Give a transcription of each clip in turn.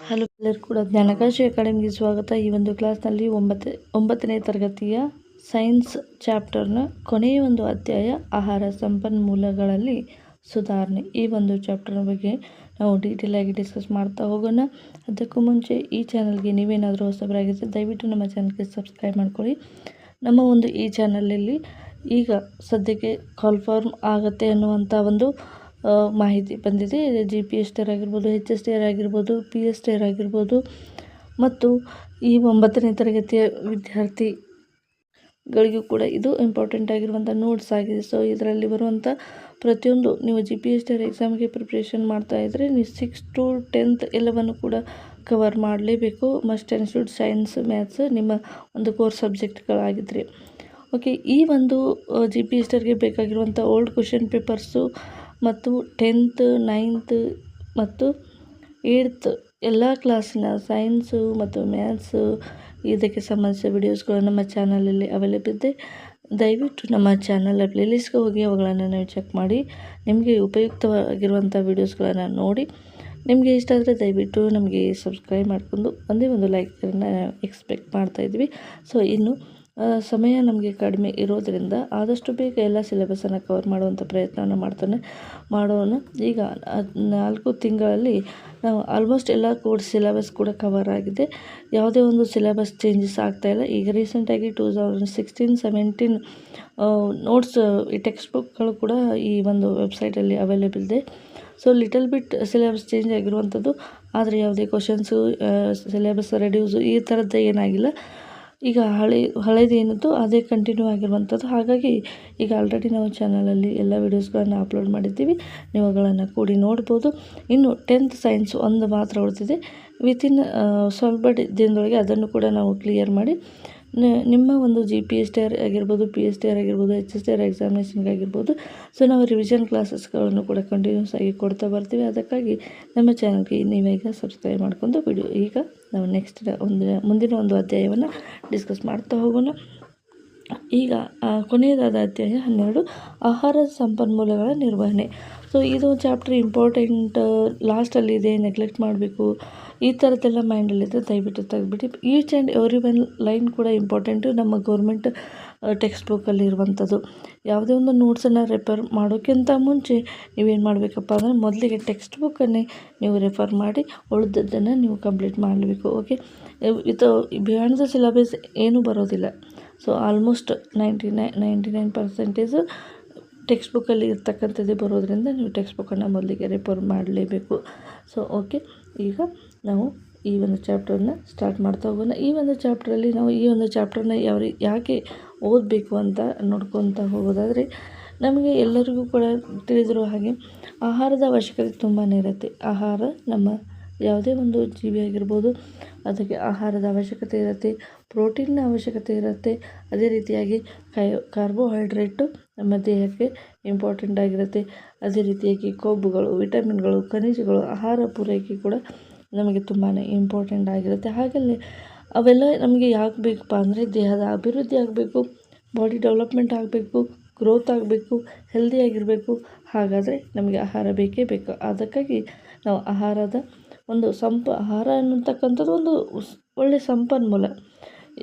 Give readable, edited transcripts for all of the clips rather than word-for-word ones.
Hello ಎಲ್ಲರೂ ಕೂಡ ಜ್ಞಾನಕಾಶಿ ಅಕಾಡೆಮಿಗೆ ಸ್ವಾಗತ. ಈ ಒಂದು ಕ್ಲಾಸ್ನಲ್ಲಿ ಒಂಬತ್ತನೇ ತರಗತಿಯ ಸೈನ್ಸ್ ಚಾಪ್ಟರ್ನ ಕೊನೆಯ ಒಂದು ಅಧ್ಯಾಯ ಆಹಾರ ಸಂಪನ್ಮೂಲಗಳಲ್ಲಿ ಸುಧಾರಣೆ, ಈ ಒಂದು ಚಾಪ್ಟರ್ನ ಬಗ್ಗೆ ನಾವು ಡೀಟೇಲ್ ಆಗಿ ಡಿಸ್ಕಸ್ ಮಾಡ್ತಾ ಹೋಗೋಣ. ಅದಕ್ಕೂ ಮುಂಚೆ ಈ ಚಾನಲ್ಗೆ ನೀವೇನಾದರೂ ಹೊಸಬರಾಗಿದ್ದರೆ ದಯವಿಟ್ಟು ನಮ್ಮ ಚಾನಲ್ಗೆ ಸಬ್ಸ್ಕ್ರೈಬ್ ಮಾಡ್ಕೊಳ್ಳಿ. ನಮ್ಮ ಒಂದು ಈ ಚಾನಲಲ್ಲಿ ಈಗ ಸದ್ಯಕ್ಕೆ ಕಾಲ್ ಫಾರ್ಮ್ ಆಗುತ್ತೆ ಅನ್ನುವಂಥ ಒಂದು ಮಾಹಿತಿ ಬಂದಿದೆ. GPSTR ಆಗಿರ್ಬೋದು, HSTR ಆಗಿರ್ಬೋದು, PSTR ಆಗಿರ್ಬೋದು ಮತ್ತು ಈ 9ನೇ ತರಗತಿಯ ವಿದ್ಯಾರ್ಥಿಗಳಿಗೂ ಕೂಡ ಇದು ಇಂಪಾರ್ಟೆಂಟ್ ಆಗಿರುವಂಥ ನೋಟ್ಸ್ ಆಗಿದೆ. ಸೊ ಇದರಲ್ಲಿ ಬರುವಂಥ ಪ್ರತಿಯೊಂದು ನೀವು GPSTR ಎಕ್ಸಾಮ್ಗೆ ಪ್ರಿಪ್ರೇಷನ್ ಮಾಡ್ತಾ ಇದ್ದರೆ ನೀವು 6th to 10th ಎಲ್ಲವನ್ನು ಕೂಡ ಕವರ್ ಮಾಡಲೇಬೇಕು. Must and should science, maths ನಿಮ್ಮ ಒಂದು ಕೋರ್ ಸಬ್ಜೆಕ್ಟ್ಗಳಾಗಿದ್ದರೆ ಓಕೆ. ಈ ಒಂದು GPSTRಗೆ ಬೇಕಾಗಿರುವಂಥ ಓಲ್ಡ್ ಕ್ವಶನ್ ಪೇಪರ್ಸು ಮತ್ತು 10th, 9th ಮತ್ತು 8th ಎಲ್ಲ ಕ್ಲಾಸಿನ ಸೈನ್ಸು ಮತ್ತು ಮ್ಯಾಥ್ಸು ಇದಕ್ಕೆ ಸಂಬಂಧಿಸಿದ ವಿಡಿಯೋಸ್ಗಳು ನಮ್ಮ ಚಾನಲಲ್ಲಿ ಅವೈಲೇಬಲ್ ಇದೆ. ದಯವಿಟ್ಟು ನಮ್ಮ ಚಾನಲ್ ಪ್ಲೇಲಿಸ್ಟ್ಗೆ ಹೋಗಿ ಅವುಗಳನ್ನು ನೀವು ಚೆಕ್ ಮಾಡಿ ನಿಮಗೆ ಉಪಯುಕ್ತವಾಗಿರುವಂಥ ವಿಡಿಯೋಸ್ಗಳನ್ನು ನೋಡಿ. ನಿಮಗೆ ಇಷ್ಟ ಆದರೆ ದಯವಿಟ್ಟು ನಮಗೆ ಸಬ್ಸ್ಕ್ರೈಬ್ ಮಾಡಿಕೊಂಡು ಒಂದೇ ಒಂದು ಲೈಕನ್ನು ಎಕ್ಸ್ಪೆಕ್ಟ್ ಮಾಡ್ತಾಯಿದ್ವಿ. ಸೊ ಇನ್ನು ಸಮಯ ನಮಗೆ ಕಡಿಮೆ ಇರೋದರಿಂದ ಆದಷ್ಟು ಬೇಗ ಎಲ್ಲ ಸಿಲೆಬಸನ್ನು ಕವರ್ ಮಾಡುವಂಥ ಪ್ರಯತ್ನವನ್ನು ಮಾಡೋಣ. ಈಗ 4 ತಿಂಗಳಲ್ಲಿ ನಾವು ಆಲ್ಮೋಸ್ಟ್ ಎಲ್ಲ ಕೋರ್ಸ್ ಸಿಲೆಬಸ್ ಕೂಡ ಕವರ್ ಆಗಿದೆ. ಯಾವುದೇ ಒಂದು ಸಿಲೆಬಸ್ ಚೇಂಜಸ್ ಆಗ್ತಾಯಿಲ್ಲ. ಈಗ ರೀಸೆಂಟಾಗಿ 2016-17 ನೋಟ್ಸ್ ಈ ಟೆಕ್ಸ್ಟ್ ಬುಕ್ಗಳು ಕೂಡ ಈ ಒಂದು ವೆಬ್ಸೈಟಲ್ಲಿ ಅವೈಲೇಬಲ್ ಇದೆ. So little bit syllabus change ಆಗಿರುವಂಥದ್ದು, ಆದರೆ ಯಾವುದೇ ಕ್ವಶನ್ಸು ಸಿಲೆಬಸ್ ರೆಡ್ಯೂಸು ಈ ಥರದ್ದು ಏನಾಗಿಲ್ಲ. ಈಗ ಹಳೇದು ಏನಿತ್ತು ಅದೇ ಕಂಟಿನ್ಯೂ ಆಗಿರುವಂಥದ್ದು. ಹಾಗಾಗಿ ಈಗ ಆಲ್ರೆಡಿ ನಾವು ಚಾನಲಲ್ಲಿ ಎಲ್ಲ ವೀಡಿಯೋಸ್ಗಳನ್ನು ಅಪ್ಲೋಡ್ ಮಾಡಿದ್ದೀವಿ, ನೀವು ಅವುಗಳನ್ನು ಕೂಡಿ ನೋಡ್ಬೋದು. ಇನ್ನು 10th ಸೈನ್ಸ್ ಒಂದು ಮಾತ್ರ ಉಳಿದಿದೆ. ವಿತಿನ್ ಸ್ವಲ್ಪ ದಿನದೊಳಗೆ ಅದನ್ನು ಕೂಡ ನಾವು ಕ್ಲಿಯರ್ ಮಾಡಿ ನಿಮ್ಮ ಒಂದು GPSTR ಆಗಿರ್ಬೋದು, PSTR ಆಗಿರ್ಬೋದು, HSTR ಎಕ್ಸಾಮಿನೇಷನ್ಗಾಗಿರ್ಬೋದು. ಸೊ ನಾವು ರಿವಿಷನ್ ಕ್ಲಾಸಸ್ಗಳನ್ನು ಕೂಡ ಕಂಟಿನ್ಯೂಸ್ ಆಗಿ ಕೊಡ್ತಾ ಬರ್ತೀವಿ. ಅದಕ್ಕಾಗಿ ನಮ್ಮ ಚಾನಲ್ಗೆ ನೀವೀಗ ಸಬ್ಸ್ಕ್ರೈಬ್ ಮಾಡ್ಕೊಂಡು ಈಗ ನಾವು ನೆಕ್ಸ್ಟ್ ಮುಂದಿನ ಒಂದು ಅಧ್ಯಾಯವನ್ನು ಡಿಸ್ಕಸ್ ಮಾಡ್ತಾ ಹೋಗೋಣ. ಈಗ ಕೊನೆಯದಾದ ಅಧ್ಯಾಯ 12 ಆಹಾರ ಸಂಪನ್ಮೂಲಗಳ ನಿರ್ವಹಣೆ. ಸೊ ಇದು ಚಾಪ್ಟರ್ ಇಂಪಾರ್ಟೆಂಟ್, ಲಾಸ್ಟಲ್ಲಿದೆ, ನೆಗ್ಲೆಕ್ಟ್ ಮಾಡಬೇಕು ಈ ಥರದ್ದೆಲ್ಲ ಮೈಂಡಲ್ಲಿದ್ದರೆ ದಯವಿಟ್ಟು ತೆಗೆದುಬಿಟ್ಟು each and every one line ಕೂಡ ಇಂಪಾರ್ಟೆಂಟು. ನಮ್ಮ ಗೌರ್ಮೆಂಟ್ ಟೆಕ್ಸ್ಟ್ ಬುಕ್ಕಲ್ಲಿ ಇರುವಂಥದ್ದು ಯಾವುದೇ ಒಂದು ನೋಟ್ಸನ್ನು ರೆಫರ್ ಮಾಡೋಕ್ಕಿಂತ ಮುಂಚೆ ನೀವೇನು ಮಾಡಬೇಕಪ್ಪ ಅಂದರೆ ಮೊದಲಿಗೆ ಟೆಕ್ಸ್ಟ್ ಬುಕ್ಕನ್ನೇ ನೀವು ರೆಫರ್ ಮಾಡಿ ಉಳಿದದ್ದನ್ನು ನೀವು ಕಂಪ್ಲೀಟ್ ಮಾಡಬೇಕು. ಓಕೆ, ಇದು ಬಿಯಾಂಡ್ ದ ಸಿಲೆಬಸ್ ಏನೂ ಬರೋದಿಲ್ಲ. ಸೊ ಆಲ್ಮೋಸ್ಟ್ 99% ಟೆಕ್ಸ್ಟ್ ಬುಕ್ಕಲ್ಲಿ ಇರ್ತಕ್ಕಂಥದ್ದೇ ಬರೋದ್ರಿಂದ ನೀವು ಟೆಕ್ಸ್ಟ್ ಬುಕ್ಕನ್ನು ಮೊದಲಿಗೆ ರೆಫರ್ ಮಾಡಲೇಬೇಕು. ಸೊ ಓಕೆ, ಈಗ ನಾವು ಈ ಒಂದು ಚಾಪ್ಟರ್ನ ಸ್ಟಾರ್ಟ್ ಮಾಡ್ತಾ ಹೋಗೋಣ. ಈ ಒಂದು ಚಾಪ್ಟ್ರಲ್ಲಿ ನಾವು ಈ ಒಂದು ಚಾಪ್ಟರ್ನ ಯಾಕೆ ಓದಬೇಕು ಅಂತ ನೋಡ್ಕೊತಾ ಹೋಗೋದಾದರೆ, ನಮಗೆ ಎಲ್ಲರಿಗೂ ಕೂಡ ತಿಳಿದಿರೋ ಹಾಗೆ ಆಹಾರದ ಅವಶ್ಯಕತೆ ತುಂಬಾ ಇರುತ್ತೆ. ಆಹಾರ ನಮ್ಮ ಯಾವುದೇ ಒಂದು ಜೀವಿ ಆಗಿರ್ಬೋದು ಅದಕ್ಕೆ ಆಹಾರದ ಅವಶ್ಯಕತೆ ಇರುತ್ತೆ, ಪ್ರೋಟೀನ್ನ ಅವಶ್ಯಕತೆ ಇರುತ್ತೆ. ಅದೇ ರೀತಿಯಾಗಿ ಕಾರ್ಬೋಹೈಡ್ರೇಟು ನಮ್ಮ ದೇಹಕ್ಕೆ ಇಂಪಾರ್ಟೆಂಟ್ ಆಗಿರುತ್ತೆ. ಅದೇ ರೀತಿಯಾಗಿ ಕೊಬ್ಬುಗಳು, ವಿಟಮಿನ್ಗಳು, ಖನಿಜಗಳು, ಆಹಾರ ಪೂರೈಕೆ ಕೂಡ ನಮಗೆ ತುಂಬಾ ಇಂಪಾರ್ಟೆಂಟ್ ಆಗಿರುತ್ತೆ. ಹಾಗಲ್ಲೇ ಅವೆಲ್ಲ ನಮಗೆ ಯಾಕೆ ಬೇಕಪ್ಪ ಅಂದರೆ ದೇಹದ ಅಭಿವೃದ್ಧಿ ಆಗಬೇಕು, ಬಾಡಿ ಡೆವಲಪ್ಮೆಂಟ್ ಆಗಬೇಕು, ಗ್ರೋತ್ ಆಗಬೇಕು, ಹೆಲ್ದಿಯಾಗಿರಬೇಕು. ಹಾಗಾದರೆ ನಮಗೆ ಆಹಾರ ಬೇಕೇ ಬೇಕು. ಅದಕ್ಕಾಗಿ ನಾವು ಆಹಾರದ ಒಂದು ಆಹಾರ ಅನ್ನತಕ್ಕಂಥದ್ದು ಒಂದು ಒಳ್ಳೆಯ ಸಂಪನ್ಮೂಲ.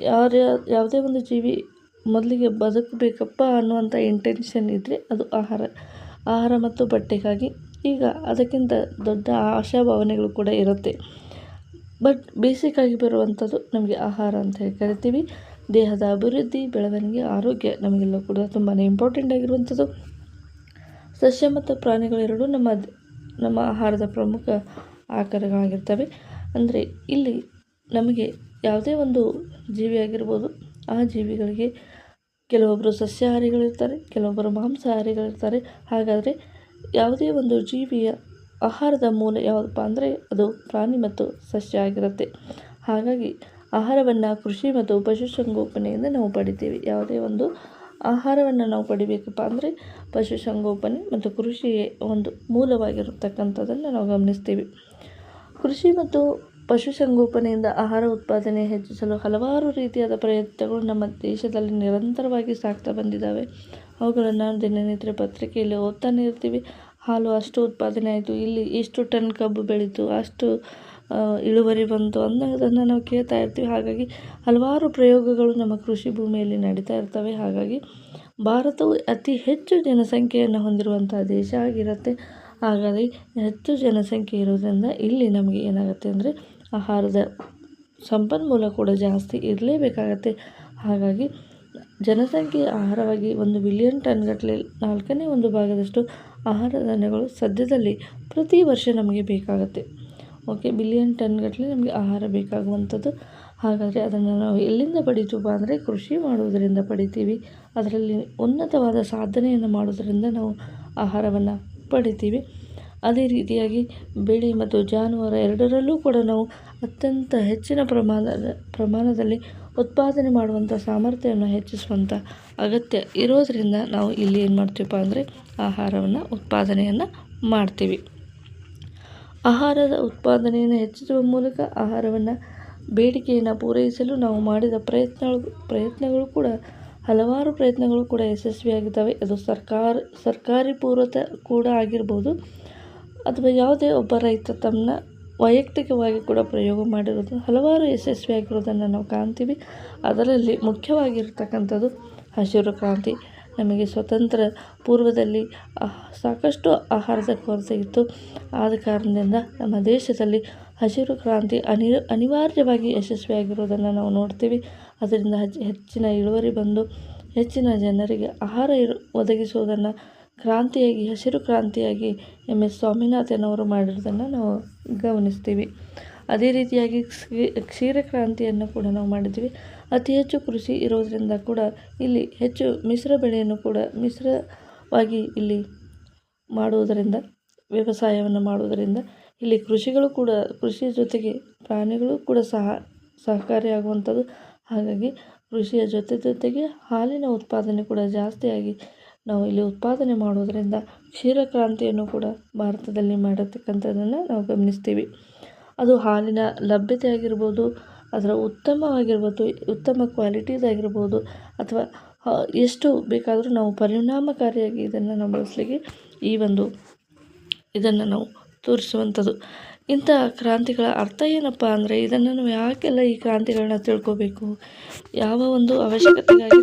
ಯಾವುದೇ ಒಂದು ಜೀವಿ ಮೊದಲಿಗೆ ಬದುಕಬೇಕಪ್ಪ ಅನ್ನುವಂಥ ಇಂಟೆನ್ಷನ್ ಇದ್ದರೆ ಅದು ಆಹಾರ ಮತ್ತು ಬಟ್ಟೆಗಾಗಿ. ಈಗ ಅದಕ್ಕಿಂತ ದೊಡ್ಡ ಆಶಾಭಾವನೆಗಳು ಕೂಡ ಇರುತ್ತೆ. ಬಟ್ ಬೇಸಿಕ್ಕಾಗಿ ಬರುವಂಥದ್ದು ನಮಗೆ ಆಹಾರ ಅಂತ ಹೇಳಿ ಕರಿತೀವಿ. ದೇಹದ ಅಭಿವೃದ್ಧಿ, ಬೆಳವಣಿಗೆ, ಆರೋಗ್ಯ ನಮಗೆಲ್ಲ ಕೂಡ ತುಂಬಾ ಇಂಪಾರ್ಟೆಂಟ್ ಆಗಿರುವಂಥದ್ದು. ಸಸ್ಯ ಮತ್ತು ಪ್ರಾಣಿಗಳೆರಡೂ ನಮ್ಮ ಆಹಾರದ ಪ್ರಮುಖ ಆಕಾರಗಳಾಗಿರ್ತವೆ. ಅಂದರೆ ಇಲ್ಲಿ ನಮಗೆ ಯಾವುದೇ ಒಂದು ಜೀವಿ ಆಗಿರ್ಬೋದು, ಆ ಜೀವಿಗಳಿಗೆ ಕೆಲವೊಬ್ಬರು ಸಸ್ಯಾಹಾರಿಗಳಿರ್ತಾರೆ, ಕೆಲವೊಬ್ಬರು ಮಾಂಸಾಹಾರಿಗಳಿರ್ತಾರೆ. ಹಾಗಾದರೆ ಯಾವುದೇ ಒಂದು ಜೀವಿಯ ಆಹಾರದ ಮೂಲ ಯಾವುದಪ್ಪ ಅಂದರೆ ಅದು ಪ್ರಾಣಿ ಮತ್ತು ಸಸ್ಯ ಆಗಿರುತ್ತೆ. ಹಾಗಾಗಿ ಆಹಾರವನ್ನು ಕೃಷಿ ಮತ್ತು ಪಶುಸಂಗೋಪನೆಯಿಂದ ನಾವು ಪಡಿತೀವಿ. ಯಾವುದೇ ಒಂದು ಆಹಾರವನ್ನು ನಾವು ಪಡಿಬೇಕಪ್ಪ ಅಂದರೆ ಪಶುಸಂಗೋಪನೆ ಮತ್ತು ಕೃಷಿಯೇ ಒಂದು ಮೂಲವಾಗಿರತಕ್ಕಂಥದ್ದನ್ನು ನಾವು ಗಮನಿಸ್ತೀವಿ. ಕೃಷಿ ಮತ್ತು ಪಶುಸಂಗೋಪನೆಯಿಂದ ಆಹಾರ ಉತ್ಪಾದನೆ ಹೆಚ್ಚಿಸಲು ಹಲವಾರು ರೀತಿಯಾದ ಪ್ರಯತ್ನಗಳು ನಮ್ಮ ದೇಶದಲ್ಲಿ ನಿರಂತರವಾಗಿ ಸಾಗ್ತಾ ಬಂದಿದ್ದಾವೆ. ಅವುಗಳನ್ನು ದಿನನಿತ್ಯ ಪತ್ರಿಕೆಯಲ್ಲಿ ಓದ್ತಾನೆ ಇರ್ತೀವಿ. ಹಾಲು ಅಷ್ಟು ಉತ್ಪಾದನೆ ಆಯಿತು, ಇಲ್ಲಿ ಇಷ್ಟು ಟನ್ ಕಬ್ಬು ಬೆಳೀತು, ಅಷ್ಟು ಇಳುವರಿ ಬಂತು ಅನ್ನೋದನ್ನು ನಾವು ಕೇಳ್ತಾ ಇರ್ತೀವಿ. ಹಾಗಾಗಿ ಹಲವಾರು ಪ್ರಯೋಗಗಳು ನಮ್ಮ ಕೃಷಿ ಭೂಮಿಯಲ್ಲಿ ನಡೀತಾ ಇರ್ತವೆ. ಹಾಗಾಗಿ ಭಾರತವು ಅತಿ ಹೆಚ್ಚು ಜನಸಂಖ್ಯೆಯನ್ನು ಹೊಂದಿರುವಂಥ ದೇಶ ಆಗಿರುತ್ತೆ. ಹಾಗಾಗಿ ಹೆಚ್ಚು ಜನಸಂಖ್ಯೆ ಇರೋದ್ರಿಂದ ಇಲ್ಲಿ ನಮಗೆ ಏನಾಗುತ್ತೆ ಅಂದರೆ ಆಹಾರದ ಸಂಪನ್ಮೂಲ ಕೂಡ ಜಾಸ್ತಿ ಇರಲೇಬೇಕಾಗತ್ತೆ. ಹಾಗಾಗಿ ಜನಸಂಖ್ಯೆಯ ಆಹಾರವಾಗಿ 1 ಬಿಲಿಯನ್ ಟನ್ಗಟ್ಟಲೆ 1/4 ಭಾಗದಷ್ಟು ಆಹಾರ ಧಾನ್ಯಗಳು ಸದ್ಯದಲ್ಲಿ ಪ್ರತಿ ವರ್ಷ ನಮಗೆ ಬೇಕಾಗುತ್ತೆ. ಓಕೆ, ಬಿಲಿಯನ್ ಟನ್ಗಟ್ಟಲೆ ನಮಗೆ ಆಹಾರ ಬೇಕಾಗುವಂಥದ್ದು. ಹಾಗಾದರೆ ಅದನ್ನು ನಾವು ಎಲ್ಲಿಂದ ಪಡಿತೀವಪ್ಪ ಅಂದರೆ ಕೃಷಿ ಮಾಡುವುದರಿಂದ ಪಡಿತೀವಿ. ಅದರಲ್ಲಿ ಉನ್ನತವಾದ ಸಾಧನೆಯನ್ನು ಮಾಡೋದರಿಂದ ನಾವು ಆಹಾರವನ್ನು ಪಡಿತೀವಿ. ಅದೇ ರೀತಿಯಾಗಿ ಬೆಳೆ ಮತ್ತು ಜಾನುವಾರು ಎರಡರಲ್ಲೂ ಕೂಡ ನಾವು ಅತ್ಯಂತ ಹೆಚ್ಚಿನ ಪ್ರಮಾಣದಲ್ಲಿ ಉತ್ಪಾದನೆ ಮಾಡುವಂಥ ಸಾಮರ್ಥ್ಯವನ್ನು ಹೆಚ್ಚಿಸುವಂಥ ಅಗತ್ಯ ಇರೋದರಿಂದ ನಾವು ಇಲ್ಲಿ ಏನು ಮಾಡ್ತೀವಪ್ಪ ಅಂದರೆ ಆಹಾರವನ್ನು ಉತ್ಪಾದನೆಯನ್ನು ಮಾಡ್ತೀವಿ. ಆಹಾರದ ಉತ್ಪಾದನೆಯನ್ನು ಹೆಚ್ಚಿಸುವ ಮೂಲಕ ಆಹಾರವನ್ನು ಬೇಡಿಕೆಯನ್ನು ಪೂರೈಸಲು ನಾವು ಮಾಡಿದ ಪ್ರಯತ್ನಗಳು ಕೂಡ ಹಲವಾರು ಪ್ರಯತ್ನಗಳು ಕೂಡ ಯಶಸ್ವಿಯಾಗಿದ್ದಾವೆ. ಅದು ಸರ್ಕಾರಿ ಪೂರೈಕೆ ಕೂಡ ಆಗಿರ್ಬೋದು, ಅಥವಾ ಯಾವುದೇ ಒಬ್ಬ ರೈತ ತನ್ನ ವೈಯಕ್ತಿಕವಾಗಿ ಕೂಡ ಪ್ರಯೋಗ ಮಾಡಿರೋದು ಹಲವಾರು ಯಶಸ್ವಿಯಾಗಿರೋದನ್ನು ನಾವು ಕಾಣ್ತೀವಿ. ಅದರಲ್ಲಿ ಮುಖ್ಯವಾಗಿರ್ತಕ್ಕಂಥದ್ದು ಹಸಿರು ಕ್ರಾಂತಿ. ನಮಗೆ ಸ್ವತಂತ್ರ ಪೂರ್ವದಲ್ಲಿ ಸಾಕಷ್ಟು ಆಹಾರದ ಕೊರತೆ ಇತ್ತು. ಆದ ಕಾರಣದಿಂದ ನಮ್ಮ ದೇಶದಲ್ಲಿ ಹಸಿರು ಕ್ರಾಂತಿ ಅನಿವಾರ್ಯವಾಗಿ ಯಶಸ್ವಿಯಾಗಿರೋದನ್ನು ನಾವು ನೋಡ್ತೀವಿ. ಅದರಿಂದ ಹೆಚ್ಚಿನ ಇಳುವರಿ ಬಂದು ಹೆಚ್ಚಿನ ಜನರಿಗೆ ಆಹಾರ ಒದಗಿಸುವುದನ್ನು ಕ್ರಾಂತಿಯಾಗಿ ಹಸಿರು ಕ್ರಾಂತಿಯಾಗಿ MS ಸ್ವಾಮಿನಾಥನ್ ಮಾಡಿರೋದನ್ನು ನಾವು ಗಮನಿಸ್ತೀವಿ. ಅದೇ ರೀತಿಯಾಗಿ ಕ್ಷೀರ ಕ್ರಾಂತಿಯನ್ನು ಕೂಡ ನಾವು ಮಾಡಿದ್ದೀವಿ. ಅತಿ ಹೆಚ್ಚು ಕೃಷಿ ಇರೋದರಿಂದ ಕೂಡ ಇಲ್ಲಿ ಹೆಚ್ಚು ಮಿಶ್ರ ಬೆಳೆಯನ್ನು ಕೂಡ ಮಿಶ್ರವಾಗಿ ಇಲ್ಲಿ ಮಾಡುವುದರಿಂದ, ವ್ಯವಸಾಯವನ್ನು ಮಾಡುವುದರಿಂದ ಇಲ್ಲಿ ಕೃಷಿಯ ಜೊತೆಗೆ ಪ್ರಾಣಿಗಳು ಕೂಡ ಸಹಕಾರಿಯಾಗುವಂಥದ್ದು. ಹಾಗಾಗಿ ಕೃಷಿಯ ಜೊತೆಗೆ ಹಾಲಿನ ಉತ್ಪಾದನೆ ಕೂಡ ಜಾಸ್ತಿಯಾಗಿ ನಾವು ಇಲ್ಲಿ ಉತ್ಪಾದನೆ ಮಾಡೋದರಿಂದ ಕ್ಷೀರ ಕ್ರಾಂತಿಯನ್ನು ಕೂಡ ಭಾರತದಲ್ಲಿ ಮಾಡಿರ್ತಕ್ಕಂಥದ್ದನ್ನು ನಾವು ಗಮನಿಸ್ತೀವಿ. ಅದು ಹಾಲಿನ ಲಭ್ಯತೆ ಆಗಿರ್ಬೋದು, ಅದರ ಉತ್ತಮ ಕ್ವಾಲಿಟೀದಾಗಿರ್ಬೋದು, ಅಥವಾ ಎಷ್ಟು ಬೇಕಾದರೂ ನಾವು ಪರಿಣಾಮಕಾರಿಯಾಗಿ ಇದನ್ನು ನಾವು ಬಳಸಲಿಕ್ಕೆ ಇದನ್ನು ನಾವು ತೋರಿಸುವಂಥದ್ದು. ಇಂಥ ಕ್ರಾಂತಿಗಳ ಅರ್ಥ ಏನಪ್ಪ ಅಂದರೆ ಇದನ್ನು ನಾವು ಯಾಕೆಲ್ಲ ಈ ಕ್ರಾಂತಿಗಳನ್ನ ತಿಳ್ಕೋಬೇಕು, ಯಾವ ಒಂದು ಅವಶ್ಯಕತೆಗಾಗಿ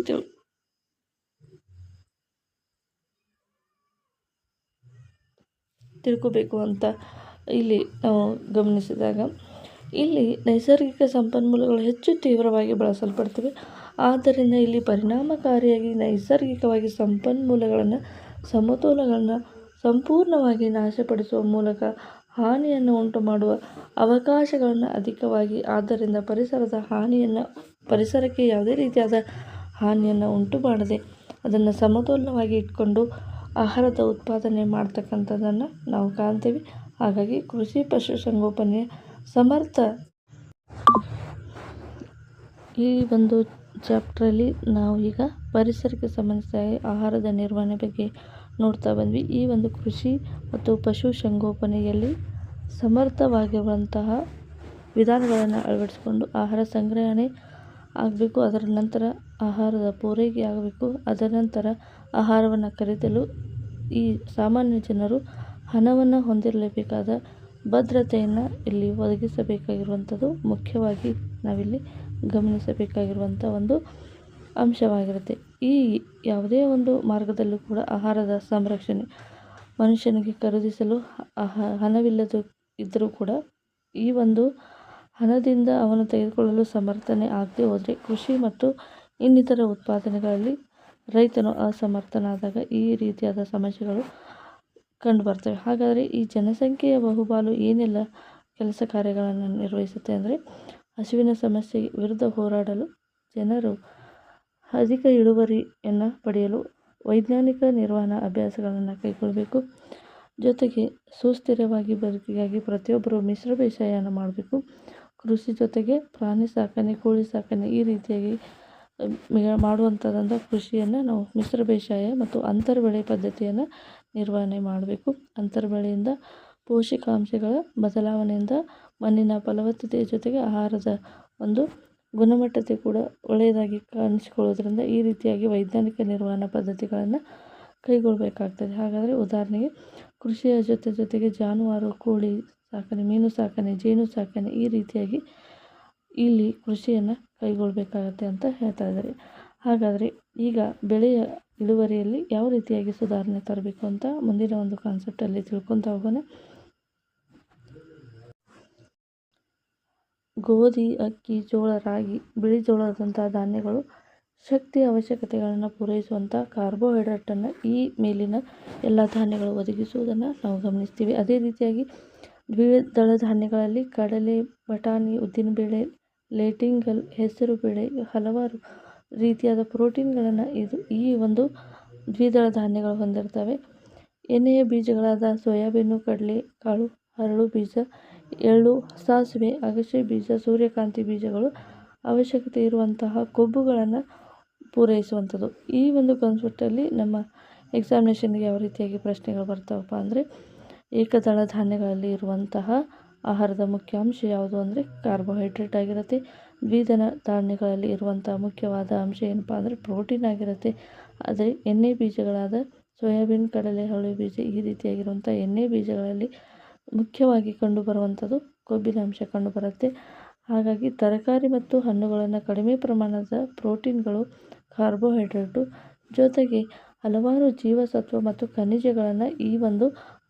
ತಿಳ್ಕೋಬೇಕು ಅಂತ ಇಲ್ಲಿ ನಾವು ಗಮನಿಸಿದಾಗ, ಇಲ್ಲಿ ನೈಸರ್ಗಿಕ ಸಂಪನ್ಮೂಲಗಳು ಹೆಚ್ಚು ತೀವ್ರವಾಗಿ ಬಳಸಲ್ಪಡ್ತವೆ. ಆದ್ದರಿಂದ ಇಲ್ಲಿ ಪರಿಣಾಮಕಾರಿಯಾಗಿ ನೈಸರ್ಗಿಕವಾಗಿ ಸಂಪನ್ಮೂಲಗಳನ್ನು ಸಮತೋಲಗಳನ್ನು ಸಂಪೂರ್ಣವಾಗಿ ನಾಶಪಡಿಸುವ ಮೂಲಕ ಹಾನಿಯನ್ನು ಉಂಟು ಮಾಡುವ ಅವಕಾಶಗಳನ್ನು ಅಧಿಕವಾಗಿ, ಆದ್ದರಿಂದ ಪರಿಸರಕ್ಕೆ ಯಾವುದೇ ರೀತಿಯಾದ ಹಾನಿಯನ್ನು ಉಂಟು ಮಾಡದೆ ಅದನ್ನು ಸಮತೋಲನವಾಗಿ ಇಟ್ಕೊಂಡು ಆಹಾರದ ಉತ್ಪಾದನೆ ಮಾಡ್ತಕ್ಕಂಥದ್ದನ್ನು ನಾವು ಕಾಣ್ತೀವಿ. ಹಾಗಾಗಿ ಕೃಷಿ ಪಶುಸಂಗೋಪನೆಯ ಸಮರ್ಥ ಈ ಒಂದು ಚಾಪ್ಟ್ರಲ್ಲಿ ನಾವು ಈಗ ಪರಿಸರಕ್ಕೆ ಸಂಬಂಧಿಸಿದ ಆಹಾರದ ನಿರ್ವಹಣೆ ಬಗ್ಗೆ ನೋಡ್ತಾ ಬಂದ್ವಿ. ಈ ಒಂದು ಕೃಷಿ ಮತ್ತು ಪಶುಸಂಗೋಪನೆಯಲ್ಲಿ ಸಮರ್ಥವಾಗಿರುವಂತಹ ವಿಧಾನಗಳನ್ನು ಅಳವಡಿಸಿಕೊಂಡು ಆಹಾರ ಸಂಗ್ರಹಣೆ ಆಗಬೇಕು. ಅದರ ನಂತರ ಆಹಾರದ ಪೂರೈಕೆ ಆಗಬೇಕು. ಅದರ ನಂತರ ಆಹಾರವನ್ನು ಖರೀದಲು ಈ ಸಾಮಾನ್ಯ ಜನರು ಹಣವನ್ನು ಹೊಂದಿರಲೇಬೇಕಾದ ಭದ್ರತೆಯನ್ನು ಇಲ್ಲಿ ಒದಗಿಸಬೇಕಾಗಿರುವಂಥದ್ದು ಮುಖ್ಯವಾಗಿ ನಾವಿಲ್ಲಿ ಗಮನಿಸಬೇಕಾಗಿರುವಂಥ ಒಂದು ಅಂಶವಾಗಿರುತ್ತೆ. ಈ ಯಾವುದೇ ಒಂದು ಮಾರ್ಗದಲ್ಲೂ ಕೂಡ ಆಹಾರದ ಸಂರಕ್ಷಣೆ, ಮನುಷ್ಯನಿಗೆ ಖರೀದಿಸಲು ಇದ್ದರೂ ಕೂಡ ಈ ಒಂದು ಹಣದಿಂದ ಅವನು ತೆಗೆದುಕೊಳ್ಳಲು ಸಮರ್ಥನೆ ಆಗದೆ ಹೋದರೆ ಕೃಷಿ ಮತ್ತು ಇನ್ನಿತರ ಉತ್ಪಾದನೆಗಳಲ್ಲಿ ರೈತನು ಅಸಮರ್ಥನಾದಾಗ ಈ ರೀತಿಯಾದ ಸಮಸ್ಯೆಗಳು ಕಂಡುಬರ್ತವೆ. ಹಾಗಾದರೆ ಈ ಜನಸಂಖ್ಯೆಯ ಬಹುಪಾಲು ಏನೆಲ್ಲ ಕೆಲಸ ಕಾರ್ಯಗಳನ್ನು ನಿರ್ವಹಿಸುತ್ತೆ ಅಂದರೆ, ಹಸಿವಿನ ಸಮಸ್ಯೆ ವಿರುದ್ಧ ಹೋರಾಡಲು ಜನರು ಅಧಿಕ ಇಳುವರಿಯನ್ನು ಪಡೆಯಲು ವೈಜ್ಞಾನಿಕ ನಿರ್ವಹಣಾ ಅಭ್ಯಾಸಗಳನ್ನು ಕೈಗೊಳ್ಳಬೇಕು. ಜೊತೆಗೆ ಸುಸ್ಥಿರವಾಗಿ ಬದುಕಿಗಾಗಿ ಪ್ರತಿಯೊಬ್ಬರು ಮಿಶ್ರ ಬೇಸಾಯವನ್ನು ಮಾಡಬೇಕು. ಕೃಷಿ ಜೊತೆಗೆ ಪ್ರಾಣಿ ಸಾಕಣೆ, ಕೋಳಿ ಸಾಕಣೆ ಈ ರೀತಿಯಾಗಿ ಮಾಡುವಂಥದ್ದಂಥ ಕೃಷಿಯನ್ನು ನಾವು ಮಿಶ್ರ ಬೇಸಾಯ ಮತ್ತು ಅಂತರ ಬೆಳೆ ಪದ್ಧತಿಯನ್ನು ನಿರ್ವಹಣೆ ಮಾಡಬೇಕು. ಅಂತರ ಬೆಳೆಯಿಂದ ಪೋಷಕಾಂಶಗಳ ಬದಲಾವಣೆಯಿಂದ ಮಣ್ಣಿನ ಫಲವತ್ತತೆಯ ಜೊತೆಗೆ ಆಹಾರದ ಒಂದು ಗುಣಮಟ್ಟತೆ ಕೂಡ ಒಳ್ಳೆಯದಾಗಿ ಕಾಣಿಸಿಕೊಳ್ಳೋದ್ರಿಂದ ಈ ರೀತಿಯಾಗಿ ವೈಜ್ಞಾನಿಕ ನಿರ್ವಹಣಾ ಪದ್ಧತಿಗಳನ್ನು ಕೈಗೊಳ್ಳಬೇಕಾಗ್ತದೆ. ಹಾಗಾದರೆ ಉದಾಹರಣೆಗೆ ಕೃಷಿಯ ಜೊತೆಗೆ ಜಾನುವಾರು, ಕೋಳಿ ಸಾಕಣೆ, ಮೀನು ಸಾಕಣೆ, ಜೇನು ಸಾಕಣೆ ಈ ರೀತಿಯಾಗಿ ಇಲ್ಲಿ ಕೃಷಿಯನ್ನು ಕೈಗೊಳ್ಳಬೇಕಾಗತ್ತೆ ಅಂತ ಹೇಳ್ತಾ ಇದ್ದಾರೆ. ಹಾಗಾದರೆ ಈಗ ಬೆಳೆಯ ಇಳುವರಿಯಲ್ಲಿ ಯಾವ ರೀತಿಯಾಗಿ ಸುಧಾರಣೆ ತರಬೇಕು ಅಂತ ಮುಂದಿನ ಒಂದು ಕಾನ್ಸೆಪ್ಟಲ್ಲಿ ತಿಳ್ಕೊತಾ ಹೋಗೋಣ. ಗೋಧಿ, ಅಕ್ಕಿ, ಜೋಳ, ರಾಗಿ, ಬಿಳಿ ಜೋಳದಂಥ ಧಾನ್ಯಗಳು ಶಕ್ತಿ ಅವಶ್ಯಕತೆಗಳನ್ನು ಪೂರೈಸುವಂಥ ಕಾರ್ಬೋಹೈಡ್ರೇಟನ್ನು ಈ ಮೇಲಿನ ಎಲ್ಲ ಧಾನ್ಯಗಳು ಒದಗಿಸುವುದನ್ನು ನಾವು ಗಮನಿಸ್ತೀವಿ. ಅದೇ ರೀತಿಯಾಗಿ ದ್ವಿದಳ ಧಾನ್ಯಗಳಲ್ಲಿ ಕಡಲೆ, ಬಟಾಣಿ, ಉದ್ದಿನಬೇಳೆ, ಲೆಂಟಿಲ್, ಹೆಸರು ಬೇಳೆ ಹಲವಾರು ರೀತಿಯಾದ ಪ್ರೋಟೀನ್ಗಳನ್ನು ಈ ಒಂದು ದ್ವಿದಳ ಧಾನ್ಯಗಳು ಹೊಂದಿರ್ತವೆ. ಎಣ್ಣೆಯ ಬೀಜಗಳಾದ ಸೋಯಾಬೀನು, ಕಡಲೆ ಕಾಳು, ಹರಳು ಬೀಜ, ಎಳ್ಳು, ಸಾಸಿವೆ, ಅಗಸೆ ಬೀಜ, ಸೂರ್ಯಕಾಂತಿ ಬೀಜಗಳು ಅವಶ್ಯಕತೆ ಇರುವಂತಹ ಕೊಬ್ಬುಗಳನ್ನು ಪೂರೈಸುವಂಥದ್ದು. ಈ ಒಂದು ಕಾನ್ಸೆಪ್ಟಲ್ಲಿ ನಮ್ಮ ಎಕ್ಸಾಮಿನೇಷನ್ಗೆ ಯಾವ ರೀತಿಯಾಗಿ ಪ್ರಶ್ನೆಗಳು ಬರ್ತಾವಪ್ಪ ಅಂದರೆ, ಏಕದಳ ಧಾನ್ಯಗಳಲ್ಲಿ ಇರುವಂತಹ ಆಹಾರದ ಮುಖ್ಯಾಂಶ ಯಾವುದು ಅಂದರೆ ಕಾರ್ಬೋಹೈಡ್ರೇಟ್ ಆಗಿರುತ್ತೆ. ದ್ವಿದಳ ಧಾನ್ಯಗಳಲ್ಲಿ ಇರುವಂಥ ಮುಖ್ಯವಾದ ಅಂಶ ಏನಪ್ಪ ಅಂದರೆ ಪ್ರೋಟೀನ್ ಆಗಿರುತ್ತೆ. ಆದರೆ ಎಣ್ಣೆ ಬೀಜಗಳಾದ ಸೋಯಾಬೀನ್, ಕಡಲೆ, ಹರಳು ಬೀಜ ಈ ರೀತಿಯಾಗಿರುವಂಥ ಎಣ್ಣೆ ಬೀಜಗಳಲ್ಲಿ ಮುಖ್ಯವಾಗಿ ಕಂಡುಬರುವಂಥದ್ದು ಕೊಬ್ಬಿನ ಅಂಶ ಕಂಡುಬರುತ್ತೆ. ಹಾಗಾಗಿ ತರಕಾರಿ ಮತ್ತು ಹಣ್ಣುಗಳನ್ನು ಕಡಿಮೆ ಪ್ರಮಾಣದ ಪ್ರೋಟೀನ್ಗಳು, ಕಾರ್ಬೋಹೈಡ್ರೇಟು ಜೊತೆಗೆ ಹಲವಾರು ಜೀವಸತ್ವ ಮತ್ತು ಖನಿಜಗಳನ್ನು ಈ ಒಂದು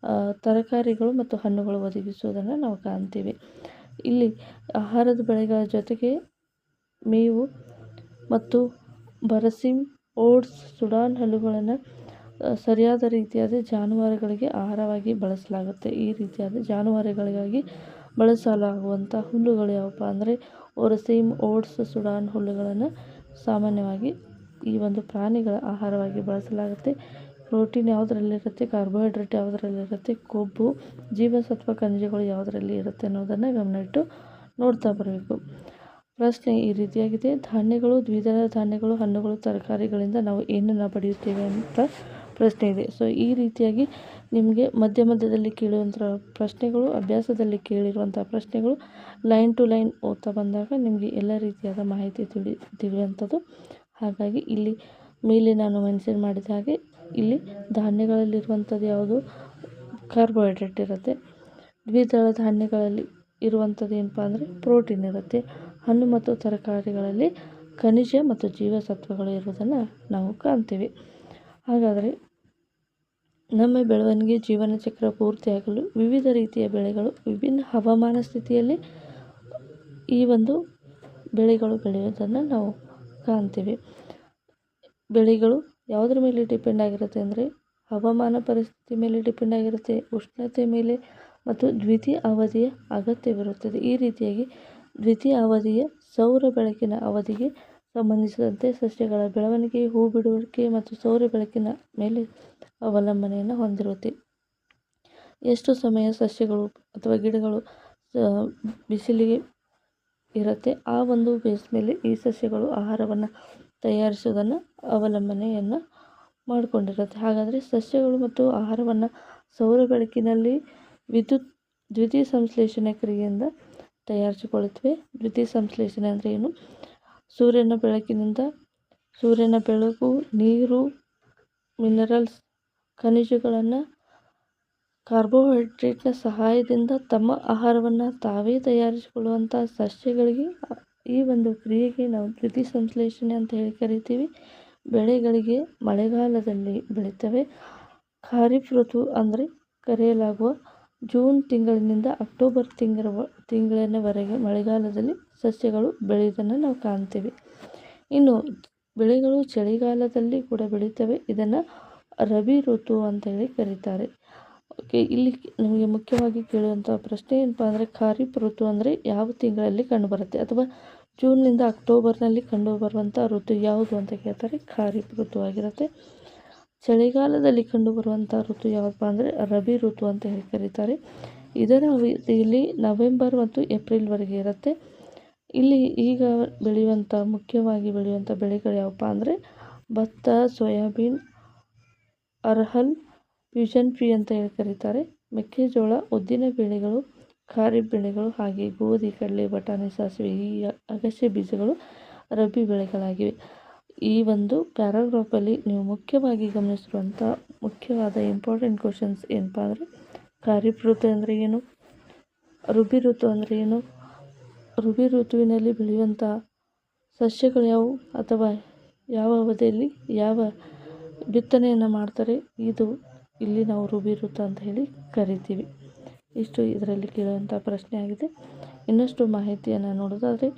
ತರಕಾರಿಗಳು ಮತ್ತು ಹಣ್ಣುಗಳು ಒದಗಿಸುವುದನ್ನು ನಾವು ಕಾಣ್ತೀವಿ. ಇಲ್ಲಿ ಆಹಾರದ ಬೆಳೆಗಳ ಜೊತೆಗೆ ಮೇವು ಮತ್ತು ಬರಸಿಮ್, ಓಟ್ಸ್, ಸುಡಾನ್ ಹುಲ್ಲುಗಳನ್ನು ಸರಿಯಾದ ರೀತಿಯಾದ ಜಾನುವಾರುಗಳಿಗೆ ಆಹಾರವಾಗಿ ಬಳಸಲಾಗುತ್ತೆ. ಈ ರೀತಿಯಾದ ಜಾನುವಾರುಗಳಿಗಾಗಿ ಬಳಸಲಾಗುವಂಥ ಹುಲ್ಲುಗಳು ಯಾವಪ್ಪ ಅಂದರೆ ಒರಸೀಮ್, ಓಟ್ಸ್, ಸುಡಾನ್ ಹುಲ್ಲುಗಳನ್ನು ಸಾಮಾನ್ಯವಾಗಿ ಈ ಒಂದು ಪ್ರಾಣಿಗಳ ಆಹಾರವಾಗಿ ಬಳಸಲಾಗುತ್ತೆ. ಪ್ರೋಟೀನ್ ಯಾವುದರಲ್ಲಿರುತ್ತೆ, ಕಾರ್ಬೋಹೈಡ್ರೇಟ್ ಯಾವುದರಲ್ಲಿರುತ್ತೆ, ಕೊಬ್ಬು, ಜೀವಸತ್ವ, ಖನಿಜಗಳು ಯಾವುದರಲ್ಲಿ ಇರುತ್ತೆ ಅನ್ನೋದನ್ನು ಗಮನ ಇಟ್ಟು ನೋಡ್ತಾ ಬರಬೇಕು. ಪ್ರಶ್ನೆ ಈ ರೀತಿಯಾಗಿದೆ: ಧಾನ್ಯಗಳು, ದ್ವಿದಳ ಧಾನ್ಯಗಳು, ಹಣ್ಣುಗಳು, ತರಕಾರಿಗಳಿಂದ ನಾವು ಏನನ್ನು ಪಡೆಯುತ್ತೇವೆ ಅಂತ ಪ್ರಶ್ನೆ ಇದೆ. ಸೊ ಈ ರೀತಿಯಾಗಿ ನಿಮಗೆ ಮಧ್ಯದಲ್ಲಿ ಕೇಳುವಂಥ ಪ್ರಶ್ನೆಗಳು, ಅಭ್ಯಾಸದಲ್ಲಿ ಕೇಳಿರುವಂಥ ಪ್ರಶ್ನೆಗಳು ಲೈನ್ ಟು ಲೈನ್ ಓದ್ತಾ ಬಂದಾಗ ನಿಮಗೆ ಎಲ್ಲ ರೀತಿಯಾದ ಮಾಹಿತಿ ತಿಳಿಯುವಂಥದ್ದು. ಹಾಗಾಗಿ ಇಲ್ಲಿ ಮೇಲೆ ನಾನು ಮೆನ್ಷನ್ ಮಾಡಿದ ಹಾಗೆ ಇಲ್ಲಿ ಧಾನ್ಯಗಳಲ್ಲಿರುವಂಥದ್ದು ಯಾವುದು ಕಾರ್ಬೋಹೈಡ್ರೇಟ್ ಇರುತ್ತೆ. ದ್ವಿದಳ ಧಾನ್ಯಗಳಲ್ಲಿ ಇರುವಂಥದ್ದು ಏನಪ್ಪ ಅಂದರೆ ಪ್ರೋಟೀನ್ ಇರುತ್ತೆ. ಹಣ್ಣು ಮತ್ತು ತರಕಾರಿಗಳಲ್ಲಿ ಖನಿಜ ಮತ್ತು ಜೀವಸತ್ವಗಳು ಇರುವುದನ್ನು ನಾವು ಕಾಣ್ತೀವಿ. ಹಾಗಾದರೆ ನಮ್ಮ ಬೆಳವಣಿಗೆ ಜೀವನ ಚಕ್ರ ಪೂರ್ತಿಯಾಗಲು ವಿವಿಧ ರೀತಿಯ ಬೆಳೆಗಳು ವಿಭಿನ್ನ ಹವಾಮಾನ ಸ್ಥಿತಿಯಲ್ಲಿ ಈ ಒಂದು ಬೆಳೆಗಳು ಬೆಳೆಯೋದನ್ನು ನಾವು ಕಾಣ್ತೀವಿ. ಬೆಳೆಗಳು ಯಾವುದ್ರ ಮೇಲೆ ಡಿಪೆಂಡ್ ಆಗಿರುತ್ತೆ ಅಂದರೆ ಹವಾಮಾನ ಪರಿಸ್ಥಿತಿ ಮೇಲೆ ಡಿಪೆಂಡ್ ಆಗಿರುತ್ತೆ, ಉಷ್ಣತೆ ಮೇಲೆ ಮತ್ತು ದ್ವಿತೀಯ ಅವಧಿಯ ಅಗತ್ಯವಿರುತ್ತದೆ. ಈ ರೀತಿಯಾಗಿ ದ್ವಿತೀಯ ಅವಧಿಯ ಸೌರ ಬೆಳಕಿನ ಅವಧಿಗೆ ಸಂಬಂಧಿಸಿದಂತೆ ಸಸ್ಯಗಳ ಬೆಳವಣಿಗೆ, ಹೂ ಬಿಡುವಿಕೆ ಮತ್ತು ಸೌರ ಬೆಳಕಿನ ಮೇಲೆ ಅವಲಂಬನೆಯನ್ನು ಹೊಂದಿರುತ್ತೆ. ಎಷ್ಟು ಸಮಯ ಸಸ್ಯಗಳು ಅಥವಾ ಗಿಡಗಳು ಬಿಸಿಲಿಗೆ ಇರುತ್ತೆ ಆ ಒಂದು ಬೇಸ್ ಮೇಲೆ ಈ ಸಸ್ಯಗಳು ಆಹಾರವನ್ನು ತಯಾರಿಸುವುದನ್ನು ಅವಲಂಬನೆಯನ್ನು ಮಾಡಿಕೊಂಡಿರುತ್ತೆ. ಹಾಗಾದರೆ ಸಸ್ಯಗಳು ಮತ್ತು ಆಹಾರವನ್ನು ಸೌರ ಬೆಳಕಿನಲ್ಲಿ ದ್ವಿತೀಯ ಸಂಶ್ಲೇಷಣೆ ಕ್ರಿಯೆಯಿಂದ ತಯಾರಿಸಿಕೊಳ್ಳುತ್ತವೆ. ದ್ವಿತೀಯ ಸಂಶ್ಲೇಷಣೆ ಅಂದರೆ ಏನು? ಸೂರ್ಯನ ಬೆಳಕು, ನೀರು, ಮಿನರಲ್ಸ್, ಖನಿಜಗಳನ್ನು ಕಾರ್ಬೋಹೈಡ್ರೇಟ್ನ ಸಹಾಯದಿಂದ ತಮ್ಮ ಆಹಾರವನ್ನು ತಾವೇ ತಯಾರಿಸಿಕೊಳ್ಳುವಂಥ ಸಸ್ಯಗಳಿಗೆ ಈ ಒಂದು ಕ್ರಿಯೆಗೆ ನಾವು ದ್ವಿತೀಯ ಸಂಶ್ಲೇಷಣೆ ಅಂತ ಹೇಳಿ ಕರಿತೀವಿ. ಬೆಳೆಗಳಿಗೆ ಮಳೆಗಾಲದಲ್ಲಿ ಬೆಳೀತವೆ. ಖಾರಿಫ್ ಋತು ಅಂದರೆ ಕರೆಯಲಾಗುವ ಜೂನ್ ತಿಂಗಳಿನಿಂದ ಅಕ್ಟೋಬರ್ ತಿಂಗಳಿನವರೆಗೆ ಮಳೆಗಾಲದಲ್ಲಿ ಸಸ್ಯಗಳು ಬೆಳೆಯುವುದನ್ನು ನಾವು ಕಾಣ್ತೀವಿ. ಇನ್ನು ಬೆಳೆಗಳು ಚಳಿಗಾಲದಲ್ಲಿ ಕೂಡ ಬೆಳೀತವೆ. ಇದನ್ನು ರಬಿ ಋತು ಅಂತ ಹೇಳಿ ಕರೀತಾರೆ. ಓಕೆ, ಇಲ್ಲಿ ನಮಗೆ ಮುಖ್ಯವಾಗಿ ಕೇಳುವಂಥ ಪ್ರಶ್ನೆ ಏನಪ್ಪ ಅಂದರೆ ಖಾರಿಫ್ ಋತು ಅಂದರೆ ಯಾವ ತಿಂಗಳಲ್ಲಿ ಕಂಡುಬರುತ್ತೆ ಅಥವಾ ಜೂನ್ನಿಂದ ಅಕ್ಟೋಬರ್ನಲ್ಲಿ ಕಂಡುಬರುವಂಥ ಋತು ಯಾವುದು ಅಂತ ಕೇಳ್ತಾರೆ. ಖಾರಿಫ್ ಋತು ಆಗಿರುತ್ತೆ. ಚಳಿಗಾಲದಲ್ಲಿ ಕಂಡುಬರುವಂಥ ಋತು ಯಾವುದಪ್ಪ ಅಂದರೆ ರಬಿ ಋತು ಅಂತ ಹೇಳಿ ಕರೀತಾರೆ. ಇದರ ಅವಧಿಯಲ್ಲಿ ನವೆಂಬರ್ ಮತ್ತು ಏಪ್ರಿಲ್ವರೆಗೆ ಇರುತ್ತೆ. ಇಲ್ಲಿ ಈಗ ಮುಖ್ಯವಾಗಿ ಬೆಳೆಯುವಂಥ ಬೆಳೆಗಳು ಯಾವಪ್ಪ ಅಂದರೆ ಭತ್ತ, ಸೋಯಾಬೀನ್, ಅರ್ಹಲ್, ಫ್ಯೂಷನ್ ಪೀ ಅಂತ ಹೇಳಿ ಕರೀತಾರೆ. ಮೆಕ್ಕೆಜೋಳ, ಉದ್ದಿನ ಬೇಳೆಗಳು, ಖಾರಿಫ್ ಬೆಳೆಗಳು, ಹಾಗೆ ಗೋಧಿ, ಕಡಲೆ, ಬಟಾಣಿ, ಸಾಸಿವೆ ಈ ಅಗಸೆ ಬೀಜಗಳು ರಬಿ ಬೆಳೆಗಳಾಗಿವೆ. ಈ ಒಂದು ಪ್ಯಾರಾಗ್ರಾಫಲ್ಲಿ ನೀವು ಮುಖ್ಯವಾಗಿ ಗಮನಿಸಿರುವಂಥ ಮುಖ್ಯವಾದ ಇಂಪಾರ್ಟೆಂಟ್ ಕ್ವಶನ್ಸ್ ಏನಪ್ಪ ಅಂದರೆ ಖಾರಿಫ್ ಋತು ಅಂದರೆ ಏನು, ರುಬಿ ಋತು ಅಂದರೆ ಏನು? ರುಬಿ ಋತುವಿನಲ್ಲಿ ಬೆಳೆಯುವಂಥ ಸಸ್ಯಗಳು ಯಾವುವು ಅಥವಾ ಯಾವ ಅವಧಿಯಲ್ಲಿ ಯಾವ ಬಿತ್ತನೆಯನ್ನು ಮಾಡ್ತಾರೆ, ಇದು ಇಲ್ಲಿ ನಾವು ರುಬಿ ಋತು ಅಂತ ಹೇಳಿ ಕರಿತೀವಿ. ಇಷ್ಟು ಇದರಲ್ಲಿ ಕೇಳುವಂಥ ಪ್ರಶ್ನೆ ಆಗಿದೆ. ಇನ್ನಷ್ಟು ಮಾಹಿತಿಯನ್ನು ನೋಡೋದಾದರೆ,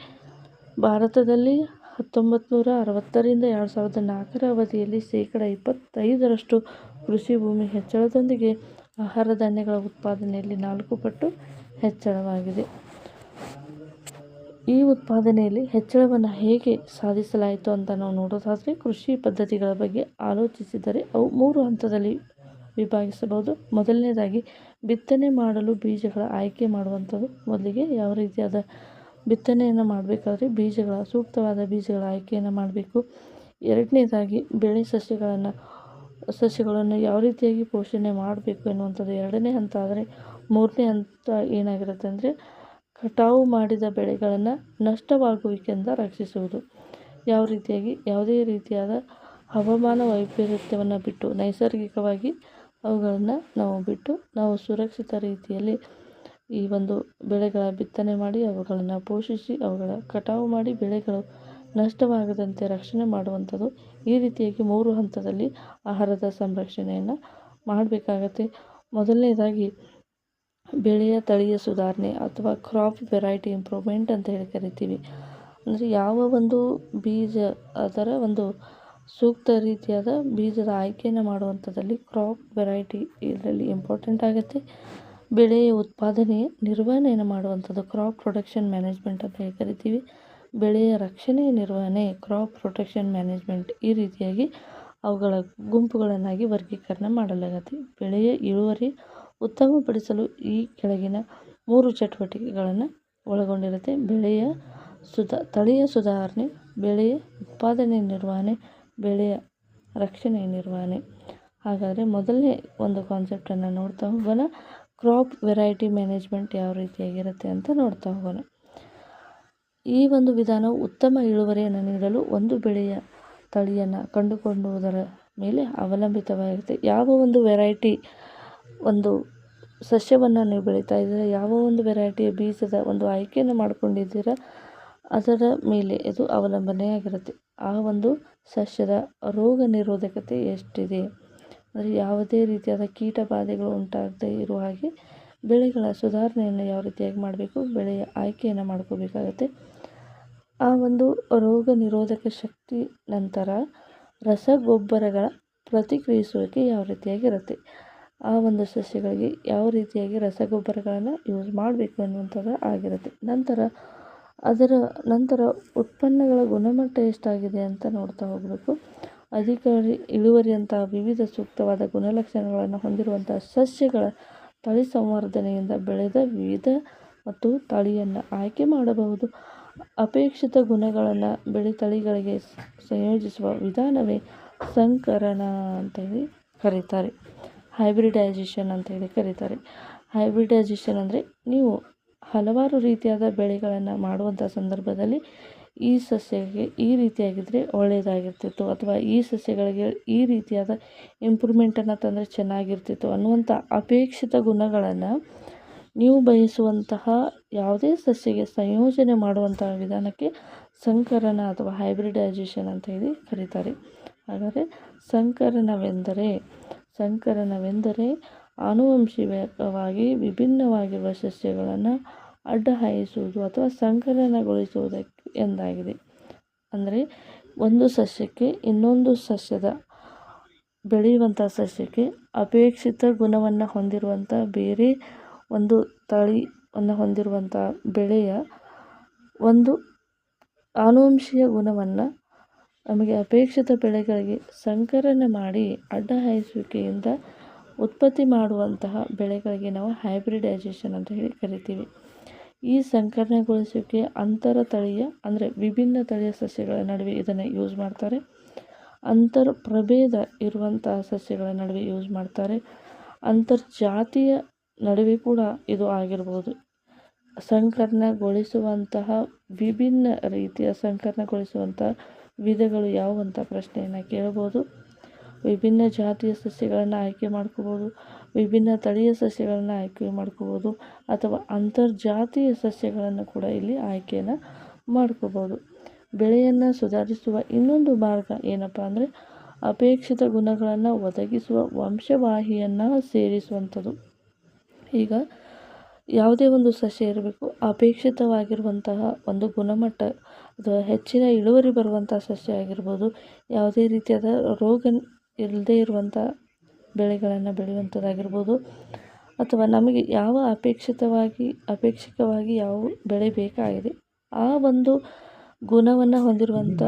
ಭಾರತದಲ್ಲಿ 1960ರಿಂದ 2004 ಅವಧಿಯಲ್ಲಿ 25% ಕೃಷಿ ಭೂಮಿ ಹೆಚ್ಚಳದೊಂದಿಗೆ ಆಹಾರ ಧಾನ್ಯಗಳ ಉತ್ಪಾದನೆಯಲ್ಲಿ 4 ಪಟ್ಟು ಹೆಚ್ಚಳವಾಗಿದೆ. ಈ ಉತ್ಪಾದನೆಯಲ್ಲಿ ಹೆಚ್ಚಳವನ್ನು ಹೇಗೆ ಸಾಧಿಸಲಾಯಿತು ಅಂತ ನಾವು ನೋಡೋದಾದರೆ, ಕೃಷಿ ಪದ್ಧತಿಗಳ ಬಗ್ಗೆ ಆಲೋಚಿಸಿದರೆ ಅವು 3 ಹಂತದಲ್ಲಿ ವಿಭಾಗಿಸಬಹುದು. ಮೊದಲನೇದಾಗಿ ಬಿತ್ತನೆ ಮಾಡಲು ಬೀಜಗಳ ಆಯ್ಕೆ ಮಾಡುವಂಥದ್ದು. ಮೊದಲಿಗೆ ಯಾವ ರೀತಿಯಾದ ಬಿತ್ತನೆಯನ್ನು ಮಾಡಬೇಕಾದ್ರೆ ಸೂಕ್ತವಾದ ಬೀಜಗಳ ಆಯ್ಕೆಯನ್ನು ಮಾಡಬೇಕು. ಎರಡನೇದಾಗಿ ಬೆಳೆ ಸಸ್ಯಗಳನ್ನು ಯಾವ ರೀತಿಯಾಗಿ ಪೋಷಣೆ ಮಾಡಬೇಕು ಎನ್ನುವಂಥದ್ದು ಎರಡನೇ ಹಂತ. ಆದರೆ ಮೂರನೇ ಹಂತ ಏನಾಗಿರುತ್ತೆ ಅಂದರೆ, ಕಟಾವು ಮಾಡಿದ ಬೆಳೆಗಳನ್ನು ನಷ್ಟವಾಗುವಿಕೆಯಿಂದ ರಕ್ಷಿಸುವುದು. ಯಾವ ರೀತಿಯಾಗಿ? ಯಾವುದೇ ರೀತಿಯಾದ ಹವಾಮಾನ ವೈಪರೀತ್ಯವನ್ನು ಬಿಟ್ಟು, ನೈಸರ್ಗಿಕವಾಗಿ ಅವುಗಳನ್ನು ನಾವು ಸುರಕ್ಷಿತ ರೀತಿಯಲ್ಲಿ ಈ ಒಂದು ಬೆಳೆಗಳ ಬಿತ್ತನೆ ಮಾಡಿ, ಅವುಗಳನ್ನು ಪೋಷಿಸಿ, ಅವುಗಳ ಕಟಾವು ಮಾಡಿ, ಬೆಳೆಗಳು ನಷ್ಟವಾಗದಂತೆ ರಕ್ಷಣೆ ಮಾಡುವಂಥದ್ದು. ಈ ರೀತಿಯಾಗಿ 3 ಹಂತದಲ್ಲಿ ಆಹಾರದ ಸಂರಕ್ಷಣೆಯನ್ನು ಮಾಡಬೇಕಾಗತ್ತೆ. ಮೊದಲನೇದಾಗಿ ಬೆಳೆಯ ತಳಿಯ ಸುಧಾರಣೆ ಅಥವಾ ಕ್ರಾಪ್ ವೆರೈಟಿ ಇಂಪ್ರೂವ್ಮೆಂಟ್ ಅಂತ ಹೇಳಿ ಕರಿತೀವಿ. ಅಂದರೆ ಯಾವ ಒಂದು ಬೀಜ ಅದರ ಒಂದು ಸೂಕ್ತ ರೀತಿಯಾದ ಬೀಜದ ಆಯ್ಕೆಯನ್ನು ಮಾಡುವಂಥದ್ದಲ್ಲಿ ಕ್ರಾಪ್ ವೆರೈಟಿ ಇದರಲ್ಲಿ ಇಂಪಾರ್ಟೆಂಟ್ ಆಗುತ್ತೆ. ಬೆಳೆಯ ಉತ್ಪಾದನೆಯ ನಿರ್ವಹಣೆಯನ್ನು ಮಾಡುವಂಥದ್ದು ಕ್ರಾಪ್ ಪ್ರೊಟೆಕ್ಷನ್ ಮ್ಯಾನೇಜ್ಮೆಂಟ್ ಅಂತ ಹೇಳಿ ಕರಿತೀವಿ. ಬೆಳೆಯ ರಕ್ಷಣೆಯ ನಿರ್ವಹಣೆ ಕ್ರಾಪ್ ಪ್ರೊಟೆಕ್ಷನ್ ಮ್ಯಾನೇಜ್ಮೆಂಟ್. ಈ ರೀತಿಯಾಗಿ ಅವುಗಳ ಗುಂಪುಗಳನ್ನಾಗಿ ವರ್ಗೀಕರಣ ಮಾಡಲಾಗುತ್ತೆ. ಬೆಳೆಯ ಇಳುವರಿ ಉತ್ತಮಪಡಿಸಲು ಈ ಕೆಳಗಿನ 3 ಚಟುವಟಿಕೆಗಳನ್ನು ಒಳಗೊಂಡಿರುತ್ತೆ. ತಳಿಯ ಸುಧಾರಣೆ, ಬೆಳೆಯ ಉತ್ಪಾದನೆ ನಿರ್ವಹಣೆ, ಬೆಳೆಯ ರಕ್ಷಣೆ ನಿರ್ವಹಣೆ. ಹಾಗಾದರೆ ಮೊದಲನೇ ಒಂದು ಕಾನ್ಸೆಪ್ಟನ್ನು ನೋಡ್ತಾ ಹೋಗೋಣ. ಕ್ರಾಪ್ ವೆರೈಟಿ ಮ್ಯಾನೇಜ್ಮೆಂಟ್ ಯಾವ ರೀತಿಯಾಗಿರುತ್ತೆ ಅಂತ ನೋಡ್ತಾ ಹೋಗೋಣ. ಈ ಒಂದು ವಿಧಾನವು ಉತ್ತಮ ಇಳುವರಿಯನ್ನು ನೀಡಲು ಒಂದು ಬೆಳೆಯ ತಳಿಯನ್ನು ಕಂಡುಕೊಳ್ಳುವುದರ ಮೇಲೆ ಅವಲಂಬಿತವಾಗಿರುತ್ತೆ. ಯಾವ ಒಂದು ವೆರೈಟಿ ಒಂದು ಸಸ್ಯವನ್ನು ನೀವು ಬೆಳೀತಾ ಇದ್ದೀರಾ, ಯಾವ ಒಂದು ವೆರೈಟಿಯ ಬೀಜದ ಒಂದು ಆಯ್ಕೆಯನ್ನು ಮಾಡ್ಕೊಂಡಿದ್ದೀರಾ, ಅದರ ಮೇಲೆ ಇದು ಅವಲಂಬನೆಯಾಗಿರುತ್ತೆ. ಆ ಒಂದು ಸಸ್ಯದ ರೋಗ ನಿರೋಧಕತೆ ಎಷ್ಟಿದೆ, ಅಂದರೆ ಯಾವುದೇ ರೀತಿಯಾದ ಕೀಟ ಬಾಧೆಗಳು ಉಂಟಾಗದೇ ಇರುವ ಹಾಗೆ ಬೆಳೆಗಳ ಸುಧಾರಣೆಯನ್ನು ಯಾವ ರೀತಿಯಾಗಿ ಮಾಡಬೇಕು, ಬೆಳೆಯ ಆಯ್ಕೆಯನ್ನು ಮಾಡ್ಕೋಬೇಕಾಗತ್ತೆ. ಆ ಒಂದು ರೋಗ ನಿರೋಧಕ ಶಕ್ತಿ ನಂತರ ರಸಗೊಬ್ಬರಗಳ ಪ್ರತಿಕ್ರಿಯಿಸುವಿಕೆ ಯಾವ ರೀತಿಯಾಗಿರುತ್ತೆ, ಆ ಒಂದು ಸಸ್ಯಗಳಿಗೆ ಯಾವ ರೀತಿಯಾಗಿ ರಸಗೊಬ್ಬರಗಳನ್ನು ಯೂಸ್ ಮಾಡಬೇಕು ಅನ್ನುವಂಥದ್ದು ಆಗಿರುತ್ತೆ. ನಂತರ ಉತ್ಪನ್ನಗಳ ಗುಣಮಟ್ಟ ಎಷ್ಟಾಗಿದೆ ಅಂತ ನೋಡ್ತಾ ಹೋಗಬೇಕು. ಅಧಿಕ ಇಳುವರಿಯಂತಹ ವಿವಿಧ ಸೂಕ್ತವಾದ ಗುಣಲಕ್ಷಣಗಳನ್ನು ಹೊಂದಿರುವಂಥ ಸಸ್ಯಗಳ ತಳಿ ಸಂವರ್ಧನೆಯಿಂದ ಬೆಳೆದ ವಿವಿಧ ಮತ್ತು ತಳಿಯನ್ನು ಆಯ್ಕೆ ಮಾಡಬಹುದು. ಅಪೇಕ್ಷಿತ ಗುಣಗಳನ್ನು ಬೆಳೆ ತಳಿಗಳಿಗೆ ಸಂಯೋಜಿಸುವ ವಿಧಾನವೇ ಸಂಕರಣ ಅಂತ ಹೇಳಿ ಕರೀತಾರೆ. ಹೈಬ್ರಿಡೈಸೇಷನ್ ಅಂತ ಹೇಳಿ ಕರೀತಾರೆ. ಹೈಬ್ರಿಡೈಸೇಷನ್ ಅಂದರೆ ನೀವು ಹಲವಾರು ರೀತಿಯಾದ ಬೆಳೆಗಳನ್ನು ಮಾಡುವಂಥ ಸಂದರ್ಭದಲ್ಲಿ ಈ ಸಸ್ಯಕ್ಕೆ ಈ ರೀತಿಯಾಗಿದ್ದರೆ ಒಳ್ಳೆಯದಾಗಿರ್ತಿತ್ತು, ಅಥವಾ ಈ ಸಸ್ಯಗಳಿಗೆ ಈ ರೀತಿಯಾದ ಇಂಪ್ರೂವ್ಮೆಂಟನ್ನು ತಂದರೆ ಚೆನ್ನಾಗಿರ್ತಿತ್ತು ಅನ್ನುವಂಥ ಅಪೇಕ್ಷಿತ ಗುಣಗಳನ್ನು ನೀವು ಬಯಸುವಂತಹ ಯಾವುದೇ ಸಸ್ಯಗೆ ಸಂಯೋಜನೆ ಮಾಡುವಂತಹ ವಿಧಾನಕ್ಕೆ ಸಂಕರಣ ಅಥವಾ ಹೈಬ್ರಿಡೈಸೇಷನ್ ಅಂತ ಹೇಳಿ ಕರೀತಾರೆ. ಹಾಗಾದರೆ ಸಂಕರಣವೆಂದರೆ ಆನುವಂಶಿಕವಾಗಿ ವಿಭಿನ್ನವಾಗಿರುವ ಸಸ್ಯಗಳನ್ನು ಅಡ್ಡ ಹಾಯಿಸುವುದು ಅಥವಾ ಸಂಕಲನಗೊಳಿಸುವುದಕ್ಕೆ ಎಂದಾಗಿದೆ. ಅಂದರೆ ಒಂದು ಸಸ್ಯಕ್ಕೆ ಇನ್ನೊಂದು ಬೆಳೆಯುವಂಥ ಸಸ್ಯಕ್ಕೆ ಅಪೇಕ್ಷಿತ ಗುಣವನ್ನು ಹೊಂದಿರುವಂಥ ಬೇರೆ ಒಂದು ತಳಿಯನ್ನು ಹೊಂದಿರುವಂಥ ಬೆಳೆಯ ಒಂದು ಆನುವಂಶಿಕ ಗುಣವನ್ನು ನಮಗೆ ಅಪೇಕ್ಷಿತ ಬೆಳೆಗಳಿಗೆ ಸಂಕಲನ ಮಾಡಿ ಅಡ್ಡ ಹಾಯಿಸುವಿಕೆಯಿಂದ ಉತ್ಪತ್ತಿ ಮಾಡುವಂತಹ ಬೆಳೆಗಳಿಗೆ ನಾವು ಹೈಬ್ರಿಡೈಸೇಷನ್ ಅಂತ ಹೇಳಿ ಕರಿತೀವಿ. ಈ ಸಂಕಲನಗೊಳಿಸುವಿಕೆ ಅಂತರ ತಳಿಯ ಅಂದರೆ ವಿಭಿನ್ನ ತಳಿಯ ಸಸ್ಯಗಳ ನಡುವೆ ಇದನ್ನು ಯೂಸ್ ಮಾಡ್ತಾರೆ. ಅಂತರ ಪ್ರಭೇದ ಇರುವಂತಹ ಸಸ್ಯಗಳ ನಡುವೆ ಯೂಸ್ ಮಾಡ್ತಾರೆ. ಅಂತರ್ಜಾತೀಯ ನಡುವೆ ಕೂಡ ಇದು ಆಗಿರ್ಬೋದು. ಸಂಕಲನಗೊಳಿಸುವಂತಹ ವಿಭಿನ್ನ ರೀತಿಯ ಸಂಕಲನಗೊಳಿಸುವಂತಹ ವಿಧಗಳು ಯಾವುವಂಥ ಪ್ರಶ್ನೆಯನ್ನು ಕೇಳಬಹುದು. ವಿಭಿನ್ನ ಜಾತಿಯ ಸಸ್ಯಗಳನ್ನು ಆಯ್ಕೆ ಮಾಡ್ಕೋಬೋದು. ವಿಭಿನ್ನ ತಳಿಯ ಸಸ್ಯಗಳನ್ನು ಆಯ್ಕೆ ಮಾಡ್ಕೋಬೋದು ಅಥವಾ ಅಂತರ್ಜಾತೀಯ ಸಸ್ಯಗಳನ್ನು ಕೂಡ ಇಲ್ಲಿ ಆಯ್ಕೆಯನ್ನು ಮಾಡ್ಕೋಬೋದು. ಬೆಳೆಯನ್ನು ಸುಧಾರಿಸುವ ಇನ್ನೊಂದು ಮಾರ್ಗ ಏನಪ್ಪ ಅಂದರೆ ಅಪೇಕ್ಷಿತ ಗುಣಗಳನ್ನು ಒದಗಿಸುವ ವಂಶವಾಹಿಯನ್ನು ಸೇರಿಸುವಂಥದ್ದು. ಈಗ ಯಾವುದೇ ಒಂದು ಸಸ್ಯ ಇರಬೇಕು, ಅಪೇಕ್ಷಿತವಾಗಿರುವಂತಹ ಒಂದು ಗುಣಮಟ್ಟ ಅಥವಾ ಹೆಚ್ಚಿನ ಇಳುವರಿ ಬರುವಂಥ ಸಸ್ಯ ಆಗಿರ್ಬೋದು, ಯಾವುದೇ ರೀತಿಯಾದ ರೋಗ ಇಲ್ಲದೇ ಇರುವಂಥ ಬೆಳೆಗಳನ್ನು ಬೆಳೆಯುವಂಥದ್ದಾಗಿರ್ಬೋದು, ಅಥವಾ ನಮಗೆ ಯಾವ ಅಪೇಕ್ಷಿಕವಾಗಿ ಯಾವ ಬೆಳೆ ಬೇಕಾಗಿದೆ ಆ ಒಂದು ಗುಣವನ್ನು ಹೊಂದಿರುವಂಥ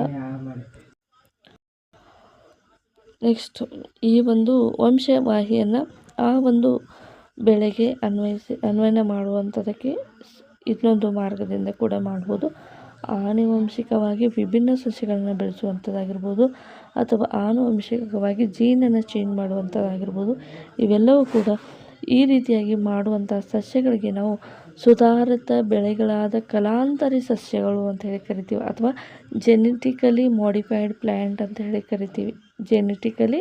ನೆಕ್ಸ್ಟ್ ಈ ಒಂದು ವಂಶವಾಹಿಯನ್ನು ಆ ಒಂದು ಬೆಳೆಗೆ ಅನ್ವಯನ ಮಾಡುವಂಥದ್ದಕ್ಕೆ ಇನ್ನೊಂದು ಮಾರ್ಗದಿಂದ ಕೂಡ ಮಾಡ್ಬೋದು. ಆನುವಂಶಿಕವಾಗಿ ವಿಭಿನ್ನ ಸಸ್ಯಗಳನ್ನು ಬೆಳೆಸುವಂಥದ್ದಾಗಿರ್ಬೋದು ಅಥವಾ ಆನುವಂಶಿಕವಾಗಿ ಜೀನನ್ನು ಚೇಂಜ್ ಮಾಡುವಂಥದ್ದಾಗಿರ್ಬೋದು. ಇವೆಲ್ಲವೂ ಕೂಡ ಈ ರೀತಿಯಾಗಿ ಮಾಡುವಂಥ ಸಸ್ಯಗಳಿಗೆ ನಾವು ಸುಧಾರಿತ ಬೆಳೆಗಳಾದ ಕಲಾಂತರಿ ಸಸ್ಯಗಳು ಅಂತ ಹೇಳಿ ಕರಿತೀವಿ ಅಥವಾ ಜೆನೆಟಿಕಲಿ ಮಾಡಿಫೈಡ್ ಪ್ಲ್ಯಾಂಟ್ ಅಂತ ಹೇಳಿ ಕರಿತೀವಿ. Genetically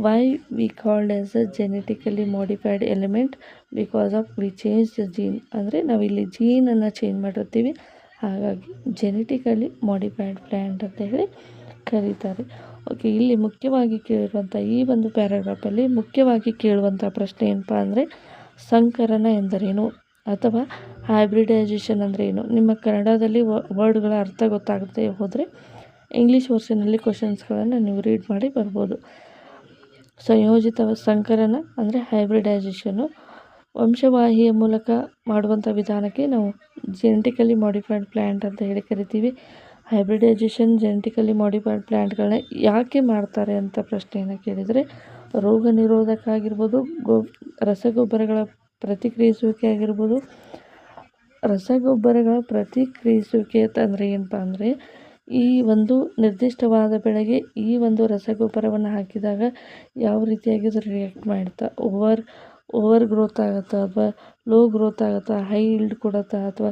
why we called as a genetically modified element because of we change the gene. ಅಂದರೆ ನಾವಿಲ್ಲಿ ಜೀನನ್ನು ಚೇಂಜ್ ಮಾಡಿರ್ತೀವಿ, ಹಾಗಾಗಿ ಜೆನೆಟಿಕಲಿ ಮಾಡಿಫೈಡ್ ಪ್ಲ್ಯಾಂಟ್ ಅಂತ ಹೇಳಿ ಕರೀತಾರೆ. ಓಕೆ, ಇಲ್ಲಿ ಮುಖ್ಯವಾಗಿ ಕೇಳಿರುವಂಥ ಈ ಒಂದು ಪ್ಯಾರಾಗ್ರಾಫಲ್ಲಿ ಮುಖ್ಯವಾಗಿ ಕೇಳುವಂಥ ಪ್ರಶ್ನೆ ಏನಪ್ಪ ಅಂದರೆ ಸಂಕರಣ ಎಂದರೇನು ಅಥವಾ ಹೈಬ್ರಿಡೈಸೇಷನ್ ಅಂದರೆ ಏನು. ನಿಮ್ಮ ಕನ್ನಡದಲ್ಲಿ ವರ್ಡ್ಗಳ ಅರ್ಥ ಗೊತ್ತಾಗುತ್ತೆ ಹೋದರೆ ಇಂಗ್ಲೀಷ್ ವರ್ಷನಲ್ಲಿ ಕ್ವಶನ್ಸ್ಗಳನ್ನು ನೀವು ರೀಡ್ ಮಾಡಿ ಬರ್ಬೋದು. ಸಂಯೋಜಿತ ಸಂಕರಣ ಅಂದರೆ ಹೈಬ್ರಿಡೈಸೇಷನ್ನು, ವಂಶವಾಹಿಯ ಮೂಲಕ ಮಾಡುವಂಥ ವಿಧಾನಕ್ಕೆ ನಾವು ಜೆನೆಟಿಕಲಿ ಮಾಡಿಫೈಡ್ ಪ್ಲ್ಯಾಂಟ್ ಅಂತ ಹೇಳಿ ಕರಿತೀವಿ. ಹೈಬ್ರಿಡೈಸೇಷನ್ ಜೆನೆಟಿಕಲಿ ಮಾಡಿಫೈಡ್ ಪ್ಲ್ಯಾಂಟ್ಗಳನ್ನ ಯಾಕೆ ಮಾಡ್ತಾರೆ ಅಂತ ಪ್ರಶ್ನೆಯನ್ನು ಕೇಳಿದರೆ ರೋಗ ನಿರೋಧಕ ಆಗಿರ್ಬೋದು, ರಸಗೊಬ್ಬರಗಳ ಪ್ರತಿಕ್ರಿಯಿಸುವಿಕೆ ಆಗಿರ್ಬೋದು. ರಸಗೊಬ್ಬರಗಳ ಪ್ರತಿಕ್ರಿಯಿಸುವಿಕೆ ಅಂದರೆ ಏನಪ್ಪ ಅಂದರೆ ಈ ಒಂದು ನಿರ್ದಿಷ್ಟವಾದ ಬೆಳೆಗೆ ಈ ಒಂದು ರಸಗೊಬ್ಬರವನ್ನು ಹಾಕಿದಾಗ ಯಾವ ರೀತಿಯಾಗಿ ಅದು ರಿಯಾಕ್ಟ್ ಮಾಡುತ್ತಾ ಓವರ್ ಗ್ರೋತ್ ಆಗುತ್ತಾ ಅಥವಾ ಲೋ ಗ್ರೋತ್ ಆಗುತ್ತಾ, ಹೈ ಈಲ್ಡ್ ಕೊಡುತ್ತಾ ಅಥವಾ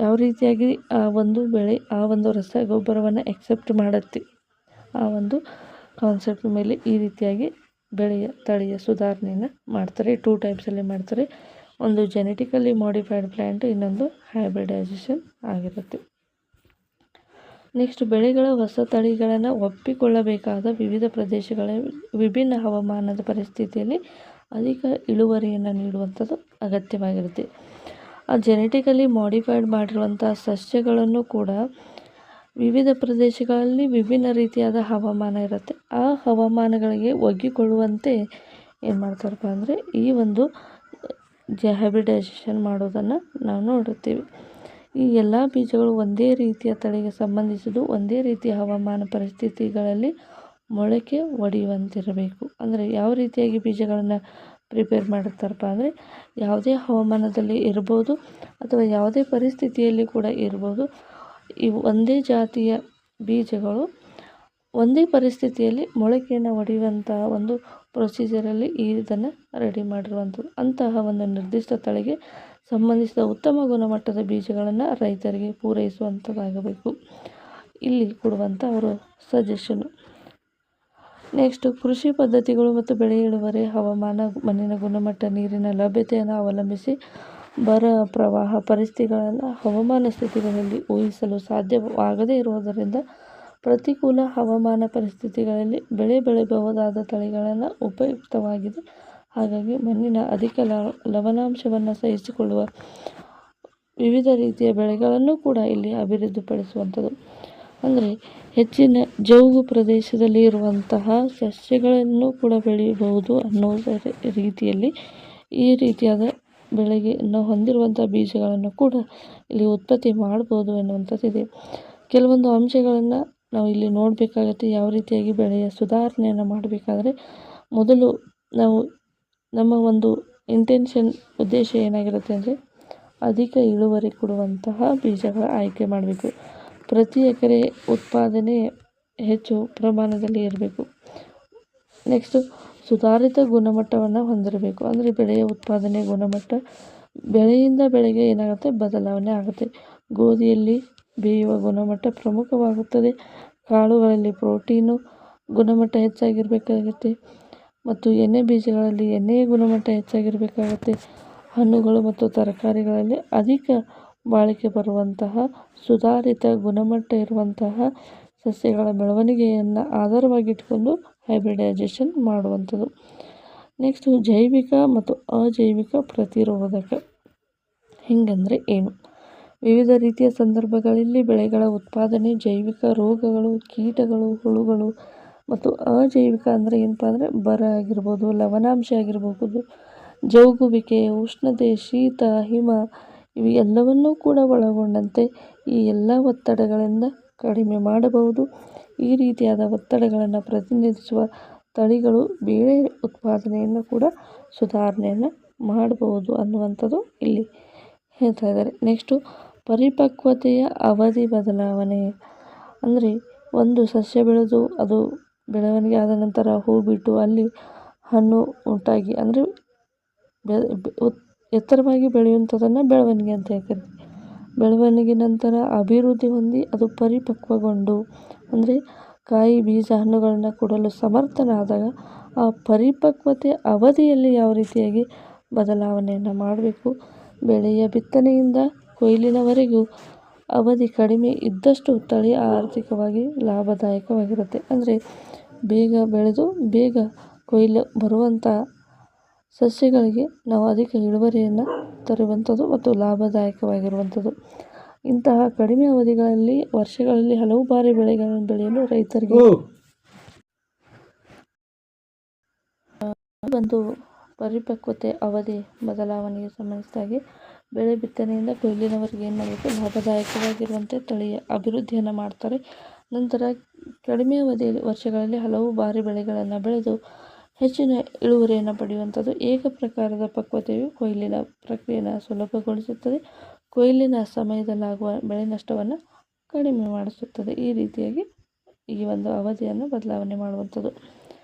ಯಾವ ರೀತಿಯಾಗಿ ಆ ಒಂದು ಬೆಳೆ ಆ ಒಂದು ರಸಗೊಬ್ಬರವನ್ನು ಎಕ್ಸೆಪ್ಟ್ ಮಾಡುತ್ತೆ, ಆ ಒಂದು ಕಾನ್ಸೆಪ್ಟ್ ಮೇಲೆ ಈ ರೀತಿಯಾಗಿ ಬೆಳೆಯ ತಳಿಯ ಸುಧಾರಣೆಯನ್ನು ಮಾಡ್ತಾರೆ. 2 ಟೈಪ್ಸಲ್ಲಿ ಮಾಡ್ತಾರೆ. ಒಂದು ಜೆನೆಟಿಕಲಿ ಮಾಡಿಫೈಡ್ ಪ್ಲ್ಯಾಂಟ್, ಇನ್ನೊಂದು ಹೈಬ್ರಿಡೈಸೇಷನ್ ಆಗಿರುತ್ತೆ. ನೆಕ್ಸ್ಟ್ ಬೆಳೆಗಳ ಹೊಸ ತಳಿಗಳನ್ನು ಒಪ್ಪಿಕೊಳ್ಳಬೇಕಾದ ವಿವಿಧ ಪ್ರದೇಶಗಳ ವಿಭಿನ್ನ ಹವಾಮಾನದ ಪರಿಸ್ಥಿತಿಯಲ್ಲಿ ಅಧಿಕ ಇಳುವರಿಯನ್ನು ನೀಡುವಂಥದ್ದು ಅಗತ್ಯವಾಗಿರುತ್ತೆ. ಆ ಜೆನೆಟಿಕಲಿ ಮಾಡಿಫೈಡ್ ಮಾಡಿರುವಂಥ ಸಸ್ಯಗಳನ್ನು ಕೂಡ ವಿವಿಧ ಪ್ರದೇಶಗಳಲ್ಲಿ ವಿಭಿನ್ನ ರೀತಿಯಾದ ಹವಾಮಾನ ಇರುತ್ತೆ. ಆ ಹವಾಮಾನಗಳಿಗೆ ಒಗ್ಗಿಕೊಳ್ಳುವಂತೆ ಏನು ಮಾಡ್ತಾರಪ್ಪ ಅಂದರೆ ಈ ಒಂದು ಹೈಬ್ರಿಡೈಸೇಷನ್ ಮಾಡೋದನ್ನು ನಾವು ನೋಡುತ್ತೀವಿ. ಈ ಎಲ್ಲ ಬೀಜಗಳು ಒಂದೇ ರೀತಿಯ ತಳಿಗೆ ಸಂಬಂಧಿಸಿದ್ದು ಒಂದೇ ರೀತಿಯ ಹವಾಮಾನ ಪರಿಸ್ಥಿತಿಗಳಲ್ಲಿ ಮೊಳಕೆ ಒಡೆಯುವಂತಿರಬೇಕು. ಅಂದರೆ ಯಾವ ರೀತಿಯಾಗಿ ಬೀಜಗಳನ್ನು ಪ್ರಿಪೇರ್ ಮಾಡಿರ್ತಾರಪ್ಪ ಅಂದರೆ ಯಾವುದೇ ಹವಾಮಾನದಲ್ಲಿ ಇರ್ಬೋದು ಅಥವಾ ಯಾವುದೇ ಪರಿಸ್ಥಿತಿಯಲ್ಲಿ ಕೂಡ ಇರ್ಬೋದು, ಇವು ಒಂದೇ ಜಾತಿಯ ಬೀಜಗಳು ಒಂದೇ ಪರಿಸ್ಥಿತಿಯಲ್ಲಿ ಮೊಳಕೆಯನ್ನು ಒಡೆಯುವಂಥ ಒಂದು ಪ್ರೊಸೀಜರಲ್ಲಿ ಇದನ್ನು ರೆಡಿ ಮಾಡಿರುವಂಥದ್ದು. ಅಂತಹ ಒಂದು ನಿರ್ದಿಷ್ಟ ತಳಿಗೆ ಸಂಬಂಧಿಸಿದ ಉತ್ತಮ ಗುಣಮಟ್ಟದ ಬೀಜಗಳನ್ನು ರೈತರಿಗೆ ಪೂರೈಸುವಂಥದ್ದಾಗಬೇಕು ಇಲ್ಲಿ ಕೊಡುವಂಥ ಅವರ ಸಜೆಷನು. ನೆಕ್ಸ್ಟು ಕೃಷಿ ಪದ್ಧತಿಗಳು ಮತ್ತು ಬೆಳೆ ಇಳುವರಿ ಹವಾಮಾನ, ಮಣ್ಣಿನ ಗುಣಮಟ್ಟ, ನೀರಿನ ಲಭ್ಯತೆಯನ್ನು ಅವಲಂಬಿಸಿ ಬರ, ಪ್ರವಾಹ ಪರಿಸ್ಥಿತಿಗಳನ್ನು ಹವಾಮಾನ ಸ್ಥಿತಿಗಳಲ್ಲಿ ಊಹಿಸಲು ಸಾಧ್ಯವಾಗದೇ ಇರುವುದರಿಂದ ಪ್ರತಿಕೂಲ ಹವಾಮಾನ ಪರಿಸ್ಥಿತಿಗಳಲ್ಲಿ ಬೆಳೆ ಬೆಳೆಯಬಹುದಾದ ತಳಿಗಳನ್ನು ಉಪಯುಕ್ತವಾಗಿದೆ. ಹಾಗಾಗಿ ಮಣ್ಣಿನ ಅಧಿಕ ಲವಣಾಂಶವನ್ನು ಸಹಿಸಿಕೊಳ್ಳುವ ವಿವಿಧ ರೀತಿಯ ಬೆಳೆಗಳನ್ನು ಕೂಡ ಇಲ್ಲಿ ಅಭಿವೃದ್ಧಿಪಡಿಸುವಂಥದ್ದು. ಅಂದರೆ ಹೆಚ್ಚಿನ ಜೌಗು ಪ್ರದೇಶದಲ್ಲಿ ಇರುವಂತಹ ಸಸ್ಯಗಳನ್ನು ಕೂಡ ಬೆಳೆಯಬಹುದು ಅನ್ನೋ ರೀತಿಯಲ್ಲಿ ಈ ರೀತಿಯಾದ ಬೆಳೆಯನ್ನು ಹೊಂದಿರುವಂಥ ಬೀಜಗಳನ್ನು ಕೂಡ ಇಲ್ಲಿ ಉತ್ಪತ್ತಿ ಮಾಡ್ಬೋದು ಎನ್ನುವಂಥದ್ದಿದೆ. ಕೆಲವೊಂದು ಅಂಶಗಳನ್ನು ನಾವು ಇಲ್ಲಿ ನೋಡಬೇಕಾಗುತ್ತೆ. ಯಾವ ರೀತಿಯಾಗಿ ಬೆಳೆಯ ಸುಧಾರಣೆಯನ್ನು ಮಾಡಬೇಕಾದ್ರೆ ಮೊದಲು ನಾವು ನಮ್ಮ ಒಂದು ಉದ್ದೇಶ ಏನಾಗಿರುತ್ತೆ ಅಂದರೆ ಅಧಿಕ ಇಳುವರಿ ಕೊಡುವಂತಹ ಬೀಜಗಳ ಆಯ್ಕೆ ಮಾಡಬೇಕು. ಪ್ರತಿ ಎಕರೆ ಉತ್ಪಾದನೆ ಹೆಚ್ಚು ಪ್ರಮಾಣದಲ್ಲಿ ಇರಬೇಕು. ನೆಕ್ಸ್ಟು ಸುಧಾರಿತ ಗುಣಮಟ್ಟವನ್ನು ಹೊಂದಿರಬೇಕು. ಅಂದರೆ ಬೆಳೆಯ ಉತ್ಪಾದನೆ ಗುಣಮಟ್ಟ ಬೆಳೆಯಿಂದ ಬೆಳೆಗೆ ಏನಾಗುತ್ತೆ ಬದಲಾವಣೆ ಆಗುತ್ತೆ. ಗೋಧಿಯಲ್ಲಿ ಬೇಯುವ ಗುಣಮಟ್ಟ ಪ್ರಮುಖವಾಗುತ್ತದೆ. ಕಾಳುಗಳಲ್ಲಿ ಪ್ರೋಟೀನು ಗುಣಮಟ್ಟ ಹೆಚ್ಚಾಗಿರಬೇಕಾಗುತ್ತೆ. ಮತ್ತು ಎಣ್ಣೆ ಬೀಜಗಳಲ್ಲಿ ಎಣ್ಣೆಯ ಗುಣಮಟ್ಟ ಹೆಚ್ಚಾಗಿರಬೇಕಾಗುತ್ತೆ. ಹಣ್ಣುಗಳು ಮತ್ತು ತರಕಾರಿಗಳಲ್ಲಿ ಅಧಿಕ ಬಾಳಿಕೆ ಬರುವಂತಹ ಸುಧಾರಿತ ಗುಣಮಟ್ಟ ಇರುವಂತಹ ಸಸ್ಯಗಳ ಬೆಳವಣಿಗೆಯನ್ನು ಆಧಾರವಾಗಿಟ್ಕೊಂಡು ಹೈಬ್ರಿಡೈಜೇಷನ್ ಮಾಡುವಂಥದ್ದು. ನೆಕ್ಸ್ಟು ಜೈವಿಕ ಮತ್ತು ಅಜೈವಿಕ ಪ್ರತಿರೋಧಕ ಹಿಂಗಂದರೆ ಏನು? ವಿವಿಧ ರೀತಿಯ ಸಂದರ್ಭಗಳಲ್ಲಿ ಬೆಳೆಗಳ ಉತ್ಪಾದನೆ ಜೈವಿಕ ರೋಗಗಳು, ಕೀಟಗಳು, ಹುಳುಗಳು ಮತ್ತು ಅಜೈವಿಕ ಅಂದರೆ ಏನಪ್ಪ ಅಂದರೆ ಬರ ಆಗಿರ್ಬೋದು, ಲವಣಾಂಶ ಆಗಿರ್ಬೋದು, ಜವುಗುವಿಕೆ, ಉಷ್ಣತೆ, ಶೀತ, ಹಿಮ ಇವು ಎಲ್ಲವನ್ನೂ ಕೂಡ ಒಳಗೊಂಡಂತೆ ಈ ಎಲ್ಲ ಒತ್ತಡಗಳಿಂದ ಕಡಿಮೆ ಮಾಡಬಹುದು. ಈ ರೀತಿಯಾದ ಒತ್ತಡಗಳನ್ನು ಪ್ರತಿನಿಧಿಸುವ ತಳಿಗಳು ಬೇಳೆ ಉತ್ಪಾದನೆಯನ್ನು ಕೂಡ ಸುಧಾರಣೆಯನ್ನು ಮಾಡಬಹುದು ಅನ್ನುವಂಥದ್ದು ಇಲ್ಲಿ ಹೇಳ್ತಾ ಇದ್ದಾರೆ. ನೆಕ್ಸ್ಟು ಪರಿಪಕ್ವತೆಯ ಅವಧಿ ಬದಲಾವಣೆ ಅಂದರೆ ಒಂದು ಸಸ್ಯ ಬೆಳೆದು ಅದು ಬೆಳವಣಿಗೆ ಆದ ನಂತರ ಹೂ ಬಿಟ್ಟು ಅಲ್ಲಿ ಹಣ್ಣು ಉಂಟಾಗಿ ಅಂದರೆ ಎತ್ತರವಾಗಿ ಬೆಳೆಯುವಂಥದ್ದನ್ನು ಬೆಳವಣಿಗೆ ಅಂತ ಹೇಳ್ತೀವಿ. ಬೆಳವಣಿಗೆ ನಂತರ ಅಭಿವೃದ್ಧಿ ಹೊಂದಿ ಅದು ಪರಿಪಕ್ವಗೊಂಡು ಅಂದರೆ ಕಾಯಿ ಬೀಜ ಹಣ್ಣುಗಳನ್ನು ಕೊಡಲು ಸಮರ್ಥನಾದಾಗ ಆ ಪರಿಪಕ್ವತೆ ಅವಧಿಯಲ್ಲಿ ಯಾವ ರೀತಿಯಾಗಿ ಬದಲಾವಣೆಯನ್ನು ಮಾಡಬೇಕು. ಬೆಳೆಯ ಬಿತ್ತನೆಯಿಂದ ಕೊಯ್ಲಿನವರೆಗೂ ಅವಧಿ ಕಡಿಮೆ ಇದ್ದಷ್ಟು ತಳಿ ಆರ್ಥಿಕವಾಗಿ ಲಾಭದಾಯಕವಾಗಿರುತ್ತೆ. ಅಂದರೆ ಬೇಗ ಬೆಳೆದು ಬೇಗ ಕೊಯ್ಲು ಬರುವಂಥ ಸಸ್ಯಗಳಿಗೆ ನಾವು ಅಧಿಕ ಇಳುವರಿಯನ್ನು ತರುವಂಥದ್ದು ಮತ್ತು ಲಾಭದಾಯಕವಾಗಿರುವಂಥದ್ದು. ಇಂತಹ ಕಡಿಮೆ ಅವಧಿಗಳಲ್ಲಿ ವರ್ಷಗಳಲ್ಲಿ ಹಲವು ಬಾರಿ ಬೆಳೆಗಳನ್ನು ಬೆಳೆಯಲು ರೈತರಿಗೆ ಒಂದು ಪರಿಪಕ್ವತೆ ಅವಧಿ ಬದಲಾವಣೆಗೆ ಸಂಬಂಧಿಸಿದಾಗೆ ಬೆಳೆ ಬಿತ್ತನೆಯಿಂದ ಕೊಯ್ಲಿನವರೆಗೆ ಏನು ಮಾಡಬೇಕು, ಲಾಭದಾಯಕವಾಗಿರುವಂತೆ ತಳಿಯ ಅಭಿವೃದ್ಧಿಯನ್ನು ಮಾಡ್ತಾರೆ. ನಂತರ ಕಡಿಮೆ ಅವಧಿಯಲ್ಲಿ ವರ್ಷಗಳಲ್ಲಿ ಹಲವು ಬಾರಿ ಬೆಳೆಗಳನ್ನು ಬೆಳೆದು ಹೆಚ್ಚಿನ ಇಳುವರಿಯನ್ನು ಪಡೆಯುವಂಥದ್ದು. ಏಕ ಪ್ರಕಾರದ ಪಕ್ವತೆಯು ಕೊಯ್ಲಿನ ಪ್ರಕ್ರಿಯೆಯನ್ನು ಸುಲಭಗೊಳಿಸುತ್ತದೆ, ಕೊಯ್ಲಿನ ಸಮಯದಲ್ಲಾಗುವ ಬೆಳೆ ನಷ್ಟವನ್ನು ಕಡಿಮೆ ಮಾಡಿಸುತ್ತದೆ. ಈ ರೀತಿಯಾಗಿ ಈ ಒಂದು ಅವಧಿಯನ್ನು ಬದಲಾವಣೆ ಮಾಡುವಂಥದ್ದು.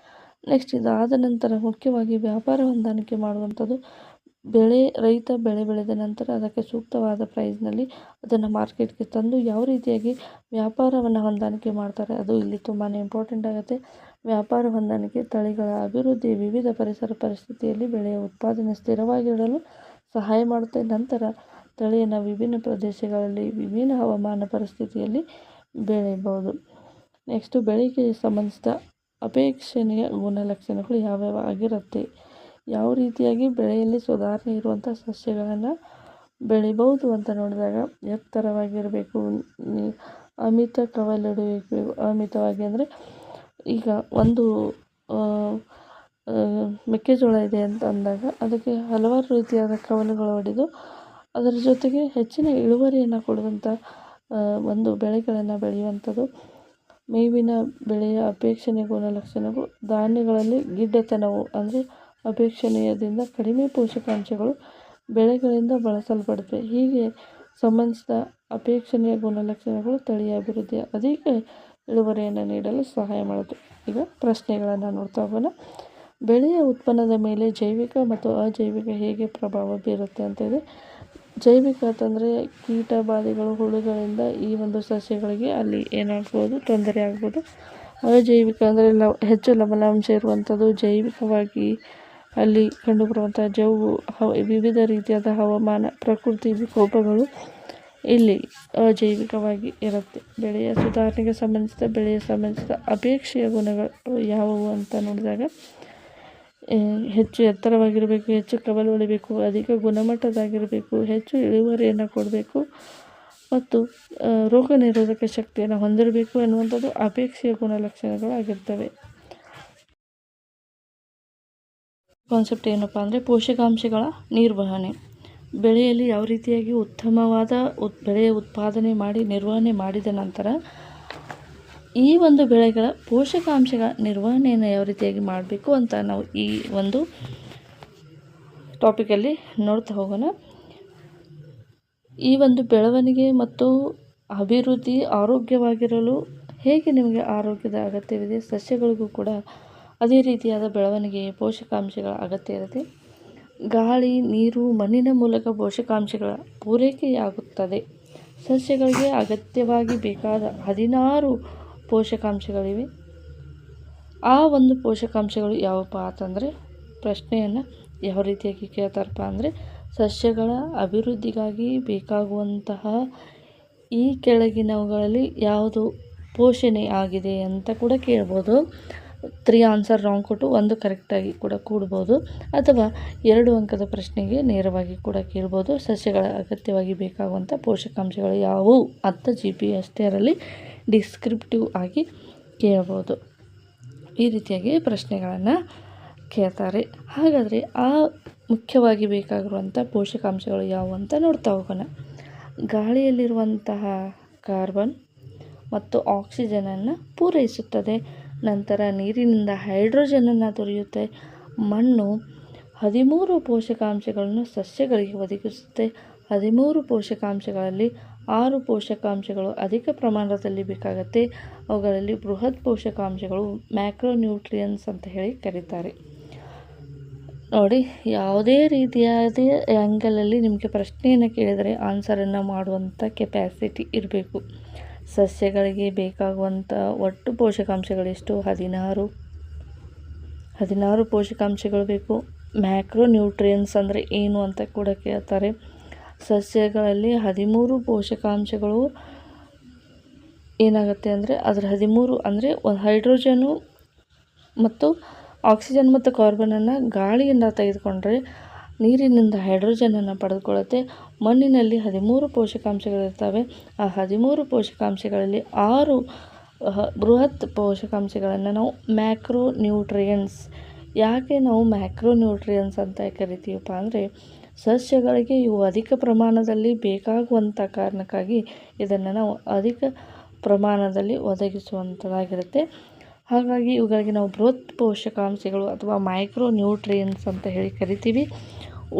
ನೆಕ್ಸ್ಟ್ ಇದಾದ ನಂತರ ಮುಖ್ಯವಾಗಿ ವ್ಯಾಪಾರ ಹೊಂದಾಣಿಕೆ ಮಾಡುವಂಥದ್ದು. ರೈತ ಬೆಳೆ ಬೆಳೆದ ನಂತರ ಅದಕ್ಕೆ ಸೂಕ್ತವಾದ ಪ್ರೈಸ್ನಲ್ಲಿ ಅದನ್ನು ಮಾರ್ಕೆಟ್ಗೆ ತಂದು ಯಾವ ರೀತಿಯಾಗಿ ವ್ಯಾಪಾರವನ್ನು ಹೊಂದಾಣಿಕೆ ಮಾಡ್ತಾರೆ ಅದು ಇಲ್ಲಿ ತುಂಬಾ ಇಂಪಾರ್ಟೆಂಟ್ ಆಗುತ್ತೆ. ವ್ಯಾಪಾರ ಹೊಂದಾಣಿಕೆ ತಳಿಗಳ ಅಭಿವೃದ್ಧಿ ವಿವಿಧ ಪರಿಸರ ಪರಿಸ್ಥಿತಿಯಲ್ಲಿ ಬೆಳೆಯ ಉತ್ಪಾದನೆ ಸ್ಥಿರವಾಗಿರಲು ಸಹಾಯ ಮಾಡುತ್ತೆ. ನಂತರ ತಳಿಯನ್ನು ವಿಭಿನ್ನ ಪ್ರದೇಶಗಳಲ್ಲಿ ವಿಭಿನ್ನ ಹವಾಮಾನ ಪರಿಸ್ಥಿತಿಯಲ್ಲಿ ಬೆಳೆಯಬಹುದು. ನೆಕ್ಸ್ಟು ಬೆಳೆಗೆ ಸಂಬಂಧಿಸಿದ ಅಪೇಕ್ಷಣೀಯ ಗುಣಲಕ್ಷಣಗಳು ಯಾವ್ಯಾವ ಆಗಿರುತ್ತೆ, ಯಾವ ರೀತಿಯಾಗಿ ಬೆಳೆಯಲ್ಲಿ ಸುಧಾರಣೆ ಇರುವಂಥ ಸಸ್ಯಗಳನ್ನು ಬೆಳಿಬೋದು ಅಂತ ನೋಡಿದಾಗ ಎತ್ತರವಾಗಿರಬೇಕು, ಅಮಿತ ಕವಲಿಡಬೇಕು. ಅಮಿತವಾಗಿ ಅಂದರೆ ಈಗ ಒಂದು ಮೆಕ್ಕೆಜೋಳ ಇದೆ ಅಂತ ಅಂದಾಗ ಅದಕ್ಕೆ ಹಲವಾರು ರೀತಿಯಾದ ಕವಲುಗಳು ಹೊಡೆದು ಅದರ ಜೊತೆಗೆ ಹೆಚ್ಚಿನ ಇಳುವರಿಯನ್ನು ಕೊಡುವಂಥ ಒಂದು ಬೆಳೆಗಳನ್ನು ಬೆಳೆಯುವಂಥದ್ದು. ಮೇವಿನ ಬೆಳೆಯ ಅಪೇಕ್ಷಣೀಯ ಗುಣಲಕ್ಷಣಗಳು ಧಾನ್ಯಗಳಲ್ಲಿ ಗಿಡ್ಡತನವು ಅಂದರೆ ಅಪೇಕ್ಷಣೀಯದಿಂದ ಕಡಿಮೆ ಪೋಷಕಾಂಶಗಳು ಬೆಳೆಗಳಿಂದ ಬಳಸಲ್ಪಡುತ್ತವೆ. ಹೀಗೆ ಸಂಬಂಧಿಸಿದ ಅಪೇಕ್ಷಣೀಯ ಗುಣಲಕ್ಷಣಗಳು ತಳಿಯ ಅಭಿವೃದ್ಧಿಯ ಅಧಿಕ ಇಳುವರಿಯನ್ನು ನೀಡಲು ಸಹಾಯ ಮಾಡುತ್ತೆ. ಈಗ ಪ್ರಶ್ನೆಗಳನ್ನು ನೋಡ್ತಾ ಹೋಗೋಣ. ಬೆಳೆಯ ಉತ್ಪನ್ನದ ಮೇಲೆ ಜೈವಿಕ ಮತ್ತು ಅಜೈವಿಕ ಹೇಗೆ ಪ್ರಭಾವ ಬೀರುತ್ತೆ ಅಂತೇಳಿ. ಜೈವಿಕ ಅಂತಂದರೆ ಕೀಟ ಬಾಧೆಗಳು ಹುಳುಗಳಿಂದ ಈ ಒಂದು ಸಸ್ಯಗಳಿಗೆ ಅಲ್ಲಿ ಏನಾಗ್ಬೋದು, ತೊಂದರೆ ಆಗ್ಬೋದು. ಅಜೈವಿಕ ಅಂದರೆ ಹೆಚ್ಚು ಲವಣಾಂಶ ಇರುವಂಥದ್ದು. ಜೈವಿಕವಾಗಿ ಅಲ್ಲಿ ಕಂಡುಬರುವಂಥ ವಿವಿಧ ರೀತಿಯಾದ ಹವಾಮಾನ ಪ್ರಕೃತಿ ವಿಕೋಪಗಳು ಇಲ್ಲಿ ಅಜೈವಿಕವಾಗಿ ಇರುತ್ತೆ. ಬೆಳೆಯ ಸುಧಾರಣೆಗೆ ಸಂಬಂಧಿಸಿದ ಅಪೇಕ್ಷೆಯ ಗುಣಗಳು ಯಾವುವು ಅಂತ ನೋಡಿದಾಗ ಹೆಚ್ಚು ಎತ್ತರವಾಗಿರಬೇಕು, ಹೆಚ್ಚು ಕವಲು ಹೊಡಿಬೇಕು, ಅಧಿಕ ಗುಣಮಟ್ಟದಾಗಿರಬೇಕು, ಹೆಚ್ಚು ಇಳುವರಿಯನ್ನು ಕೊಡಬೇಕು ಮತ್ತು ರೋಗ ನಿರೋಧಕ ಶಕ್ತಿಯನ್ನು ಹೊಂದಿರಬೇಕು ಎನ್ನುವಂಥದ್ದು ಅಪೇಕ್ಷೆಯ ಗುಣಲಕ್ಷಣಗಳಾಗಿರ್ತವೆ. ಕಾನ್ಸೆಪ್ಟ್ ಏನಪ್ಪ ಅಂದರೆ ಪೋಷಕಾಂಶಗಳ ನಿರ್ವಹಣೆ. ಬೆಳೆಯಲ್ಲಿ ಯಾವ ರೀತಿಯಾಗಿ ಉತ್ತಮವಾದ ಬೆಳೆಯ ಉತ್ಪಾದನೆ ಮಾಡಿ ನಿರ್ವಹಣೆ ಮಾಡಿದ ನಂತರ ಈ ಒಂದು ಬೆಳೆಗಳ ಪೋಷಕಾಂಶಗಳ ನಿರ್ವಹಣೆಯನ್ನು ಯಾವ ರೀತಿಯಾಗಿ ಮಾಡಬೇಕು ಅಂತ ನಾವು ಈ ಒಂದು ಟಾಪಿಕಲ್ಲಿ ನೋಡ್ತಾ ಹೋಗೋಣ. ಈ ಒಂದು ಬೆಳವಣಿಗೆ ಮತ್ತು ಅಭಿವೃದ್ಧಿ ಆರೋಗ್ಯವಾಗಿರಲು ಹೇಗೆ ನಿಮಗೆ ಆರೋಗ್ಯದ ಅಗತ್ಯವಿದೆ, ಸಸ್ಯಗಳಿಗೂ ಕೂಡ ಅದೇ ರೀತಿಯಾದ ಬೆಳವಣಿಗೆ ಪೋಷಕಾಂಶಗಳ ಅಗತ್ಯ ಇರುತ್ತೆ. ಗಾಳಿ, ನೀರು, ಮಣ್ಣಿನ ಮೂಲಕ ಪೋಷಕಾಂಶಗಳ ಪೂರೈಕೆಯಾಗುತ್ತದೆ. ಸಸ್ಯಗಳಿಗೆ ಅಗತ್ಯವಾಗಿ ಬೇಕಾದ 16 ಪೋಷಕಾಂಶಗಳಿವೆ. ಆ ಒಂದು ಪೋಷಕಾಂಶಗಳು ಯಾವಪ್ಪ ಅಂತಂದರೆ ಪ್ರಶ್ನೆಯನ್ನು ಯಾವ ರೀತಿಯಾಗಿ ಕೇಳ್ತಾರಪ್ಪ ಅಂದರೆ ಸಸ್ಯಗಳ ಅಭಿವೃದ್ಧಿಗಾಗಿ ಬೇಕಾಗುವಂತಹ ಈ ಕೆಳಗಿನವುಗಳಲ್ಲಿ ಯಾವುದು ಪೋಷಣೆ ಆಗಿದೆ ಅಂತ ಕೂಡ ಕೇಳ್ಬೋದು. 3 ಆನ್ಸರ್ ರಾಂಗ್ ಕೊಟ್ಟು 1 ಕರೆಕ್ಟಾಗಿ ಕೂಡ ಕೂಡ್ಬೋದು, ಅಥವಾ 2 ಅಂಕದ ಪ್ರಶ್ನೆಗೆ ನೇರವಾಗಿ ಕೂಡ ಕೇಳ್ಬೋದು. ಸಸ್ಯಗಳ ಅಗತ್ಯವಾಗಿ ಬೇಕಾಗುವಂಥ ಪೋಷಕಾಂಶಗಳು ಯಾವುವು ಅಂತ GPSTರಲ್ಲಿ ಡಿಸ್ಕ್ರಿಪ್ಟಿವ್ ಆಗಿ ಕೇಳ್ಬೋದು. ಈ ರೀತಿಯಾಗಿ ಪ್ರಶ್ನೆಗಳನ್ನು ಕೇಳ್ತಾರೆ. ಹಾಗಾದರೆ ಆ ಮುಖ್ಯವಾಗಿ ಬೇಕಾಗಿರುವಂಥ ಪೋಷಕಾಂಶಗಳು ಯಾವುವು ಅಂತ ನೋಡ್ತಾ ಹೋಗೋಣ. ಗಾಳಿಯಲ್ಲಿರುವಂತಹ ಕಾರ್ಬನ್ ಮತ್ತು ಆಕ್ಸಿಜನನ್ನು ಪೂರೈಸುತ್ತದೆ. ನಂತರ ನೀರಿನಿಂದ ಹೈಡ್ರೋಜನನ್ನು ದೊರೆಯುತ್ತೆ. ಮಣ್ಣು 13 ಪೋಷಕಾಂಶಗಳನ್ನು ಸಸ್ಯಗಳಿಗೆ ಒದಗಿಸುತ್ತೆ. 13 ಪೋಷಕಾಂಶಗಳಲ್ಲಿ 6 ಪೋಷಕಾಂಶಗಳು ಅಧಿಕ ಪ್ರಮಾಣದಲ್ಲಿ ಬೇಕಾಗುತ್ತೆ. ಅವುಗಳಲ್ಲಿ ಬೃಹತ್ ಪೋಷಕಾಂಶಗಳು ಮ್ಯಾಕ್ರೋನ್ಯೂಟ್ರಿಯನ್ಸ್ ಅಂತ ಹೇಳಿ ಕರೀತಾರೆ. ನೋಡಿ, ಯಾವುದೇ ರೀತಿಯಾದ ಆ್ಯಂಗಲಲ್ಲಿ ನಿಮಗೆ ಪ್ರಶ್ನೆಯನ್ನು ಕೇಳಿದರೆ ಆನ್ಸರನ್ನು ಮಾಡುವಂಥ ಕೆಪ್ಯಾಸಿಟಿ ಇರಬೇಕು. ಸಸ್ಯಗಳಿಗೆ ಬೇಕಾಗುವಂಥ ಒಟ್ಟು ಪೋಷಕಾಂಶಗಳೆಷ್ಟು? 16 ಪೋಷಕಾಂಶಗಳು ಬೇಕು. ಮ್ಯಾಕ್ರೋನ್ಯೂಟ್ರಿಯನ್ಸ್ ಅಂದರೆ ಏನು ಅಂತ ಕೂಡ ಕೇಳ್ತಾರೆ. ಸಸ್ಯಗಳಲ್ಲಿ 13 ಪೋಷಕಾಂಶಗಳು ಏನಾಗುತ್ತೆ ಅಂದರೆ ಅದರ 13 ಅಂದರೆ ಹೈಡ್ರೋಜನು ಮತ್ತು ಆಕ್ಸಿಜನ್ ಮತ್ತು ಕಾರ್ಬನನ್ನು ಗಾಳಿಯಿಂದ ತೆಗೆದುಕೊಂಡ್ರೆ ನೀರಿನಿಂದ ಹೈಡ್ರೋಜನನ್ನು ಪಡೆದುಕೊಳ್ಳುತ್ತೆ. ಮಣ್ಣಿನಲ್ಲಿ 13 ಪೋಷಕಾಂಶಗಳಿರ್ತವೆ. ಆ 13 ಪೋಷಕಾಂಶಗಳಲ್ಲಿ 6 ಬೃಹತ್ ಪೋಷಕಾಂಶಗಳನ್ನು ನಾವು ಮ್ಯಾಕ್ರೋನ್ಯೂಟ್ರಿಯನ್ಸ್. ಯಾಕೆ ನಾವು ಮ್ಯಾಕ್ರೋನ್ಯೂಟ್ರಿಯನ್ಸ್ ಅಂತ ಕರಿತೀವಪ್ಪ ಅಂದರೆ ಸಸ್ಯಗಳಿಗೆ ಇವು ಅಧಿಕ ಪ್ರಮಾಣದಲ್ಲಿ ಬೇಕಾಗುವಂಥ ಕಾರಣಕ್ಕಾಗಿ ಇದನ್ನು ನಾವು ಅಧಿಕ ಪ್ರಮಾಣದಲ್ಲಿ ಒದಗಿಸುವಂಥದ್ದಾಗಿರುತ್ತೆ. ಹಾಗಾಗಿ ಇವುಗಳಿಗೆ ನಾವು ಬೃಹತ್ ಪೋಷಕಾಂಶಗಳು ಅಥವಾ ಮೈಕ್ರೋನ್ಯೂಟ್ರಿಯನ್ಸ್ ಅಂತ ಹೇಳಿ ಕರಿತೀವಿ.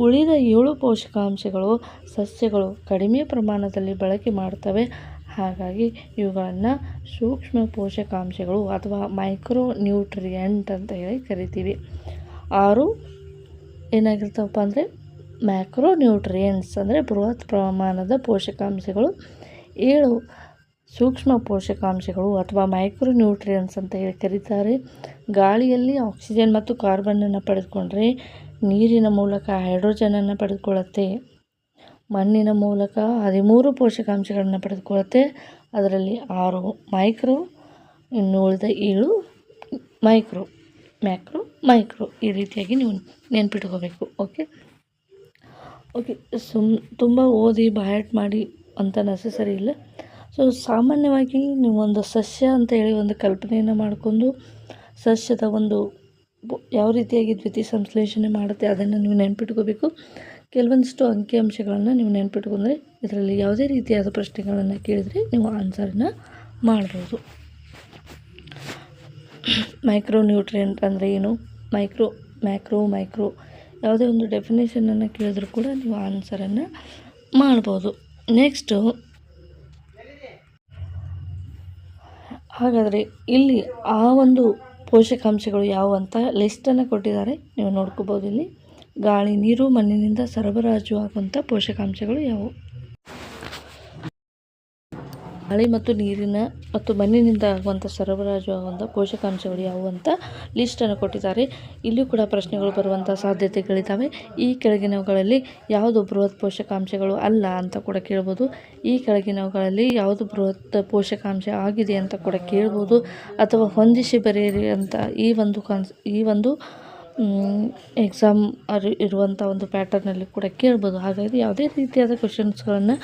ಉಳಿದ 7 ಪೋಷಕಾಂಶಗಳು ಸಸ್ಯಗಳು ಕಡಿಮೆ ಪ್ರಮಾಣದಲ್ಲಿ ಬಳಕೆ ಮಾಡ್ತವೆ. ಹಾಗಾಗಿ ಇವುಗಳನ್ನು ಸೂಕ್ಷ್ಮ ಪೋಷಕಾಂಶಗಳು ಅಥವಾ ಮೈಕ್ರೋನ್ಯೂಟ್ರಿಯೆಂಟ್ ಅಂತ ಹೇಳಿ ಕರಿತೀವಿ. 6 ಏನಾಗಿರ್ತಾವಪ್ಪ ಅಂದರೆ ಮ್ಯಾಕ್ರೋನ್ಯೂಟ್ರಿಯೆಂಟ್ಸ್ ಅಂದರೆ ಬೃಹತ್ ಪ್ರಮಾಣದ ಪೋಷಕಾಂಶಗಳು. 7 ಸೂಕ್ಷ್ಮ ಪೋಷಕಾಂಶಗಳು ಅಥವಾ ಮೈಕ್ರೋನ್ಯೂಟ್ರಿಯನ್ಸ್ ಅಂತ ಹೇಳಿ ಕರೀತಾರೆ. ಗಾಳಿಯಲ್ಲಿ ಆಕ್ಸಿಜನ್ ಮತ್ತು ಕಾರ್ಬನನ್ನು ಪಡೆದುಕೊಂಡ್ರೆ ನೀರಿನ ಮೂಲಕ ಹೈಡ್ರೋಜನನ್ನು ಪಡೆದುಕೊಳ್ಳುತ್ತೆ. ಮಣ್ಣಿನ ಮೂಲಕ 13 ಪೋಷಕಾಂಶಗಳನ್ನು ಪಡೆದುಕೊಳ್ಳುತ್ತೆ. ಅದರಲ್ಲಿ 6 ಮೈಕ್ರೋ, ಇನ್ನು ಉಳಿದ 7 ಮೈಕ್ರೋ. ಈ ರೀತಿಯಾಗಿ ನೀವು ನೆನ್ಪಿಟ್ಕೋಬೇಕು. ಓಕೆ, ತುಂಬ ಓದಿ ಬೈಹರ್ಟ್ ಮಾಡಿ ಅಂತ ನೆಸಸರಿ ಇಲ್ಲ. ಸೊ ಸಾಮಾನ್ಯವಾಗಿ ನೀವು ಒಂದು ಸಸ್ಯ ಅಂತ ಹೇಳಿ ಒಂದು ಕಲ್ಪನೆಯನ್ನು ಮಾಡಿಕೊಂಡು ಸಸ್ಯದ ಒಂದು ಯಾವ ರೀತಿಯಾಗಿ ದ್ವಿತೀಯ ಸಂಶ್ಲೇಷಣೆ ಮಾಡುತ್ತೆ ಅದನ್ನು ನೀವು ನೆನ್ಪಿಟ್ಕೋಬೇಕು. ಕೆಲವೊಂದಿಷ್ಟು ಅಂಕಿಅಂಶಗಳನ್ನು ನೀವು ನೆನ್ಪಿಟ್ಕೊಂಡ್ರೆ ಇದರಲ್ಲಿ ಯಾವುದೇ ರೀತಿಯಾದ ಪ್ರಶ್ನೆಗಳನ್ನು ಕೇಳಿದರೆ ನೀವು ಆನ್ಸರನ್ನು ಮಾಡ್ಬೋದು. ಮೈಕ್ರೋನ್ಯೂಟ್ರಿಯೆಂಟ್ ಅಂದರೆ ಏನು? ಮ್ಯಾಕ್ರೋ ಯಾವುದೇ ಒಂದು ಡೆಫಿನೇಷನನ್ನು ಕೇಳಿದ್ರು ಕೂಡ ನೀವು ಆನ್ಸರನ್ನು ಮಾಡ್ಬೋದು. ನೆಕ್ಸ್ಟು, ಹಾಗಾದರೆ ಇಲ್ಲಿ ಆ ಒಂದು ಪೋಷಕಾಂಶಗಳು ಯಾವುವು ಅಂತ ಲಿಸ್ಟನ್ನು ಕೊಟ್ಟಿದ್ದಾರೆ, ನೀವು ನೋಡ್ಕೋಬೋದು. ಇಲ್ಲಿ ಗಾಳಿ, ನೀರು, ಮಣ್ಣಿನಿಂದ ಸರಬರಾಜು ಆಗುವಂಥ ಪೋಷಕಾಂಶಗಳು ಯಾವುವು? ಗಾಳಿ ಮತ್ತು ನೀರಿನ ಮತ್ತು ಮಣ್ಣಿನಿಂದ ಆಗುವಂಥ ಸರಬರಾಜು ಆಗುವಂಥ ಪೋಷಕಾಂಶಗಳು ಯಾವುವು ಅಂತ ಲಿಸ್ಟನ್ನು ಕೊಟ್ಟಿದ್ದಾರೆ. ಇಲ್ಲಿಯೂ ಕೂಡ ಪ್ರಶ್ನೆಗಳು ಬರುವಂಥ ಸಾಧ್ಯತೆಗಳಿದ್ದಾವೆ. ಈ ಕೆಳಗಿನವುಗಳಲ್ಲಿ ಯಾವುದು ಬೃಹತ್ ಪೋಷಕಾಂಶಗಳು ಅಲ್ಲ ಅಂತ ಕೂಡ ಕೇಳ್ಬೋದು. ಈ ಕೆಳಗಿನವುಗಳಲ್ಲಿ ಯಾವುದು ಬೃಹತ್ ಪೋಷಕಾಂಶ ಆಗಿದೆ ಅಂತ ಕೂಡ ಕೇಳ್ಬೋದು. ಅಥವಾ ಹೊಂದಿಸಿ ಬರೆಯಿರಿ ಅಂತ ಈ ಒಂದು ಎಕ್ಸಾಮ್ ಇರುವಂಥ ಒಂದು ಪ್ಯಾಟರ್ನಲ್ಲಿ ಕೂಡ ಕೇಳ್ಬೋದು. ಹಾಗಾಗಿ ಯಾವುದೇ ರೀತಿಯಾದ ಕ್ವಶನ್ಸ್ಗಳನ್ನು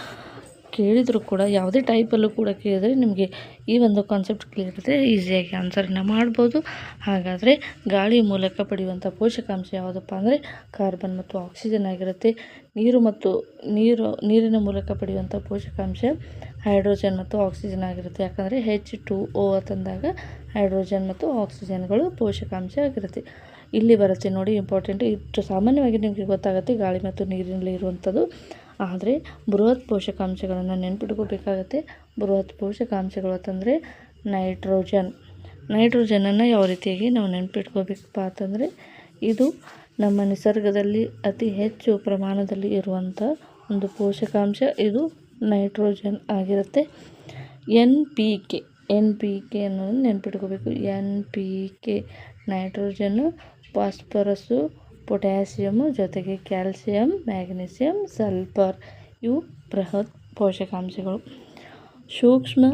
ಕೇಳಿದರೂ ಕೂಡ ಯಾವುದೇ ಟೈಪಲ್ಲೂ ಕೂಡ ಕೇಳಿದರೆ ನಿಮಗೆ ಈ ಒಂದು ಕಾನ್ಸೆಪ್ಟ್ ಕ್ಲಿಯರ್ ಇದ್ದರೆ ಈಸಿಯಾಗಿ ಆನ್ಸರನ್ನು ಮಾಡ್ಬೋದು. ಹಾಗಾದರೆ ಗಾಳಿ ಮೂಲಕ ಪಡೆಯುವಂಥ ಪೋಷಕಾಂಶ ಯಾವುದಪ್ಪ ಅಂದರೆ ಕಾರ್ಬನ್ ಮತ್ತು ಆಕ್ಸಿಜನ್ ಆಗಿರುತ್ತೆ. ನೀರಿನ ಮೂಲಕ ಪಡೆಯುವಂಥ ಪೋಷಕಾಂಶ ಹೈಡ್ರೋಜನ್ ಮತ್ತು ಆಕ್ಸಿಜನ್ ಆಗಿರುತ್ತೆ. ಯಾಕಂದರೆ H2O ಅಂತಂದಾಗ ಹೈಡ್ರೋಜನ್ ಮತ್ತು ಆಕ್ಸಿಜನ್ಗಳು ಪೋಷಕಾಂಶ ಆಗಿರುತ್ತೆ. ಇಲ್ಲಿ ಬರುತ್ತೆ ನೋಡಿ, ಇಂಪಾರ್ಟೆಂಟ್. ಇಷ್ಟು ಸಾಮಾನ್ಯವಾಗಿ ನಿಮಗೆ ಗೊತ್ತಾಗುತ್ತೆ ಗಾಳಿ ಮತ್ತು ನೀರಿನಲ್ಲಿ ಇರುವಂಥದ್ದು. ಆದರೆ ಬೃಹತ್ ಪೋಷಕಾಂಶಗಳನ್ನು ನೆನ್ಪಿಟ್ಕೋಬೇಕಾಗತ್ತೆ. ಬೃಹತ್ ಪೋಷಕಾಂಶಗಳು ಅಂತಂದರೆ ನೈಟ್ರೋಜನನ್ನು ಯಾವ ರೀತಿಯಾಗಿ ನಾವು ನೆನ್ಪಿಟ್ಕೋಬೇಕಪ್ಪ ಅಂತಂದರೆ ಇದು ನಮ್ಮ ನಿಸರ್ಗದಲ್ಲಿ ಅತಿ ಹೆಚ್ಚು ಪ್ರಮಾಣದಲ್ಲಿ ಇರುವಂಥ ಒಂದು ಪೋಷಕಾಂಶ, ಇದು ನೈಟ್ರೋಜನ್ ಆಗಿರುತ್ತೆ. NPK NPK ಅನ್ನೋದನ್ನು ನೆನ್ಪಿಟ್ಕೋಬೇಕು. NPK ನೈಟ್ರೋಜನ್ನು, ಫಾಸ್ಫರಸ್ಸು, ಪೊಟ್ಯಾಸಿಯಮ್ಮು, ಜೊತೆಗೆ ಕ್ಯಾಲ್ಸಿಯಂ, ಮ್ಯಾಗ್ನೀಸಿಯಂ, ಸಲ್ಫರ್ ಇವು ಬೃಹತ್ ಪೋಷಕಾಂಶಗಳು. ಸೂಕ್ಷ್ಮ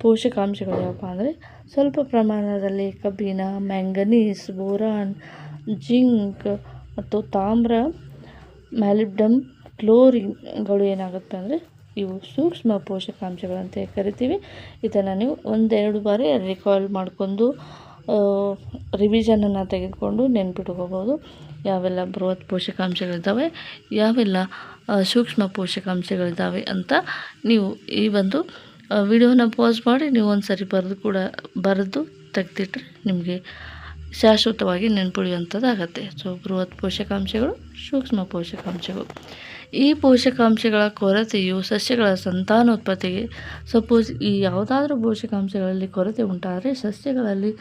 ಪೋಷಕಾಂಶಗಳು ಯಾವಪ್ಪ ಅಂದರೆ ಸ್ವಲ್ಪ ಪ್ರಮಾಣದಲ್ಲಿ ಕಬ್ಬಿಣ, ಮ್ಯಾಂಗನೀಸ್, ಬೋರಾನ್, ಜಿಂಕ್ ಮತ್ತು ತಾಮ್ರ, ಮ್ಯಾಲಿಬ್ಡಮ್, ಕ್ಲೋರಿನ್ಗಳು ಏನಾಗುತ್ತೆ ಅಂದರೆ ಇವು ಸೂಕ್ಷ್ಮ ಪೋಷಕಾಂಶಗಳಂತ ಕರಿತೀವಿ. ಇದನ್ನು ನೀವು 1-2 ಬಾರಿ ರಿಕಾಲ್ ಮಾಡಿಕೊಂಡು ರಿವಿಷನನ್ನು ತೆಗೆದುಕೊಂಡು ನೆನ್ಪಿಟ್ಕೋಬೋದು. ಯಾವೆಲ್ಲ ಬೃಹತ್ ಪೋಷಕಾಂಶಗಳಿದ್ದಾವೆ, ಯಾವೆಲ್ಲ ಸೂಕ್ಷ್ಮ ಪೋಷಕಾಂಶಗಳಿದ್ದಾವೆ ಅಂತ ನೀವು ಈ ಒಂದು ವಿಡಿಯೋನ ಪಾಸ್ ಮಾಡಿ ನೀವು ಒಂದು ಸರಿ ಬರೆದು ತೆಗೆದಿಟ್ರೆ ನಿಮಗೆ ಶಾಶ್ವತವಾಗಿ ನೆನ್ಪುಳಿಯುವಂಥದ್ದಾಗತ್ತೆ. ಸೊ ಬೃಹತ್ ಪೋಷಕಾಂಶಗಳು, ಸೂಕ್ಷ್ಮ ಪೋಷಕಾಂಶಗಳು. ಈ ಪೋಷಕಾಂಶಗಳ ಕೊರತೆಯು ಸಸ್ಯಗಳ ಸಂತಾನೋತ್ಪತ್ತಿಗೆ, ಸಪೋಸ್ ಈ ಯಾವುದಾದ್ರೂ ಪೋಷಕಾಂಶಗಳಲ್ಲಿ ಕೊರತೆ ಉಂಟಾದರೆ ಸಸ್ಯಗಳಲ್ಲಿ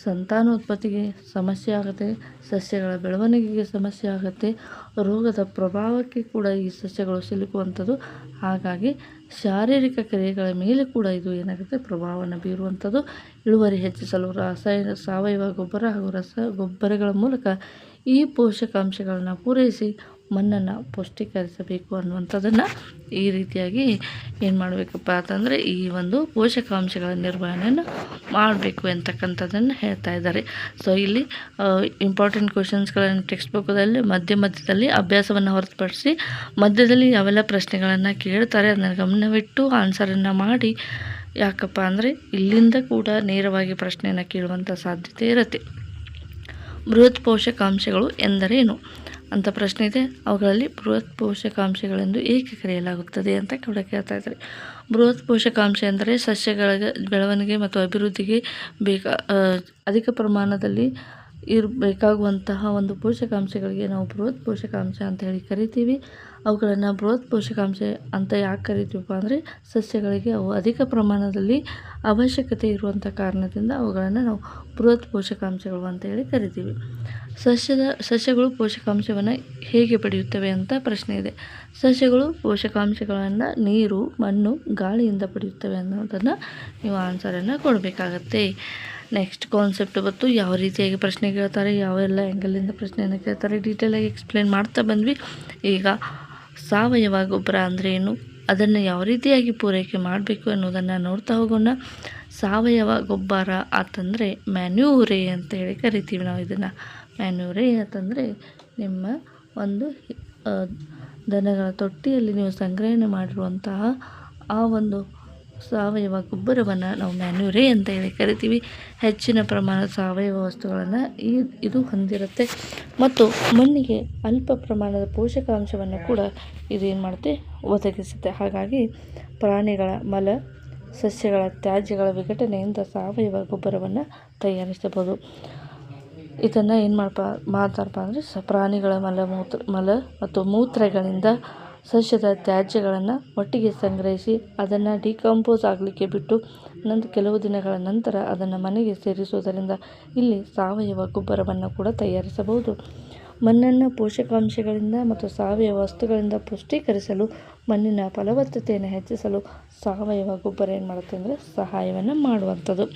ಸಂತಾನೋತ್ಪತ್ತಿಗೆ ಸಮಸ್ಯೆ ಆಗುತ್ತೆ, ಸಸ್ಯಗಳ ಬೆಳವಣಿಗೆಗೆ ಸಮಸ್ಯೆ ಆಗುತ್ತೆ, ರೋಗದ ಪ್ರಭಾವಕ್ಕೆ ಕೂಡ ಈ ಸಸ್ಯಗಳು ಸಿಲುಕುವಂಥದ್ದು. ಹಾಗಾಗಿ ಶಾರೀರಿಕ ಕ್ರಿಯೆಗಳ ಮೇಲೆ ಕೂಡ ಇದು ಏನಾಗುತ್ತೆ ಪ್ರಭಾವವನ್ನು ಬೀರುವಂಥದ್ದು. ಇಳುವರಿ ಹೆಚ್ಚಿಸಲು ಸಾವಯವ ಗೊಬ್ಬರ ಹಾಗೂ ರಸಗೊಬ್ಬರಗಳ ಮೂಲಕ ಈ ಪೋಷಕಾಂಶಗಳನ್ನು ಪೂರೈಸಿ ಮಣ್ಣನ್ನು ಪುಷ್ಟೀಕರಿಸಬೇಕು ಅನ್ನುವಂಥದ್ದನ್ನು ಈ ರೀತಿಯಾಗಿ ಏನು ಮಾಡಬೇಕಪ್ಪ ಅಂತಂದರೆ ಈ ಒಂದು ಪೋಷಕಾಂಶಗಳ ನಿರ್ವಹಣೆಯನ್ನು ಮಾಡಬೇಕು ಅಂತಕ್ಕಂಥದ್ದನ್ನು ಹೇಳ್ತಾ ಇದ್ದಾರೆ. ಸೊ ಇಲ್ಲಿ ಇಂಪಾರ್ಟೆಂಟ್ ಕ್ವಶನ್ಸ್ಗಳನ್ನು ಟೆಕ್ಸ್ಟ್ ಬುಕ್ದಲ್ಲಿ ಮಧ್ಯದಲ್ಲಿ ಅಭ್ಯಾಸವನ್ನು ಹೊರತುಪಡಿಸಿ ಮಧ್ಯದಲ್ಲಿ ಯಾವೆಲ್ಲ ಪ್ರಶ್ನೆಗಳನ್ನು ಕೇಳ್ತಾರೆ ಅದನ್ನು ಗಮನವಿಟ್ಟು ಆನ್ಸರನ್ನು ಮಾಡಿ. ಯಾಕಪ್ಪ ಅಂದರೆ ಇಲ್ಲಿಂದ ಕೂಡ ನೇರವಾಗಿ ಪ್ರಶ್ನೆಯನ್ನು ಕೇಳುವಂಥ ಸಾಧ್ಯತೆ ಇರುತ್ತೆ. ಬೃಹತ್ ಪೋಷಕಾಂಶಗಳು ಎಂದರೇನು ಅಂತ ಪ್ರಶ್ನೆ ಇದೆ. ಅವುಗಳಲ್ಲಿ ಬೃಹತ್ ಪೋಷಕಾಂಶಗಳೆಂದು ಏಕೆ ಕರೆಯಲಾಗುತ್ತದೆ ಅಂತ ಕೂಡ ಕೇಳ್ತಾ ಇದ್ದಾರೆ. ಬೃಹತ್ ಪೋಷಕಾಂಶ ಎಂದರೆ ಸಸ್ಯಗಳ ಬೆಳವಣಿಗೆ ಮತ್ತು ಅಭಿವೃದ್ಧಿಗೆ ಅಧಿಕ ಪ್ರಮಾಣದಲ್ಲಿ ಬೇಕಾಗುವಂತಹ ಒಂದು ಪೋಷಕಾಂಶಗಳಿಗೆ ನಾವು ಬೃಹತ್ ಪೋಷಕಾಂಶ ಅಂತ ಹೇಳಿ ಕರಿತೀವಿ. ಅವುಗಳನ್ನು ಬೃಹತ್ ಪೋಷಕಾಂಶ ಅಂತ ಯಾಕೆ ಕರಿತೀವಪ್ಪ ಅಂದರೆ ಸಸ್ಯಗಳಿಗೆ ಅವು ಅಧಿಕ ಪ್ರಮಾಣದಲ್ಲಿ ಅವಶ್ಯಕತೆ ಇರುವಂಥ ಕಾರಣದಿಂದ ಅವುಗಳನ್ನು ನಾವು ಬೃಹತ್ ಪೋಷಕಾಂಶಗಳು ಅಂತ ಹೇಳಿ ಕರಿತೀವಿ. ಸಸ್ಯಗಳು ಪೋಷಕಾಂಶವನ್ನು ಹೇಗೆ ಪಡೆಯುತ್ತವೆ ಅಂತ ಪ್ರಶ್ನೆ ಇದೆ. ಸಸ್ಯಗಳು ಪೋಷಕಾಂಶಗಳನ್ನು ನೀರು, ಮಣ್ಣು, ಗಾಳಿಯಿಂದ ಪಡೆಯುತ್ತವೆ ಅನ್ನೋದನ್ನು ನೀವು ಆನ್ಸರನ್ನು ಕೊಡಬೇಕಾಗತ್ತೆ. ನೆಕ್ಸ್ಟ್ ಕಾನ್ಸೆಪ್ಟ್ ಬಂತು ಯಾವ ರೀತಿಯಾಗಿ ಪ್ರಶ್ನೆ ಕೇಳ್ತಾರೆ, ಯಾವೆಲ್ಲ ಆ್ಯಂಗಲಿಂದ ಪ್ರಶ್ನೆಯನ್ನು ಕೇಳ್ತಾರೆ ಡೀಟೇಲಾಗಿ ಎಕ್ಸ್ಪ್ಲೇನ್ ಮಾಡ್ತಾ ಬಂದ್ವಿ. ಈಗ ಸಾವಯವ ಗೊಬ್ಬರ ಅಂದರೆ ಏನು, ಅದನ್ನು ಯಾವ ರೀತಿಯಾಗಿ ಪೂರೈಕೆ ಮಾಡಬೇಕು ಅನ್ನೋದನ್ನು ನೋಡ್ತಾ ಹೋಗೋಣ. ಸಾವಯವ ಗೊಬ್ಬರ ಅಂತಂದರೆ ಮ್ಯಾನ್ಯೂರೇ ಅಂತ ಹೇಳಿ ಕರಿತೀವಿ ನಾವು ಇದನ್ನು. ಮ್ಯಾನ್ಯೂರೇ ಅಂತಂದರೆ ನಿಮ್ಮ ಒಂದು ದನಗಳ ತೊಟ್ಟಿಯಲ್ಲಿ ನೀವು ಸಂಗ್ರಹಣೆ ಮಾಡಿರುವಂತಹ ಆ ಒಂದು ಸಾವಯವ ಗೊಬ್ಬರವನ್ನು ನಾವು ಮ್ಯಾನ್ಯೂರೇ ಅಂತ ಹೇಳಿ ಕರಿತೀವಿ. ಹೆಚ್ಚಿನ ಪ್ರಮಾಣದ ಸಾವಯವ ವಸ್ತುಗಳನ್ನು ಇದು ಹೊಂದಿರುತ್ತೆ ಮತ್ತು ಮಣ್ಣಿಗೆ ಅಲ್ಪ ಪ್ರಮಾಣದ ಪೋಷಕಾಂಶವನ್ನು ಕೂಡ ಇದು ಏನು ಮಾಡುತ್ತೆ ಒದಗಿಸುತ್ತೆ. ಹಾಗಾಗಿ ಪ್ರಾಣಿಗಳ ಮಲ, ಸಸ್ಯಗಳ ತ್ಯಾಜ್ಯಗಳ ವಿಘಟನೆಯಿಂದ ಸಾವಯವ ಗೊಬ್ಬರವನ್ನು ತಯಾರಿಸಬಹುದು. ಇದನ್ನು ಏನು ಮಾಡ್ತಾರಪ್ಪ ಅಂದರೆ ಪ್ರಾಣಿಗಳ ಮಲ ಮತ್ತು ಮೂತ್ರಗಳಿಂದ ಸಸ್ಯದ ತ್ಯಾಜ್ಯಗಳನ್ನು ಒಟ್ಟಿಗೆ ಸಂಗ್ರಹಿಸಿ ಅದನ್ನು ಡಿಕಂಪೋಸ್ ಆಗಲಿಕ್ಕೆ ಬಿಟ್ಟು ಕೆಲವು ದಿನಗಳ ನಂತರ ಅದನ್ನು ಮನೆಗೆ ಸೇರಿಸುವುದರಿಂದ ಇಲ್ಲಿ ಸಾವಯವ ಗೊಬ್ಬರವನ್ನು ಕೂಡ ತಯಾರಿಸಬಹುದು. ಮಣ್ಣನ್ನು ಪೋಷಕಾಂಶಗಳಿಂದ ಮತ್ತು ಸಾವಯವ ವಸ್ತುಗಳಿಂದ ಪುಷ್ಟೀಕರಿಸಲು, ಮಣ್ಣಿನ ಫಲವತ್ತತೆಯನ್ನು ಹೆಚ್ಚಿಸಲು ಸಾವಯವ ಗೊಬ್ಬರ ಏನು ಮಾಡುತ್ತೆ ಅಂದರೆ ಸಹಾಯವನ್ನು ಮಾಡುವಂಥದ್ದು.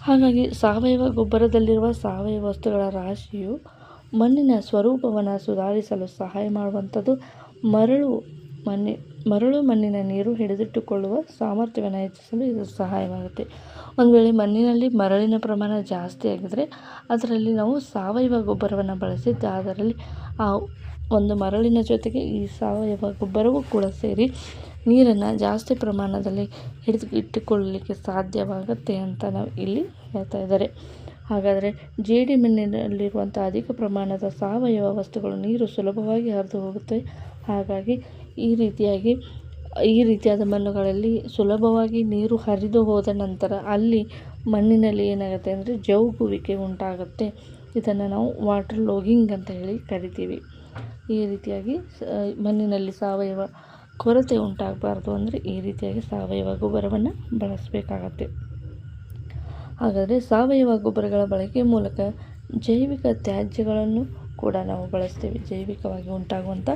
ಹಾಗಾಗಿ ಸಾವಯವ ಗೊಬ್ಬರದಲ್ಲಿರುವ ಸಾವಯವ ವಸ್ತುಗಳ ರಾಶಿಯು ಮಣ್ಣಿನ ಸ್ವರೂಪವನ್ನು ಸುಧಾರಿಸಲು ಸಹಾಯ ಮಾಡುವಂಥದ್ದು. ಮರಳು ಮಣ್ಣಿನ ನೀರು ಹಿಡಿದಿಟ್ಟುಕೊಳ್ಳುವ ಸಾಮರ್ಥ್ಯವನ್ನು ಹೆಚ್ಚಿಸಲು ಇದು ಸಹಾಯವಾಗುತ್ತೆ. ಒಂದು ವೇಳೆ ಮಣ್ಣಿನಲ್ಲಿ ಮರಳಿನ ಪ್ರಮಾಣ ಜಾಸ್ತಿ ಆಗಿದರೆ ಅದರಲ್ಲಿ ನಾವು ಸಾವಯವ ಗೊಬ್ಬರವನ್ನು ಬಳಸಿದ್ದೆ ಅದರಲ್ಲಿ ಆ ಒಂದು ಮರಳಿನ ಜೊತೆಗೆ ಈ ಸಾವಯವ ಗೊಬ್ಬರವೂ ಕೂಡ ಸೇರಿ ನೀರನ್ನು ಜಾಸ್ತಿ ಪ್ರಮಾಣದಲ್ಲಿ ಇಟ್ಟುಕೊಳ್ಳಲಿಕ್ಕೆ ಸಾಧ್ಯವಾಗುತ್ತೆ ಅಂತ ನಾವು ಇಲ್ಲಿ ಹೇಳ್ತಾ ಇದ್ದಾರೆ. ಹಾಗಾದರೆ ಜೇಡಿ ಮಣ್ಣಿನಲ್ಲಿರುವಂಥ ಅಧಿಕ ಪ್ರಮಾಣದ ಸಾವಯವ ವಸ್ತುಗಳು ನೀರು ಸುಲಭವಾಗಿ ಹರಿದು ಹೋಗುತ್ತವೆ. ಹಾಗಾಗಿ ಈ ರೀತಿಯಾದ ಮಣ್ಣುಗಳಲ್ಲಿ ಸುಲಭವಾಗಿ ನೀರು ಹರಿದು ಹೋದ ನಂತರ ಅಲ್ಲಿ ಮಣ್ಣಿನಲ್ಲಿ ಏನಾಗುತ್ತೆ ಅಂದರೆ ಜವುಗುವಿಕೆ ಉಂಟಾಗುತ್ತೆ. ಇದನ್ನು ನಾವು ವಾಟರ್ ಲಾಗಿಂಗ್ ಅಂತ ಹೇಳಿ ಕರಿತೀವಿ. ಈ ರೀತಿಯಾಗಿ ಮಣ್ಣಿನಲ್ಲಿ ಸಾವಯವ ಕೊರತೆ ಉಂಟಾಗಬಾರ್ದು ಅಂದರೆ ಈ ರೀತಿಯಾಗಿ ಸಾವಯವ ಗೊಬ್ಬರವನ್ನು ಬಳಸಬೇಕಾಗತ್ತೆ. ಹಾಗಾದರೆ ಸಾವಯವ ಗೊಬ್ಬರಗಳ ಬಳಕೆ ಮೂಲಕ ಜೈವಿಕ ತ್ಯಾಜ್ಯಗಳನ್ನು ಕೂಡ ನಾವು ಬಳಸ್ತೀವಿ. ಜೈವಿಕವಾಗಿ ಉಂಟಾಗುವಂಥ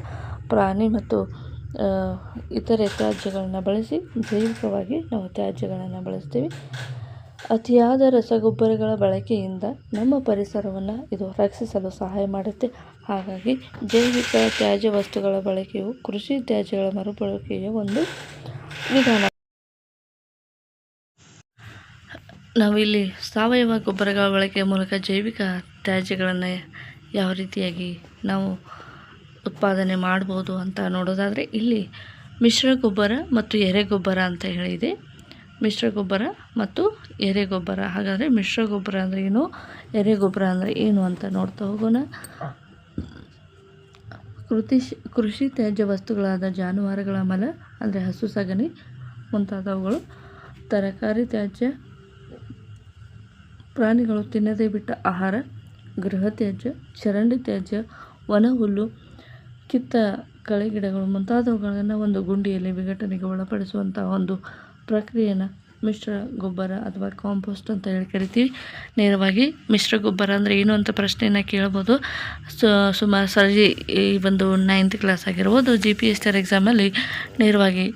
ಪ್ರಾಣಿ ಮತ್ತು ಇತರೆ ತ್ಯಾಜ್ಯಗಳನ್ನು ಬಳಸಿ ಜೈವಿಕವಾಗಿ ನಾವು ತ್ಯಾಜ್ಯಗಳನ್ನು ಬಳಸ್ತೀವಿ. ಅತಿಯಾದ ರಸಗೊಬ್ಬರಗಳ ಬಳಕೆಯಿಂದ ನಮ್ಮ ಪರಿಸರವನ್ನು ಇದು ರಕ್ಷಿಸಲು ಸಹಾಯ ಮಾಡುತ್ತೆ. ಹಾಗಾಗಿ ಜೈವಿಕ ತ್ಯಾಜ್ಯ ವಸ್ತುಗಳ ಬಳಕೆಯು ಕೃಷಿ ತ್ಯಾಜ್ಯಗಳ ಮರುಬಳಕೆಯ ಒಂದು ವಿಧಾನ. ನಾವಿಲ್ಲಿ ಸಾವಯವ ಗೊಬ್ಬರಗಳ ಬಳಕೆಯ ಮೂಲಕ ಜೈವಿಕ ತ್ಯಾಜ್ಯಗಳನ್ನು ಯಾವ ರೀತಿಯಾಗಿ ನಾವು ಉತ್ಪಾದನೆ ಮಾಡ್ಬೋದು ಅಂತ ನೋಡೋದಾದರೆ, ಇಲ್ಲಿ ಮಿಶ್ರ ಗೊಬ್ಬರ ಮತ್ತು ಎರೆಗೊಬ್ಬರ ಅಂತ ಹೇಳಿದೆ. ಮಿಶ್ರ ಗೊಬ್ಬರ ಮತ್ತು ಎರೆಗೊಬ್ಬರ. ಹಾಗಾದರೆ ಮಿಶ್ರ ಗೊಬ್ಬರ ಅಂದರೆ ಏನು, ಎರೆಗೊಬ್ಬರ ಅಂದರೆ ಏನು ಅಂತ ನೋಡ್ತಾ ಹೋಗೋಣ. ಕೃಷಿ ತ್ಯಾಜ್ಯ ವಸ್ತುಗಳಾದ ಜಾನುವಾರುಗಳ ಮಲ ಅಂದರೆ ಹಸು ಸಗಣಿ ಮುಂತಾದವುಗಳು, ತರಕಾರಿ ತ್ಯಾಜ್ಯ, ಪ್ರಾಣಿಗಳು ತಿನ್ನದೇ ಬಿಟ್ಟ ಆಹಾರ, ಗೃಹ ತ್ಯಾಜ್ಯ, ಚರಂಡಿ ತ್ಯಾಜ್ಯ, ವನ ಹುಲ್ಲು, ಕಿತ್ತ ಕಳೆಗಿಡಗಳು ಮುಂತಾದವುಗಳನ್ನು ಒಂದು ಗುಂಡಿಯಲ್ಲಿ ವಿಘಟನೆಗೆ ಒಳಪಡಿಸುವಂಥ ಒಂದು ಪ್ರಕ್ರಿಯೆಯನ್ನು ಮಿಶ್ರ ಗೊಬ್ಬರ ಅಥವಾ ಕಾಂಪೋಸ್ಟ್ ಅಂತ ಹೇಳಿ ಕರಿತೀವಿ. ನೇರವಾಗಿ ಮಿಶ್ರ ಗೊಬ್ಬರ ಅಂದರೆ ಏನು ಅಂತ ಪ್ರಶ್ನೆಯನ್ನು ಕೇಳ್ಬೋದು. ಸುಮಾರು ಸರಿ ಈ ಒಂದು 9th ಕ್ಲಾಸ್ ಆಗಿರ್ಬೋದು, GPSR ಎಕ್ಸಾಮಲ್ಲಿ ನೇರವಾಗಿ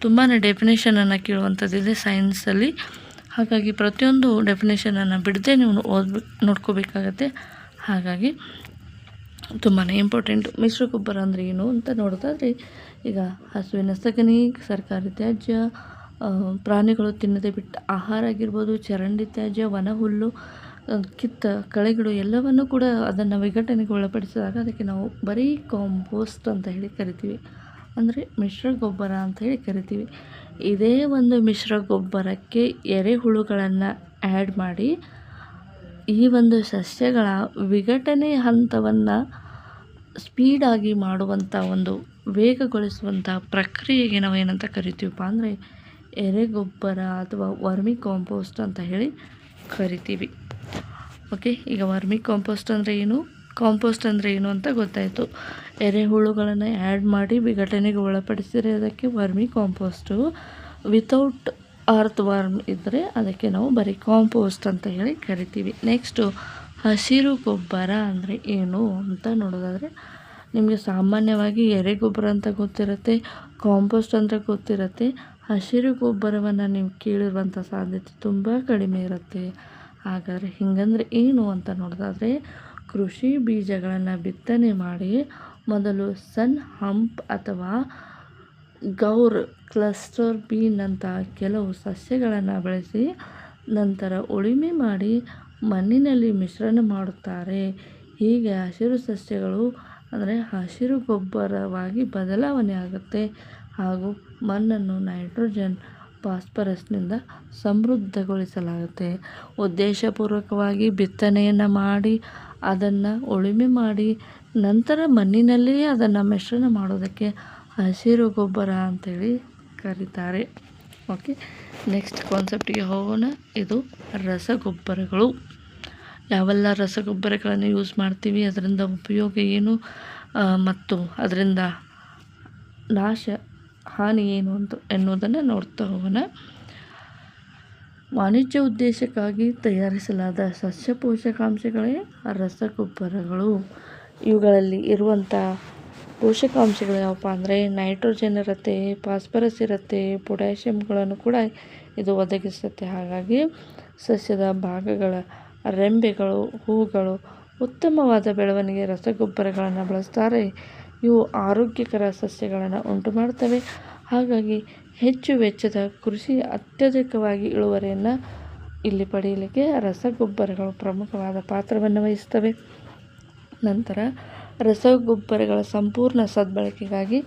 ತುಂಬಾ ಡೆಫಿನೇಷನನ್ನು ಕೇಳುವಂಥದ್ದಿದೆ ಸೈನ್ಸಲ್ಲಿ. ಹಾಗಾಗಿ ಪ್ರತಿಯೊಂದು ಡೆಫಿನೇಷನನ್ನು ಬಿಡದೆ ನೀವು ನೋಡ್ಕೋಬೇಕಾಗತ್ತೆ. ಹಾಗಾಗಿ ತುಂಬಾ ಇಂಪಾರ್ಟೆಂಟ್. ಮಿಶ್ರ ಗೊಬ್ಬರ ಅಂದರೆ ಏನು ಅಂತ ನೋಡೋದಾದರೆ, ಈಗ ಹಸುವಿನ ಸಗಣಿ, ಸರ್ಕಾರಿ ತ್ಯಾಜ್ಯ, ಪ್ರಾಣಿಗಳು ತಿನ್ನದೆ ಬಿಟ್ಟ ಆಹಾರ ಆಗಿರ್ಬೋದು, ಚರಂಡಿ ತ್ಯಾಜ್ಯ, ವನ ಹುಲ್ಲು, ಕಿತ್ತ ಕಳೆಗಳು ಎಲ್ಲವನ್ನು ಕೂಡ ಅದನ್ನು ವಿಘಟನೆಗೆ ಒಳಪಡಿಸಿದಾಗ ಅದಕ್ಕೆ ನಾವು ಬರೀ ಕಾಂಪೋಸ್ಟ್ ಅಂತ ಹೇಳಿ ಕರಿತೀವಿ. ಅಂದರೆ ಮಿಶ್ರ ಗೊಬ್ಬರ ಅಂತ ಹೇಳಿ ಕರಿತೀವಿ. ಇದೇ ಒಂದು ಮಿಶ್ರ ಗೊಬ್ಬರಕ್ಕೆ ಎರೆಹುಳುಗಳನ್ನು ಆ್ಯಡ್ ಮಾಡಿ ಈ ಒಂದು ಸಸ್ಯಗಳ ವಿಘಟನೆ ಹಂತವನ್ನು ಸ್ಪೀಡಾಗಿ ಮಾಡುವಂಥ ಒಂದು ವೇಗಗೊಳಿಸುವಂಥ ಪ್ರಕ್ರಿಯೆಗೆ ನಾವು ಏನಂತ ಕರಿತೀವಪ್ಪ ಅಂದರೆ ಎರೆಗೊಬ್ಬರ ಅಥವಾ ವರ್ಮಿ ಕಾಂಪೋಸ್ಟ್ ಅಂತ ಹೇಳಿ ಕರಿತೀವಿ. ಓಕೆ, ಈಗ ವರ್ಮಿ ಕಾಂಪೋಸ್ಟ್ ಅಂದರೆ ಏನು, ಕಾಂಪೋಸ್ಟ್ ಅಂದರೆ ಏನು ಅಂತ ಗೊತ್ತಾಯಿತು. ಎರೆಹುಳುಗಳನ್ನು ಆ್ಯಡ್ ಮಾಡಿ ವಿಘಟನೆಗೆ ಒಳಪಡಿಸಿರೋದಕ್ಕೆ vermicompost. Without earthworm ಇದ್ದರೆ ಅದಕ್ಕೆ ನಾವು ಬರೀ ಕಾಂಪೋಸ್ಟ್ ಅಂತ ಹೇಳಿ ಕರಿತೀವಿ. ನೆಕ್ಸ್ಟು ಹಸಿರು ಗೊಬ್ಬರ ಅಂದರೆ ಏನು ಅಂತ ನೋಡೋದಾದರೆ, ನಿಮಗೆ ಸಾಮಾನ್ಯವಾಗಿ ಎರೆಗೊಬ್ಬರ ಅಂತ ಗೊತ್ತಿರುತ್ತೆ, ಕಾಂಪೋಸ್ಟ್ ಅಂತ ಗೊತ್ತಿರುತ್ತೆ. ಹಸಿರು ಗೊಬ್ಬರವನ್ನು ನೀವು ಕೇಳಿರುವಂಥ ಸಾಧ್ಯತೆ ತುಂಬ ಕಡಿಮೆ ಇರುತ್ತೆ. ಹಾಗಾದರೆ ಹಿಂಗಂದರೆ ಏನು ಅಂತ ನೋಡೋದಾದರೆ, ಕೃಷಿ ಬೀಜಗಳನ್ನು ಬಿತ್ತನೆ ಮಾಡಿ ಮೊದಲು ಸನ್ ಹಂಪ್ ಅಥವಾ ಗೌರ್, ಕ್ಲಸ್ಟರ್ ಬೀನ್ ಅಂತ ಕೆಲವು ಸಸ್ಯಗಳನ್ನು ಬೆಳೆಸಿ ನಂತರ ಉಳುಮೆ ಮಾಡಿ ಮಣ್ಣಿನಲ್ಲಿ ಮಿಶ್ರಣ ಮಾಡುತ್ತಾರೆ. ಹೀಗೆ ಹಸಿರು ಸಸ್ಯಗಳು ಅಂದರೆ ಹಸಿರು ಗೊಬ್ಬರವಾಗಿ ಬದಲಾವಣೆ ಆಗುತ್ತೆ ಹಾಗೂ ಮಣ್ಣನ್ನು ನೈಟ್ರೋಜನ್, ಫಾಸ್ಫರಸ್ನಿಂದ ಸಮೃದ್ಧಗೊಳಿಸಲಾಗುತ್ತೆ. ಉದ್ದೇಶಪೂರ್ವಕವಾಗಿ ಬಿತ್ತನೆಯನ್ನು ಮಾಡಿ ಅದನ್ನು ಉಳುಮೆ ಮಾಡಿ ನಂತರ ಮಣ್ಣಿನಲ್ಲಿಯೇ ಅದನ್ನು ಮಿಶ್ರಣ ಮಾಡೋದಕ್ಕೆ ಹಸಿರು ಗೊಬ್ಬರ ಅಂತೇಳಿ ಕರೀತಾರೆ. ಓಕೆ, ನೆಕ್ಸ್ಟ್ ಕಾನ್ಸೆಪ್ಟಿಗೆ ಹೋಗೋಣ. ಇದು ರಸಗೊಬ್ಬರಗಳು. ಯಾವೆಲ್ಲ ರಸಗೊಬ್ಬರಗಳನ್ನು ಯೂಸ್ ಮಾಡ್ತೀವಿ, ಅದರಿಂದ ಉಪಯೋಗ ಏನು ಮತ್ತು ಅದರಿಂದ ಹಾನಿ ಏನು ಅಂತ ಎನ್ನುವುದನ್ನು ನೋಡ್ತಾ ಹೋಗೋಣ. ವಾಣಿಜ್ಯ ಉದ್ದೇಶಕ್ಕಾಗಿ ತಯಾರಿಸಲಾದ ಸಸ್ಯ ಪೋಷಕಾಂಶಗಳೇ ರಸಗೊಬ್ಬರಗಳು. ಇವುಗಳಲ್ಲಿ ಇರುವಂಥ ಪೋಷಕಾಂಶಗಳು ಯಾವಪ್ಪ ಅಂದರೆ ನೈಟ್ರೋಜನ್ ಇರುತ್ತೆ, ಫಾಸ್ಫರಸ್ ಇರುತ್ತೆ, ಪೊಟ್ಯಾಷಿಯಮ್ಗಳನ್ನು ಕೂಡ ಇದು ಒದಗಿಸುತ್ತೆ. ಹಾಗಾಗಿ ಸಸ್ಯದ ಭಾಗಗಳ ರೆಂಬೆಗಳು, ಹೂಗಳು ಉತ್ತಮವಾದ ಬೆಳವಣಿಗೆ ರಸಗೊಬ್ಬರಗಳನ್ನು ಬಳಸ್ತಾರೆ. ಇವು ಆರೋಗ್ಯಕರ ಸಸ್ಯಗಳನ್ನು ಉಂಟು ಮಾಡ್ತವೆ. ಹಾಗಾಗಿ ಹೆಚ್ಚು ವೆಚ್ಚದ ಕೃಷಿ ಅತ್ಯಧಿಕವಾಗಿ ಇಳುವರಿಯನ್ನು ಇಲ್ಲಿ ಪಡೆಯಲಿಕ್ಕೆ ರಸಗೊಬ್ಬರಗಳು ಪ್ರಮುಖವಾದ ಪಾತ್ರವನ್ನು ವಹಿಸ್ತವೆ. ನಂತರ ರಸಗೊಬ್ಬರಗಳ ಸಂಪೂರ್ಣ ಸದ್ಬಳಕೆಗಾಗಿ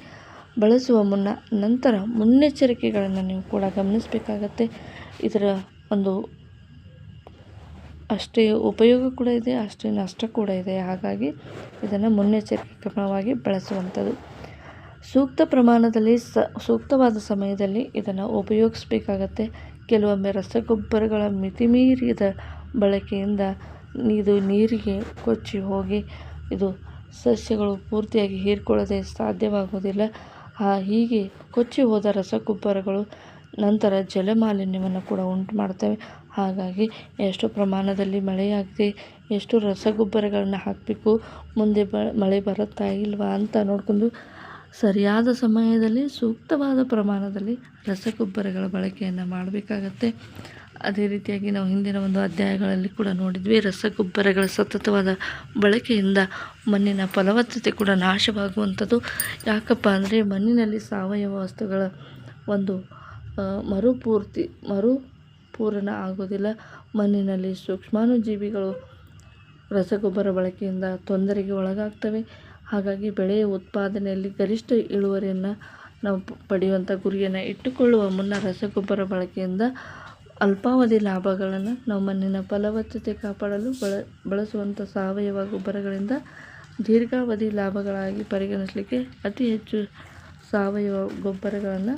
ಬಳಸುವ ನಂತರ ಮುನ್ನೆಚ್ಚರಿಕೆಗಳನ್ನು ನೀವು ಕೂಡ ಗಮನಿಸಬೇಕಾಗತ್ತೆ. ಇದರ ಒಂದು ಅಷ್ಟೇ ಉಪಯೋಗ ಕೂಡ ಇದೆ, ಅಷ್ಟೇ ನಷ್ಟ ಕೂಡ ಇದೆ. ಹಾಗಾಗಿ ಇದನ್ನು ಮುನ್ನೆಚ್ಚರಿಕೆ ಕ್ರಮವಾಗಿ ಬಳಸುವಂಥದ್ದು. ಸೂಕ್ತ ಪ್ರಮಾಣದಲ್ಲಿ ಸೂಕ್ತವಾದ ಸಮಯದಲ್ಲಿ ಇದನ್ನು ಉಪಯೋಗಿಸಬೇಕಾಗತ್ತೆ. ಕೆಲವೊಮ್ಮೆ ರಸಗೊಬ್ಬರಗಳ ಮಿತಿಮೀರಿದ ಬಳಕೆಯಿಂದ ಇದು ನೀರಿಗೆ ಕೊಚ್ಚಿ ಹೋಗಿ ಇದು ಸಸ್ಯಗಳು ಪೂರ್ತಿಯಾಗಿ ಹೀರಿಕೊಳ್ಳದೆ ಸಾಧ್ಯವಾಗುವುದಿಲ್ಲ. ಹೀಗೆ ಕೊಚ್ಚಿ ಹೋದ ರಸಗೊಬ್ಬರಗಳು ನಂತರ ಜಲಮಾಲಿನ್ಯವನ್ನು ಕೂಡ ಉಂಟು ಮಾಡ್ತವೆ. ಹಾಗಾಗಿ ಎಷ್ಟು ಪ್ರಮಾಣದಲ್ಲಿ ಮಳೆಯಾಗಿದೆ, ಎಷ್ಟು ರಸಗೊಬ್ಬರಗಳನ್ನು ಹಾಕಬೇಕು, ಮುಂದೆ ಮಳೆ ಬರುತ್ತಾ ಇಲ್ವಾ ಅಂತ ನೋಡಿಕೊಂಡು ಸರಿಯಾದ ಸಮಯದಲ್ಲಿ ಸೂಕ್ತವಾದ ಪ್ರಮಾಣದಲ್ಲಿ ರಸಗೊಬ್ಬರಗಳ ಬಳಕೆಯನ್ನು ಮಾಡಬೇಕಾಗತ್ತೆ. ಅದೇ ರೀತಿಯಾಗಿ ನಾವು ಹಿಂದಿನ ಒಂದು ಅಧ್ಯಾಯಗಳಲ್ಲಿ ಕೂಡ ನೋಡಿದ್ವಿ, ರಸಗೊಬ್ಬರಗಳ ಸತತವಾದ ಬಳಕೆಯಿಂದ ಮಣ್ಣಿನ ಫಲವತ್ತತೆ ಕೂಡ ನಾಶವಾಗುವಂಥದ್ದು. ಯಾಕಪ್ಪ ಅಂದರೆ ಮಣ್ಣಿನಲ್ಲಿ ಸಾವಯವ ವಸ್ತುಗಳ ಒಂದು ಮರುಪೂರಣ ಆಗೋದಿಲ್ಲ. ಮಣ್ಣಿನಲ್ಲಿ ಸೂಕ್ಷ್ಮಾಣುಜೀವಿಗಳು ರಸಗೊಬ್ಬರ ಬಳಕೆಯಿಂದ ತೊಂದರೆಗೆ ಒಳಗಾಗ್ತವೆ. ಹಾಗಾಗಿ ಬೆಳೆಯ ಉತ್ಪಾದನೆಯಲ್ಲಿ ಗರಿಷ್ಠ ಇಳುವರಿಯನ್ನು ನಾವು ಪಡೆಯುವಂಥ ಗುರಿಯನ್ನು ಇಟ್ಟುಕೊಳ್ಳುವ ಮುನ್ನ ರಸಗೊಬ್ಬರ ಬಳಕೆಯಿಂದ ಅಲ್ಪಾವಧಿ ಲಾಭಗಳನ್ನು ನಾವು ಮಣ್ಣಿನ ಫಲವತ್ತತೆ ಕಾಪಾಡಲು ಬಳಸುವಂಥ ಸಾವಯವ ಗೊಬ್ಬರಗಳಿಂದ ದೀರ್ಘಾವಧಿ ಲಾಭಗಳಾಗಿ ಪರಿಗಣಿಸಲಿಕ್ಕೆ ಅತಿ ಹೆಚ್ಚು ಸಾವಯವ ಗೊಬ್ಬರಗಳನ್ನು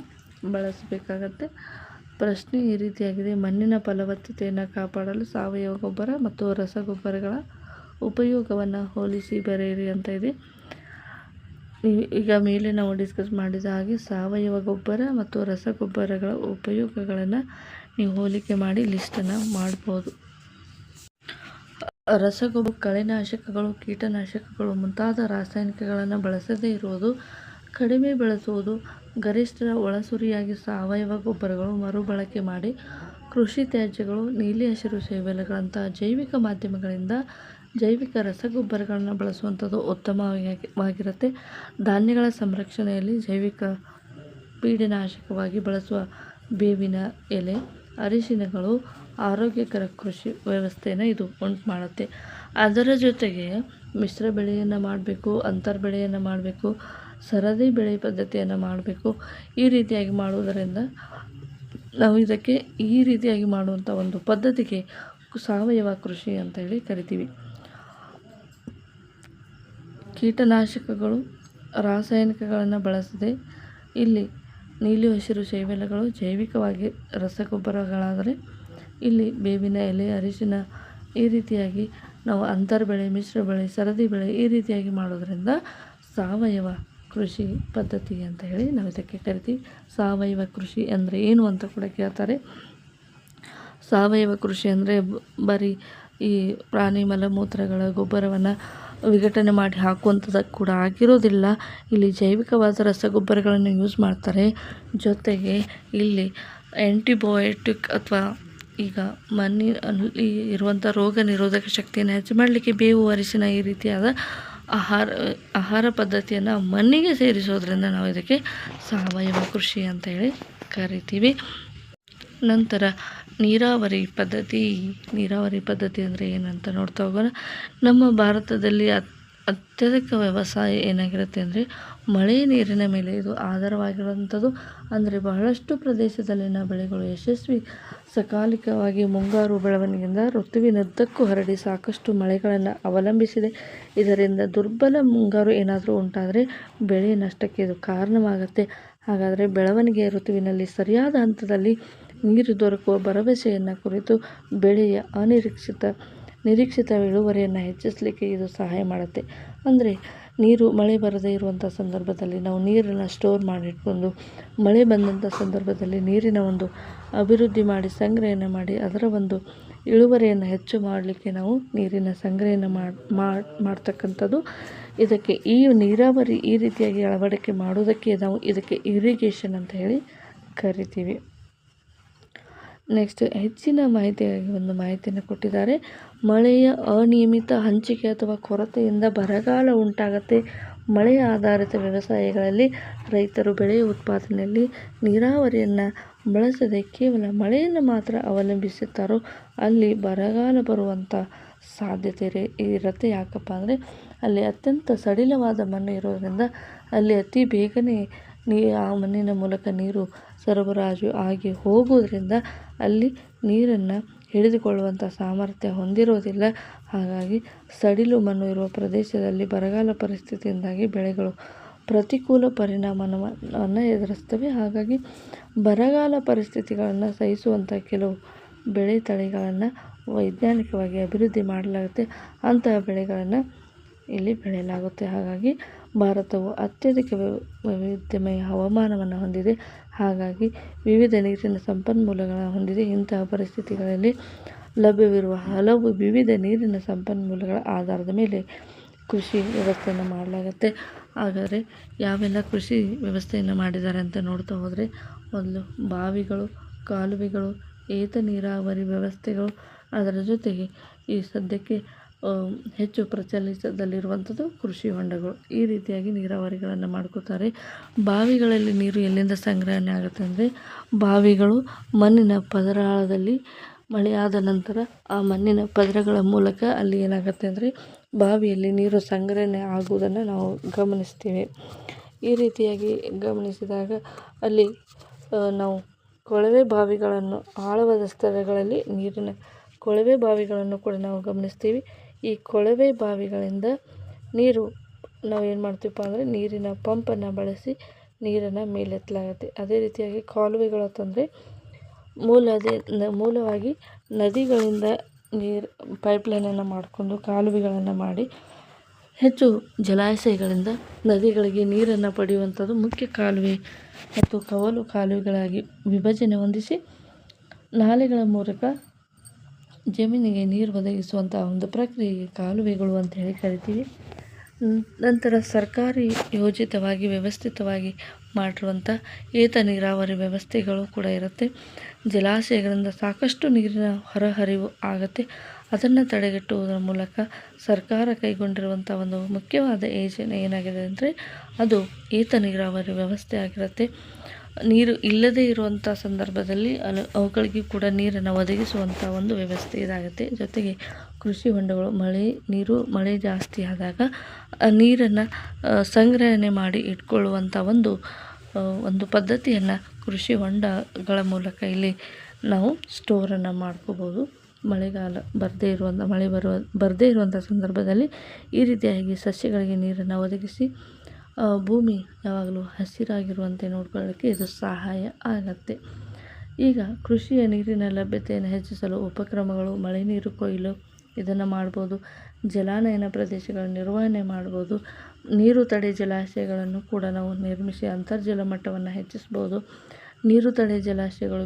ಬಳಸಬೇಕಾಗತ್ತೆ. ಪ್ರಶ್ನೆ ಈ ರೀತಿಯಾಗಿದೆ, ಮಣ್ಣಿನ ಫಲವತ್ತತೆಯನ್ನು ಕಾಪಾಡಲು ಸಾವಯವ ಗೊಬ್ಬರ ಮತ್ತು ರಸಗೊಬ್ಬರಗಳ ಉಪಯೋಗವನ್ನು ಹೋಲಿಸಿ ಬರೆಯಿರಿ ಅಂತ ಇದೆ. ಈಗ ಮೇಲೆ ನಾವು ಡಿಸ್ಕಸ್ ಮಾಡಿದ ಹಾಗೆ ಸಾವಯವ ಗೊಬ್ಬರ ಮತ್ತು ರಸಗೊಬ್ಬರಗಳ ಉಪಯೋಗಗಳನ್ನು ನೀವು ಹೋಲಿಕೆ ಮಾಡಿ ಲಿಸ್ಟನ್ನು ಮಾಡ್ಬೋದು. ರಸಗೊಬ್ಬರ ಕಳೆನಾಶಕಗಳು, ಕೀಟನಾಶಕಗಳು ಮುಂತಾದ ರಾಸಾಯನಿಕಗಳನ್ನು ಬಳಸದೇ ಇರುವುದು, ಕಡಿಮೆ ಬಳಸುವುದು, ಗರಿಷ್ಠ ಒಳಸುರಿಯಾಗಿ ಸಾವಯವ ಗೊಬ್ಬರಗಳು ಮರುಬಳಕೆ ಮಾಡಿ, ಕೃಷಿ ತ್ಯಾಜ್ಯಗಳು, ನೀಲಿ ಹಸಿರು ಸೇವೆಗಳಂತಹ ಜೈವಿಕ ಮಾಧ್ಯಮಗಳಿಂದ ಜೈವಿಕ ರಸಗೊಬ್ಬರಗಳನ್ನು ಬಳಸುವಂಥದ್ದು ಉತ್ತಮವಾಗಿರುತ್ತೆ. ಧಾನ್ಯಗಳ ಸಂರಕ್ಷಣೆಯಲ್ಲಿ ಜೈವಿಕ ಪೀಡನಾಶಕವಾಗಿ ಬಳಸುವ ಬೇವಿನ ಎಲೆ, ಅರಿಶಿನಗಳು ಆರೋಗ್ಯಕರ ಕೃಷಿ ವ್ಯವಸ್ಥೆಯನ್ನು ಇದು ಉಂಟು ಮಾಡುತ್ತೆ. ಅದರ ಜೊತೆಗೆ ಮಿಶ್ರ ಬೆಳೆಯನ್ನು ಮಾಡಬೇಕು, ಅಂತರ್ ಬೆಳೆಯನ್ನು ಮಾಡಬೇಕು, ಸರದಿ ಬೆಳೆ ಪದ್ಧತಿಯನ್ನು ಮಾಡಬೇಕು. ಈ ರೀತಿಯಾಗಿ ಮಾಡುವುದರಿಂದ ನಾವು ಇದಕ್ಕೆ ಈ ರೀತಿಯಾಗಿ ಮಾಡುವಂಥ ಒಂದು ಪದ್ಧತಿಗೆ ಸಾವಯವ ಕೃಷಿ ಅಂತ ಹೇಳಿ ಕರಿತೀವಿ. ಕೀಟನಾಶಕಗಳು, ರಾಸಾಯನಿಕಗಳನ್ನು ಬಳಸದೆ ಇಲ್ಲಿ ನೀಲಿ ಹಸಿರು ಶೈವೆಲೆಗಳು ಜೈವಿಕವಾಗಿ ರಸಗೊಬ್ಬರಗಳಾದರೆ, ಇಲ್ಲಿ ಬೇವಿನ ಎಲೆ, ಅರಿಶಿನ ಈ ರೀತಿಯಾಗಿ ನಾವು ಅಂತರ್ ಬೆಳೆ, ಮಿಶ್ರ ಬೆಳೆ, ಸರದಿ ಬೆಳೆ ಈ ರೀತಿಯಾಗಿ ಮಾಡೋದರಿಂದ ಸಾವಯವ ಕೃಷಿ ಪದ್ಧತಿ ಅಂತ ಹೇಳಿ ನಾವು ಇದಕ್ಕೆ ಕರಿತೀವಿ. ಸಾವಯವ ಕೃಷಿ ಅಂದರೆ ಏನು ಅಂತ ಕೂಡ ಕೇಳ್ತಾರೆ. ಸಾವಯವ ಕೃಷಿ ಅಂದರೆ ಬರೀ ಈ ಪ್ರಾಣಿ ಮಲಮೂತ್ರಗಳ ಗೊಬ್ಬರವನ್ನು ವಿಘಟನೆ ಮಾಡಿ ಹಾಕುವಂಥದ್ದು ಕೂಡ ಆಗಿರೋದಿಲ್ಲ. ಇಲ್ಲಿ ಜೈವಿಕವಾದ ರಸಗೊಬ್ಬರಗಳನ್ನು ಯೂಸ್ ಮಾಡ್ತಾರೆ. ಜೊತೆಗೆ ಇಲ್ಲಿ ಆ್ಯಂಟಿಬಯೋಟಿಕ್ ಅಥವಾ ಈಗ ಮಣ್ಣಿನಲ್ಲಿ ಇರುವಂಥ ರೋಗ ನಿರೋಧಕ ಶಕ್ತಿಯನ್ನು ಹೆಚ್ಚು ಮಾಡಲಿಕ್ಕೆ ಬೇವು, ಅರಿಶಿನ ಈ ರೀತಿಯಾದ ಆಹಾರ ಪದ್ಧತಿಯನ್ನು ಮಣ್ಣಿಗೆ ಸೇರಿಸೋದ್ರಿಂದ ನಾವು ಇದಕ್ಕೆ ಸಾವಯವ ಕೃಷಿ ಅಂತ ಹೇಳಿ ಕರಿತೀವಿ. ನಂತರ ನೀರಾವರಿ ಪದ್ಧತಿ ಅಂದರೆ ಏನಂತ ನೋಡ್ತಾ ಹೋಗೋಣ. ನಮ್ಮ ಭಾರತದಲ್ಲಿ ಅತ್ಯಧಿಕ ವ್ಯವಸಾಯ ಏನಾಗಿರುತ್ತೆ ಅಂದರೆ ಮಳೆ ನೀರಿನ ಮೇಲೆ ಇದು ಆಧಾರವಾಗಿರುವಂಥದ್ದು. ಅಂದರೆ ಬಹಳಷ್ಟು ಪ್ರದೇಶದಲ್ಲಿನ ಬೆಳೆಗಳು ಯಶಸ್ವಿ ಸಕಾಲಿಕವಾಗಿ ಮುಂಗಾರು ಬೆಳವಣಿಗೆಯಿಂದ ಋತುವಿನುದ್ದಕ್ಕೂ ಹರಡಿ ಸಾಕಷ್ಟು ಮಳೆಗಳನ್ನು ಅವಲಂಬಿಸಿದೆ. ಇದರಿಂದ ದುರ್ಬಲ ಮುಂಗಾರು ಏನಾದರೂ ಉಂಟಾದರೆ ಬೆಳೆ ನಷ್ಟಕ್ಕೆ ಇದು ಕಾರಣವಾಗುತ್ತೆ. ಹಾಗಾದರೆ ಬೆಳವಣಿಗೆಯ ಋತುವಿನಲ್ಲಿ ಸರಿಯಾದ ಹಂತದಲ್ಲಿ ನೀರು ದೊರಕುವ ಭರವಸೆಯನ್ನು ಕುರಿತು ಬೆಳೆಯ ನಿರೀಕ್ಷಿತ ಇಳುವರಿಯನ್ನು ಹೆಚ್ಚಿಸಲಿಕ್ಕೆ ಇದು ಸಹಾಯ ಮಾಡುತ್ತೆ. ಅಂದರೆ ಮಳೆ ಬರದೇ ಇರುವಂಥ ಸಂದರ್ಭದಲ್ಲಿ ನಾವು ನೀರನ್ನು ಸ್ಟೋರ್ ಮಾಡಿಟ್ಕೊಂಡು ಮಳೆ ಬಂದಂಥ ಸಂದರ್ಭದಲ್ಲಿ ನೀರಿನ ಒಂದು ಅಭಿವೃದ್ಧಿ ಮಾಡಿ ಸಂಗ್ರಹಣೆ ಮಾಡಿ ಅದರ ಒಂದು ಇಳುವರಿಯನ್ನು ಹೆಚ್ಚು ಮಾಡಲಿಕ್ಕೆ ನಾವು ನೀರಿನ ಸಂಗ್ರಹಣೆ ಮಾಡ್ತಕ್ಕಂಥದ್ದು. ಇದಕ್ಕೆ ಈ ನೀರಾವರಿ ಈ ರೀತಿಯಾಗಿ ಅಳವಡಿಕೆ ಮಾಡೋದಕ್ಕೆ ನಾವು ಇದಕ್ಕೆ ಇರಿಗೇಷನ್ ಅಂತ ಹೇಳಿ ಕರಿತೀವಿ. ನೆಕ್ಸ್ಟ್ ಹೆಚ್ಚಿನ ಮಾಹಿತಿಯಾಗಿ ಒಂದು ಮಾಹಿತಿಯನ್ನು ಕೊಟ್ಟಿದ್ದಾರೆ. ಮಳೆಯ ಅನಿಯಮಿತ ಹಂಚಿಕೆ ಅಥವಾ ಕೊರತೆಯಿಂದ ಬರಗಾಲ ಉಂಟಾಗುತ್ತೆ. ಮಳೆ ಆಧಾರಿತ ವ್ಯವಸಾಯಗಳಲ್ಲಿ ರೈತರು ಬೆಳೆಯ ಉತ್ಪಾದನೆಯಲ್ಲಿ ನೀರಾವರಿಯನ್ನು ಬಳಸದೆ ಕೇವಲ ಮಳೆಯನ್ನು ಮಾತ್ರ ಅವಲಂಬಿಸುತ್ತಾರೋ ಅಲ್ಲಿ ಬರಗಾಲ ಬರುವಂಥ ಸಾಧ್ಯತೆ ಇರುತ್ತೆ. ಯಾಕಪ್ಪ ಅಂದರೆ ಅಲ್ಲಿ ಅತ್ಯಂತ ಸಡಿಲವಾದ ಮಣ್ಣು ಇರೋದರಿಂದ ಅಲ್ಲಿ ಅತಿ ಬೇಗನೆ ಆ ಮಣ್ಣಿನ ಮೂಲಕ ನೀರು ಸರಬರಾಜು ಆಗಿ ಹೋಗೋದ್ರಿಂದ ಅಲ್ಲಿ ನೀರನ್ನು ಹಿಡಿದುಕೊಳ್ಳುವಂಥ ಸಾಮರ್ಥ್ಯ ಹೊಂದಿರೋದಿಲ್ಲ. ಹಾಗಾಗಿ ಸಡಿಲು ಮಣ್ಣು ಇರುವ ಪ್ರದೇಶದಲ್ಲಿ ಬರಗಾಲ ಪರಿಸ್ಥಿತಿಯಿಂದಾಗಿ ಬೆಳೆಗಳು ಪ್ರತಿಕೂಲ ಪರಿಣಾಮವನ್ನು ಎದುರಿಸ್ತವೆ. ಹಾಗಾಗಿ ಬರಗಾಲ ಪರಿಸ್ಥಿತಿಗಳನ್ನು ಸಹಿಸುವಂಥ ಕೆಲವು ಬೆಳೆ ತಳಿಗಳನ್ನು ವೈಜ್ಞಾನಿಕವಾಗಿ ಅಭಿವೃದ್ಧಿ ಮಾಡಲಾಗುತ್ತೆ. ಅಂತಹ ಬೆಳೆಗಳನ್ನು ಇಲ್ಲಿ ಬೆಳೆಯಲಾಗುತ್ತೆ. ಹಾಗಾಗಿ ಭಾರತವು ಅತ್ಯಧಿಕ ವೈವಿಧ್ಯಮಯ ಹವಾಮಾನವನ್ನು ಹೊಂದಿದೆ. ಹಾಗಾಗಿ ವಿವಿಧ ನೀರಿನ ಸಂಪನ್ಮೂಲಗಳನ್ನು ಹೊಂದಿದೆ. ಇಂತಹ ಪರಿಸ್ಥಿತಿಗಳಲ್ಲಿ ಲಭ್ಯವಿರುವ ಹಲವು ವಿವಿಧ ನೀರಿನ ಸಂಪನ್ಮೂಲಗಳ ಆಧಾರದ ಮೇಲೆ ಕೃಷಿ ವ್ಯವಸ್ಥೆಯನ್ನು ಮಾಡಲಾಗುತ್ತೆ. ಹಾಗಾದರೆ ಯಾವೆಲ್ಲ ಕೃಷಿ ವ್ಯವಸ್ಥೆಯನ್ನು ಮಾಡಿದ್ದಾರೆ ಅಂತ ನೋಡ್ತಾ ಹೋದರೆ, ಮೊದಲು ಬಾವಿಗಳು, ಕಾಲುವೆಗಳು, ಏತ ನೀರಾವರಿ ವ್ಯವಸ್ಥೆಗಳು, ಅದರ ಜೊತೆಗೆ ಈ ಸದ್ಯಕ್ಕೆ ಹೆಚ್ಚು ಪ್ರಚಲಿತದಲ್ಲಿರುವಂಥದ್ದು ಕೃಷಿ ಹೊಂಡಗಳು. ಈ ರೀತಿಯಾಗಿ ನೀರಾವರಿಗಳನ್ನು ಮಾಡ್ಕೋತಾರೆ. ಬಾವಿಗಳಲ್ಲಿ ನೀರು ಎಲ್ಲಿಂದ ಸಂಗ್ರಹಣೆ ಆಗುತ್ತೆ ಅಂದರೆ, ಬಾವಿಗಳು ಮಣ್ಣಿನ ಪದರಾಳದಲ್ಲಿ ಮಳೆಯಾದ ನಂತರ ಆ ಮಣ್ಣಿನ ಪದರಗಳ ಮೂಲಕ ಅಲ್ಲಿ ಏನಾಗುತ್ತೆ ಅಂದರೆ ಬಾವಿಯಲ್ಲಿ ನೀರು ಸಂಗ್ರಹಣೆ ಆಗುವುದನ್ನು ನಾವು ಗಮನಿಸ್ತೀವಿ. ಈ ರೀತಿಯಾಗಿ ಗಮನಿಸಿದಾಗ ಅಲ್ಲಿ ನಾವು ಕೊಳವೆ ಬಾವಿಗಳನ್ನು, ಆಳವಾದ ಸ್ಥಳಗಳಲ್ಲಿ ನೀರಿನ ಕೊಳವೆ ಬಾವಿಗಳನ್ನು ಕೂಡ ನಾವು ಗಮನಿಸ್ತೀವಿ. ಈ ಕೊಳವೆ ಬಾವಿಗಳಿಂದ ನೀರು ನಾವು ಏನು ಮಾಡ್ತೀವಪ್ಪ ಅಂದರೆ ನೀರಿನ ಪಂಪನ್ನು ಬಳಸಿ ನೀರನ್ನು ಮೇಲೆತ್ತಲಾಗುತ್ತೆ. ಅದೇ ರೀತಿಯಾಗಿ ಕಾಲುವೆಗಳು ಅಂತಂದರೆ ಮೂಲವಾಗಿ ನದಿಗಳಿಂದ ನೀರು ಪೈಪ್ಲೈನನ್ನು ಮಾಡಿಕೊಂಡು ಕಾಲುವೆಗಳನ್ನು ಮಾಡಿ ಹೆಚ್ಚು ಜಲಾಶಯಗಳಿಂದ ನದಿಗಳಿಗೆ ನೀರನ್ನು ಪಡೆಯುವಂಥದ್ದು ಮುಖ್ಯ ಕಾಲುವೆ ಮತ್ತು ಕವಲು ಕಾಲುವೆಗಳಾಗಿ ವಿಭಜನೆ ಹೊಂದಿಸಿ ನಾಲೆಗಳ ಮೂಲಕ ಜಮೀನಿಗೆ ನೀರು ಒದಗಿಸುವಂಥ ಒಂದು ಪ್ರಕ್ರಿಯೆಗೆ ಕಾಲುವೆಗಳು ಅಂತ ಹೇಳಿ ಕರಿತೀವಿ. ನಂತರ ಸರ್ಕಾರಿ ಯೋಜಿತವಾಗಿ ವ್ಯವಸ್ಥಿತವಾಗಿ ಮಾಡಿರುವಂಥ ಏತ ನೀರಾವರಿ ವ್ಯವಸ್ಥೆಗಳು ಕೂಡ ಇರುತ್ತೆ. ಜಲಾಶಯಗಳಿಂದ ಸಾಕಷ್ಟು ನೀರಿನ ಹೊರಹರಿವು ಆಗುತ್ತೆ. ಅದನ್ನು ತಡೆಗಟ್ಟುವುದರ ಮೂಲಕ ಸರ್ಕಾರ ಕೈಗೊಂಡಿರುವಂಥ ಒಂದು ಮುಖ್ಯವಾದ ಯೋಜನೆ ಏನಾಗಿದೆ ಅಂದರೆ ಅದು ಏತ ನೀರಾವರಿ ವ್ಯವಸ್ಥೆ ಆಗಿರುತ್ತೆ. ನೀರು ಇಲ್ಲದೇ ಇರುವಂಥ ಸಂದರ್ಭದಲ್ಲಿ ಅವುಗಳಿಗೆ ಕೂಡ ನೀರನ್ನು ಒದಗಿಸುವಂಥ ಒಂದು ವ್ಯವಸ್ಥೆ ಇದಾಗುತ್ತೆ. ಜೊತೆಗೆ ಕೃಷಿ ಹೊಂಡಗಳು ಮಳೆ ಜಾಸ್ತಿ ಆದಾಗ ನೀರನ್ನು ಸಂಗ್ರಹಣೆ ಮಾಡಿ ಇಟ್ಕೊಳ್ಳುವಂಥ ಒಂದು ಪದ್ಧತಿಯನ್ನು ಕೃಷಿ ಹೊಂಡಗಳ ಮೂಲಕ ಇಲ್ಲಿ ನಾವು ಸ್ಟೋರನ್ನು ಮಾಡ್ಕೋಬೋದು. ಮಳೆಗಾಲ ಬರದೇ ಇರುವಂಥ ಸಂದರ್ಭದಲ್ಲಿ ಈ ರೀತಿಯಾಗಿ ಸಸ್ಯಗಳಿಗೆ ನೀರನ್ನು ಒದಗಿಸಿ ಭೂಮಿ ಯಾವಾಗಲೂ ಹಸಿರಾಗಿರುವಂತೆ ನೋಡ್ಕೊಳ್ಳೋಕ್ಕೆ ಇದು ಸಹಾಯ ಆಗುತ್ತೆ. ಈಗ ಕೃಷಿಯ ನೀರಿನ ಲಭ್ಯತೆಯನ್ನು ಹೆಚ್ಚಿಸಲು ಉಪಕ್ರಮಗಳು, ಮಳೆ ನೀರು ಕೊಯ್ಲು ಇದನ್ನು ಮಾಡ್ಬೋದು. ಜಲಾನಯನ ಪ್ರದೇಶಗಳ ನಿರ್ವಹಣೆ ಮಾಡ್ಬೋದು. ನೀರು ತಡೆ ಜಲಾಶಯಗಳನ್ನು ಕೂಡ ನಾವು ನಿರ್ಮಿಸಿ ಅಂತರ್ಜಲ ಮಟ್ಟವನ್ನು ಹೆಚ್ಚಿಸ್ಬೋದು. ನೀರು ತಡೆ ಜಲಾಶಯಗಳು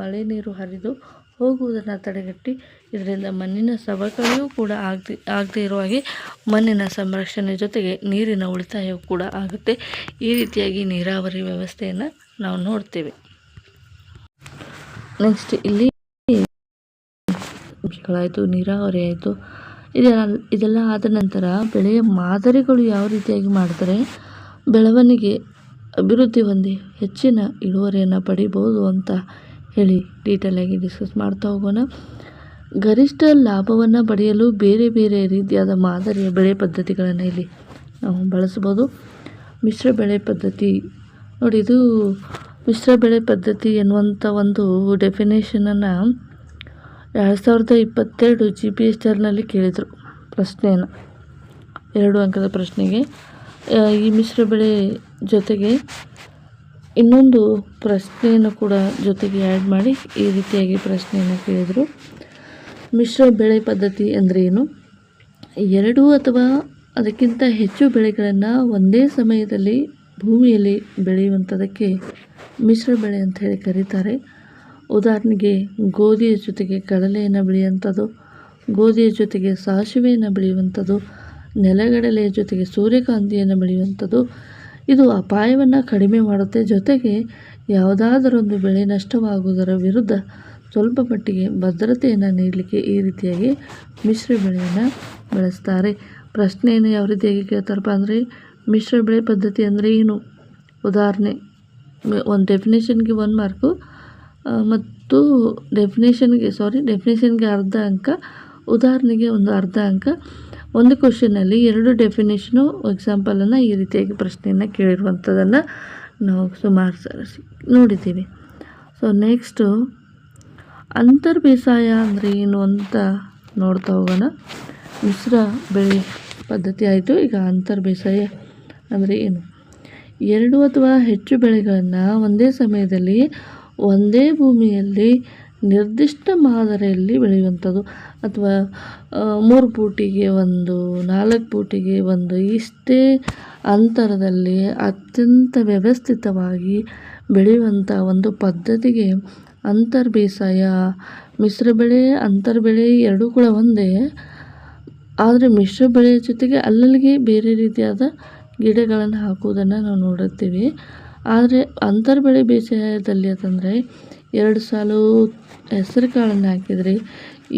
ಮಳೆ ನೀರು ಹರಿದು ಹೋಗುವುದನ್ನು ತಡೆಗಟ್ಟಿ ಇದರಿಂದ ಮಣ್ಣಿನ ಸವಕಳಿಯೂ ಕೂಡ ಆಗದೇ ಇರುವ ಹಾಗೆ ಮಣ್ಣಿನ ಸಂರಕ್ಷಣೆ ಜೊತೆಗೆ ನೀರಿನ ಉಳಿತಾಯವೂ ಕೂಡ ಆಗುತ್ತೆ. ಈ ರೀತಿಯಾಗಿ ನೀರಾವರಿ ವ್ಯವಸ್ಥೆಯನ್ನು ನಾವು ನೋಡ್ತೇವೆ. ನೆಕ್ಸ್ಟ್ ಇಲ್ಲಿ ಆಯಿತು, ನೀರಾವರಿ ಆಯಿತು. ಇದೆಲ್ಲ ಆದ ನಂತರ ಬೆಳೆಯ ಮಾದರಿಗಳು ಯಾವ ರೀತಿಯಾಗಿ ಮಾಡ್ತಾರೆ, ಬೆಳವಣಿಗೆ ಅಭಿವೃದ್ಧಿ ಹೊಂದಿ ಹೆಚ್ಚಿನ ಇಳುವರಿಯನ್ನು ಪಡಿಬೋದು ಅಂತ ಹೇಳಿ ಡೀಟೇಲಾಗಿ ಡಿಸ್ಕಸ್ ಮಾಡ್ತಾ ಹೋಗೋಣ. ಗರಿಷ್ಠ ಲಾಭವನ್ನು ಪಡೆಯಲು ಬೇರೆ ಬೇರೆ ರೀತಿಯಾದ ಮಾದರಿಯ ಬೆಳೆ ಪದ್ಧತಿಗಳನ್ನು ಇಲ್ಲಿ ನಾವು ಬಳಸ್ಬೋದು. ಮಿಶ್ರ ಬೆಳೆ ಪದ್ಧತಿ ನೋಡಿ, ಇದು ಮಿಶ್ರ ಬೆಳೆ ಪದ್ಧತಿ ಎನ್ನುವಂಥ ಒಂದು ಡೆಫಿನೇಷನನ್ನು 2022 GPSRನಲ್ಲಿ ಕೇಳಿದರು ಪ್ರಶ್ನೆಯನ್ನು, 2 ಅಂಕದ ಪ್ರಶ್ನೆಗೆ. ಈ ಮಿಶ್ರ ಬೆಳೆ ಜೊತೆಗೆ ಇನ್ನೊಂದು ಪ್ರಶ್ನೆಯನ್ನು ಕೂಡ ಜೊತೆಗೆ ಆ್ಯಡ್ ಮಾಡಿ ಈ ರೀತಿಯಾಗಿ ಪ್ರಶ್ನೆಯನ್ನು ಕೇಳಿದರು. ಮಿಶ್ರ ಬೆಳೆ ಪದ್ಧತಿ ಅಂದರೆ ಏನು? 2 ಅಥವಾ ಅದಕ್ಕಿಂತ ಹೆಚ್ಚು ಬೆಳೆಗಳನ್ನು ಒಂದೇ ಸಮಯದಲ್ಲಿ ಭೂಮಿಯಲ್ಲಿ ಬೆಳೆಯುವಂಥದ್ದಕ್ಕೆ ಮಿಶ್ರ ಬೆಳೆ ಅಂತ ಹೇಳಿ ಕರೀತಾರೆ. ಉದಾಹರಣೆಗೆ ಗೋಧಿಯ ಜೊತೆಗೆ ಕಡಲೆಯನ್ನು ಬೆಳೆಯುವಂಥದ್ದು, ಗೋಧಿಯ ಜೊತೆಗೆ ಸಾಸಿವೆಯನ್ನು ಬೆಳೆಯುವಂಥದ್ದು, ನೆಲಗಡಲೆಯ ಜೊತೆಗೆ ಸೂರ್ಯಕಾಂತಿಯನ್ನು ಬೆಳೆಯುವಂಥದ್ದು. ಇದು ಅಪಾಯವನ್ನು ಕಡಿಮೆ ಮಾಡುತ್ತೆ. ಜೊತೆಗೆ ಯಾವುದಾದರೊಂದು ಬೆಳೆ ನಷ್ಟವಾಗುವುದರ ವಿರುದ್ಧ ಸ್ವಲ್ಪ ಮಟ್ಟಿಗೆ ಭದ್ರತೆಯನ್ನು ನೀಡಲಿಕ್ಕೆ ಈ ರೀತಿಯಾಗಿ ಮಿಶ್ರ ಬೆಳೆಯನ್ನು ಬಳಸ್ತಾರೆ. ಪ್ರಶ್ನೆಯನ್ನು ಯಾವ ರೀತಿಯಾಗಿ ಕೇಳ್ತಾರಪ್ಪ ಅಂದರೆ, ಮಿಶ್ರ ಬೆಳೆ ಪದ್ಧತಿ ಅಂದರೆ ಏನು? ಉದಾಹರಣೆ, ಒಂದು ಡೆಫಿನೇಷನ್ಗೆ 1 ಮಾರ್ಕು ಮತ್ತು ಡೆಫಿನೇಷನ್ಗೆ ಅರ್ಧ ಅಂಕ, ಉದಾಹರಣೆಗೆ ಒಂದು ಅರ್ಧ ಅಂಕ. ಒಂದು ಕ್ವಶನಲ್ಲಿ 2 ಡೆಫಿನೇಷನು ಎಕ್ಸಾಂಪಲನ್ನು ಈ ರೀತಿಯಾಗಿ ಪ್ರಶ್ನೆಯನ್ನು ಕೇಳಿರುವಂಥದ್ದನ್ನು ನಾವು ಸುಮಾರು ಸಾರಿ ನೋಡಿದ್ದೀವಿ. ಸೊ ನೆಕ್ಸ್ಟು ಅಂತರ್ ಬೇಸಾಯ ಅಂದರೆ ಏನು ಅಂತ ನೋಡ್ತಾ ಹೋಗೋಣ. ಮಿಶ್ರ ಬೆಳೆ ಪದ್ಧತಿ ಆಯಿತು. ಈಗ ಅಂತರ್ ಬೇಸಾಯ ಅಂದರೆ ಏನು? 2 ಅಥವಾ ಹೆಚ್ಚು ಬೆಳೆಗಳನ್ನು ಒಂದೇ ಸಮಯದಲ್ಲಿ ಒಂದೇ ಭೂಮಿಯಲ್ಲಿ ನಿರ್ದಿಷ್ಟ ಮಾದರಿಯಲ್ಲಿ ಬೆಳೆಯುವಂಥದ್ದು, ಅಥವಾ 3 ಫೂಟಿಗೆ 1, 4 ಫೂಟಿಗೆ 1 ಇಷ್ಟೇ ಅಂತರದಲ್ಲಿ ಅತ್ಯಂತ ವ್ಯವಸ್ಥಿತವಾಗಿ ಬೆಳೆಯುವಂಥ ಒಂದು ಪದ್ಧತಿಗೆ ಅಂತರ್ ಬೇಸಾಯ. ಮಿಶ್ರ ಬೆಳೆ, ಅಂತರ್ ಬೆಳೆ ಎರಡೂ ಕೂಡ ಒಂದೇ. ಆದರೆ ಮಿಶ್ರ ಬೆಳೆಯ ಜೊತೆಗೆ ಅಲ್ಲಲ್ಲಿಗೆ ಬೇರೆ ರೀತಿಯಾದ ಗಿಡಗಳನ್ನು ಹಾಕುವುದನ್ನು ನಾವು ನೋಡುತ್ತೀವಿ. ಆದರೆ ಅಂತರ ಬೆಳೆ ಬೇಸಾಯದಲ್ಲಿ ಅಂತಂದರೆ 2 ಸಾಲು ಹೆಸರು ಕಾಳನ್ನು ಹಾಕಿದರೆ,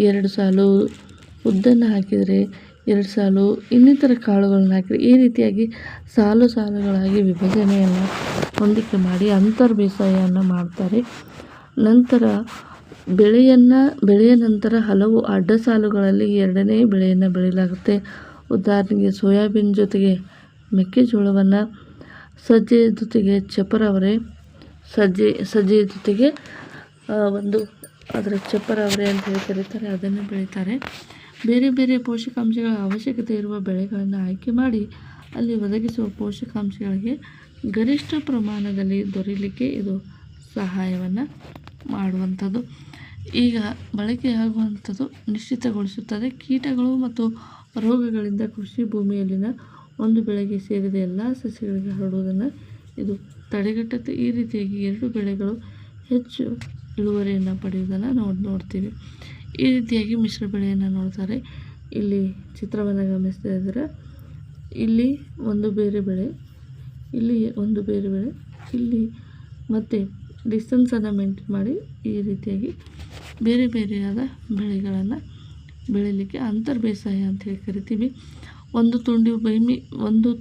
2 ಸಾಲು ಉದ್ದನ್ನು ಹಾಕಿದರೆ, 2 ಸಾಲು ಇನ್ನಿತರ ಕಾಳುಗಳನ್ನು ಹಾಕಿದರೆ, ಈ ರೀತಿಯಾಗಿ ಸಾಲು ಸಾಲುಗಳಾಗಿ ವಿಭಜನೆಯನ್ನು ಹೊಂದಿಕೆ ಮಾಡಿ ಅಂತರ್ ಬೇಸಾಯವನ್ನು ಮಾಡ್ತಾರೆ. ನಂತರ ಬೆಳೆಯ ನಂತರ ಹಲವು ಅಡ್ಡ ಸಾಲುಗಳಲ್ಲಿ 2ನೇ ಬೆಳೆಯನ್ನು ಬೆಳೆಯಲಾಗುತ್ತೆ. ಉದಾಹರಣೆಗೆ ಸೋಯಾಬೀನ್ ಜೊತೆಗೆ ಮೆಕ್ಕೆಜೋಳವನ್ನು, ಸಜ್ಜೆಯ ಜೊತೆಗೆ ಚಪರ ಅವರೆ, ಸಜ್ಜೆಯ ಜೊತೆಗೆ ಅದರ ಚಪರ ಅವರೆ ಅಂತ ಹೇಳಿ ಕರೀತಾರೆ, ಅದನ್ನು ಬೆಳೀತಾರೆ. ಬೇರೆ ಬೇರೆ ಪೋಷಕಾಂಶಗಳ ಅವಶ್ಯಕತೆ ಇರುವ ಬೆಳೆಗಳನ್ನು ಆಯ್ಕೆ ಮಾಡಿ ಅಲ್ಲಿ ಒದಗಿಸುವ ಪೋಷಕಾಂಶಗಳಿಗೆ ಗರಿಷ್ಠ ಪ್ರಮಾಣದಲ್ಲಿ ದೊರೆಯಲಿಕ್ಕೆ ಇದು ಸಹಾಯವನ್ನು ಮಾಡುವಂಥದ್ದು. ಈಗ ಬಳಕೆಯಾಗುವಂಥದ್ದು ನಿಶ್ಚಿತಗೊಳಿಸುತ್ತದೆ. ಕೀಟಗಳು ಮತ್ತು ರೋಗಗಳಿಂದ ಕೃಷಿ ಭೂಮಿಯಲ್ಲಿನ ಒಂದು ಬೆಳೆಗೆ ಸೇರಿದ ಎಲ್ಲ ಸಸ್ಯಗಳಿಗೆ ಹರಡುವುದನ್ನು ಇದು ತಡೆಗಟ್ಟುತ್ತೆ. ಈ ರೀತಿಯಾಗಿ 2 ಬೆಳೆಗಳು ಹೆಚ್ಚು ಇಳುವರಿಯನ್ನು ಪಡೆಯುವುದನ್ನು ನೋಡ್ತೀವಿ. ಈ ರೀತಿಯಾಗಿ ಮಿಶ್ರ ಬೆಳೆಯನ್ನು ನೋಡ್ತಾರೆ. ಇಲ್ಲಿ ಚಿತ್ರವನ್ನು ಗಮನಿಸ್ತಾ ಇದ್ದರೆ ಇಲ್ಲಿ ಒಂದು ಬೇರೆ ಬೆಳೆ, ಇಲ್ಲಿ ಒಂದು ಬೇರೆ ಬೆಳೆ, ಇಲ್ಲಿ ಮತ್ತು ಡಿಸ್ಟೆನ್ಸನ್ನು ಮೇಂಟೈನ್ ಮಾಡಿ ಈ ರೀತಿಯಾಗಿ ಬೇರೆ ಬೇರೆಯಾದ ಬೆಳೆಗಳನ್ನು ಬೆಳೀಲಿಕ್ಕೆ ಅಂತರ್ ಬೇಸಾಯ ಅಂತ ಹೇಳಿ ಕರಿತೀವಿ. ಒಂದು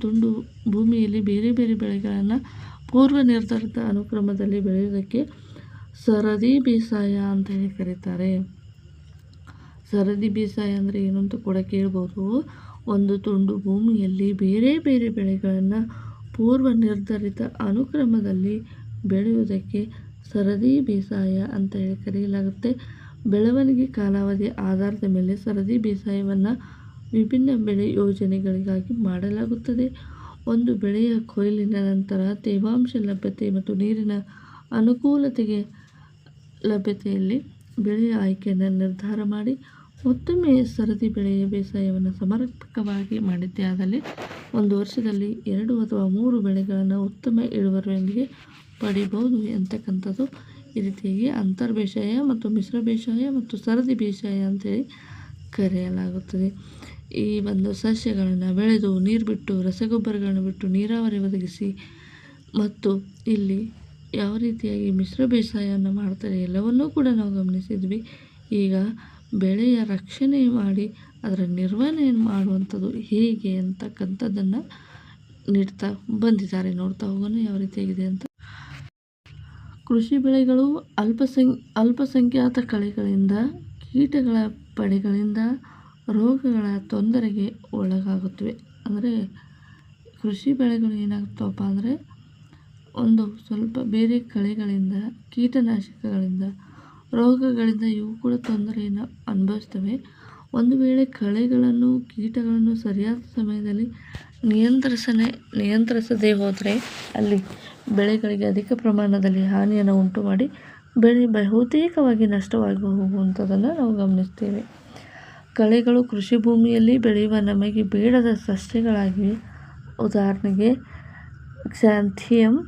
ತುಂಡು ಭೂಮಿಯಲ್ಲಿ ಬೇರೆ ಬೇರೆ ಬೆಳೆಗಳನ್ನು ಪೂರ್ವ ನಿರ್ಧರಿತ ಅನುಕ್ರಮದಲ್ಲಿ ಬೆಳೆಯುವುದಕ್ಕೆ ಸರದಿ ಬೇಸಾಯ ಅಂತ ಹೇಳಿ ಕರೀತಾರೆ. ಸರದಿ ಬೇಸಾಯ ಅಂದರೆ ಏನು ಅಂತ ಕೂಡ ಕೇಳ್ಬೋದು. ಒಂದು ತುಂಡು ಭೂಮಿಯಲ್ಲಿ ಬೇರೆ ಬೇರೆ ಬೆಳೆಗಳನ್ನು ಪೂರ್ವ ನಿರ್ಧರಿತ ಅನುಕ್ರಮದಲ್ಲಿ ಬೆಳೆಯುವುದಕ್ಕೆ ಸರದಿ ಬೇಸಾಯ ಅಂತ ಹೇಳಿ ಕರೆಯಲಾಗುತ್ತೆ. ಬೆಳವಣಿಗೆ ಕಾಲಾವಧಿಯ ಆಧಾರದ ಮೇಲೆ ಸರದಿ ಬೇಸಾಯವನ್ನು ವಿಭಿನ್ನ ಬೆಳೆ ಯೋಜನೆಗಳಿಗಾಗಿ ಮಾಡಲಾಗುತ್ತದೆ. ಒಂದು ಬೆಳೆಯ ಕೊಯ್ಲಿನ ನಂತರ ತೇವಾಂಶ ಲಭ್ಯತೆ ಮತ್ತು ನೀರಿನ ಲಭ್ಯತೆಯಲ್ಲಿ ಬೆಳೆಯ ಆಯ್ಕೆಯನ್ನು ನಿರ್ಧಾರ ಮಾಡಿ ಮತ್ತೊಮ್ಮೆ ಸರದಿ ಬೆಳೆಯ ಬೇಸಾಯವನ್ನು ಸಮರ್ಪಕವಾಗಿ ಮಾಡಿದ್ದೇ ಆದಲ್ಲಿ ಒಂದು ವರ್ಷದಲ್ಲಿ 2 ಅಥವಾ 3 ಬೆಳೆಗಳನ್ನು ಉತ್ತಮ ಇಳುವರಿಯೊಂದಿಗೆ ಪಡಿಬೋದು ಎಂತಕ್ಕಂಥದ್ದು. ಈ ರೀತಿಯಾಗಿ ಅಂತರ್ ಬೇಸಾಯ ಮತ್ತು ಮಿಶ್ರ ಬೇಸಾಯ ಮತ್ತು ಸರದಿ ಬೇಸಾಯ ಅಂತೇಳಿ ಕರೆಯಲಾಗುತ್ತದೆ. ಈ ಒಂದು ಸಸ್ಯಗಳನ್ನು ಬೆಳೆದು ನೀರು ಬಿಟ್ಟು ರಸಗೊಬ್ಬರಗಳನ್ನು ಬಿಟ್ಟು ನೀರಾವರಿ ಒದಗಿಸಿ ಮತ್ತು ಇಲ್ಲಿ ಯಾವ ರೀತಿಯಾಗಿ ಮಿಶ್ರ ಬೇಸಾಯವನ್ನು ಮಾಡ್ತಾರೆ ಎಲ್ಲವನ್ನೂ ಕೂಡ ನಾವು ಗಮನಿಸಿದ್ವಿ. ಈಗ ಬೆಳೆಯ ರಕ್ಷಣೆ ಮಾಡಿ ಅದರ ನಿರ್ವಹಣೆಯನ್ನು ಮಾಡುವಂಥದ್ದು ಹೇಗೆ ಅಂತಕ್ಕಂಥದ್ದನ್ನು ನೀಡ್ತಾ ಬಂದಿದ್ದಾರೆ. ನೋಡ್ತಾ ಹೋಗೋಣ ಯಾವ ರೀತಿಯಾಗಿದೆ ಅಂತ. ಕೃಷಿ ಬೆಳೆಗಳು ಅಲ್ಪಸಂಖ್ಯಾತ ಕಳೆಗಳಿಂದ, ಕೀಟಗಳ ಪಡೆಗಳಿಂದ, ರೋಗಗಳ ತೊಂದರೆಗೆ ಒಳಗಾಗುತ್ತವೆ. ಅಂದರೆ ಕೃಷಿ ಬೆಳೆಗಳು ಏನಾಗುತ್ತವಪ್ಪ ಅಂದರೆ ಒಂದು ಸ್ವಲ್ಪ ಬೇರೆ ಕಳೆಗಳಿಂದ, ಕೀಟನಾಶಕಗಳಿಂದ, ರೋಗಗಳಿಂದ ಇವು ಕೂಡ ತೊಂದರೆಯನ್ನು ಅನುಭವಿಸ್ತವೆ. ಒಂದು ವೇಳೆ ಕಳೆಗಳನ್ನು, ಕೀಟಗಳನ್ನು ಸರಿಯಾದ ಸಮಯದಲ್ಲಿ ನಿಯಂತ್ರಿಸದೇ ಹೋದರೆ ಅಲ್ಲಿ ಬೆಳೆಗಳಿಗೆ ಅಧಿಕ ಪ್ರಮಾಣದಲ್ಲಿ ಹಾನಿಯನ್ನು ಉಂಟು ಮಾಡಿ ಬೆಳೆ ಬಹುತೇಕವಾಗಿ ನಷ್ಟವಾಗಿ ಹೋಗುವಂಥದ್ದನ್ನು ನಾವು ಗಮನಿಸ್ತೇವೆ. ಕಳೆಗಳು ಕೃಷಿ ಭೂಮಿಯಲ್ಲಿ ಬೆಳೆಯುವ ನಮಗೆ ಬೇಡದ ಸಸ್ಯಗಳಾಗಿವೆ. ಉದಾಹರಣೆಗೆ ಕ್ಸಾಂಥಿಯಮ್,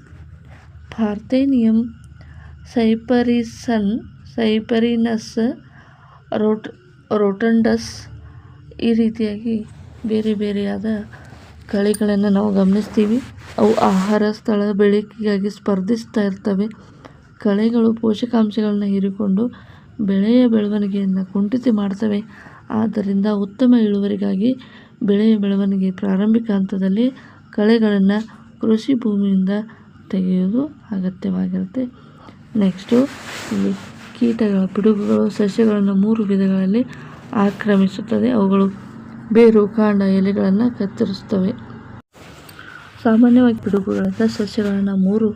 ಪಾರ್ಥೇನಿಯಮ್, ಸೈಪರಿನಸ್, ರೋಟಂಡಸ್, ಈ ರೀತಿಯಾಗಿ ಬೇರೆ ಬೇರೆಯಾದ ಕಳೆಗಳನ್ನು ನಾವು ಗಮನಿಸ್ತೀವಿ. ಅವು ಆಹಾರ ಸ್ಥಳ ಬೆಳಕಿಗಾಗಿ ಸ್ಪರ್ಧಿಸ್ತಾ ಇರ್ತವೆ. ಕಳೆಗಳು ಪೋಷಕಾಂಶಗಳನ್ನು ಹೀರಿಕೊಂಡು ಬೆಳೆಯ ಬೆಳವಣಿಗೆಯನ್ನು ಕುಂಠಿತ ಮಾಡ್ತವೆ. ಆದ್ದರಿಂದ ಉತ್ತಮ ಇಳುವರಿಗಾಗಿ ಬೆಳೆಯ ಬೆಳವಣಿಗೆ ಪ್ರಾರಂಭಿಕ ಹಂತದಲ್ಲಿ ಕಳೆಗಳನ್ನು ಕೃಷಿ ಭೂಮಿಯಿಂದ ತೆಗೆಯುವುದು ಅಗತ್ಯವಾಗಿರುತ್ತೆ. ನೆಕ್ಸ್ಟು ಇಲ್ಲಿ ಕೀಟಗಳ ಪಿಡುಗುಗಳು ಸಸ್ಯಗಳನ್ನು 3 ವಿಧಗಳಲ್ಲಿ ಆಕ್ರಮಿಸುತ್ತದೆ. ಅವುಗಳು ಬೇರು, ಕಾಂಡ, ಎಲೆಗಳನ್ನು ಕತ್ತರಿಸುತ್ತವೆ. ಸಾಮಾನ್ಯವಾಗಿ ಪಿಡುಗುಗಳಿಂದ ಸಸ್ಯಗಳನ್ನು 3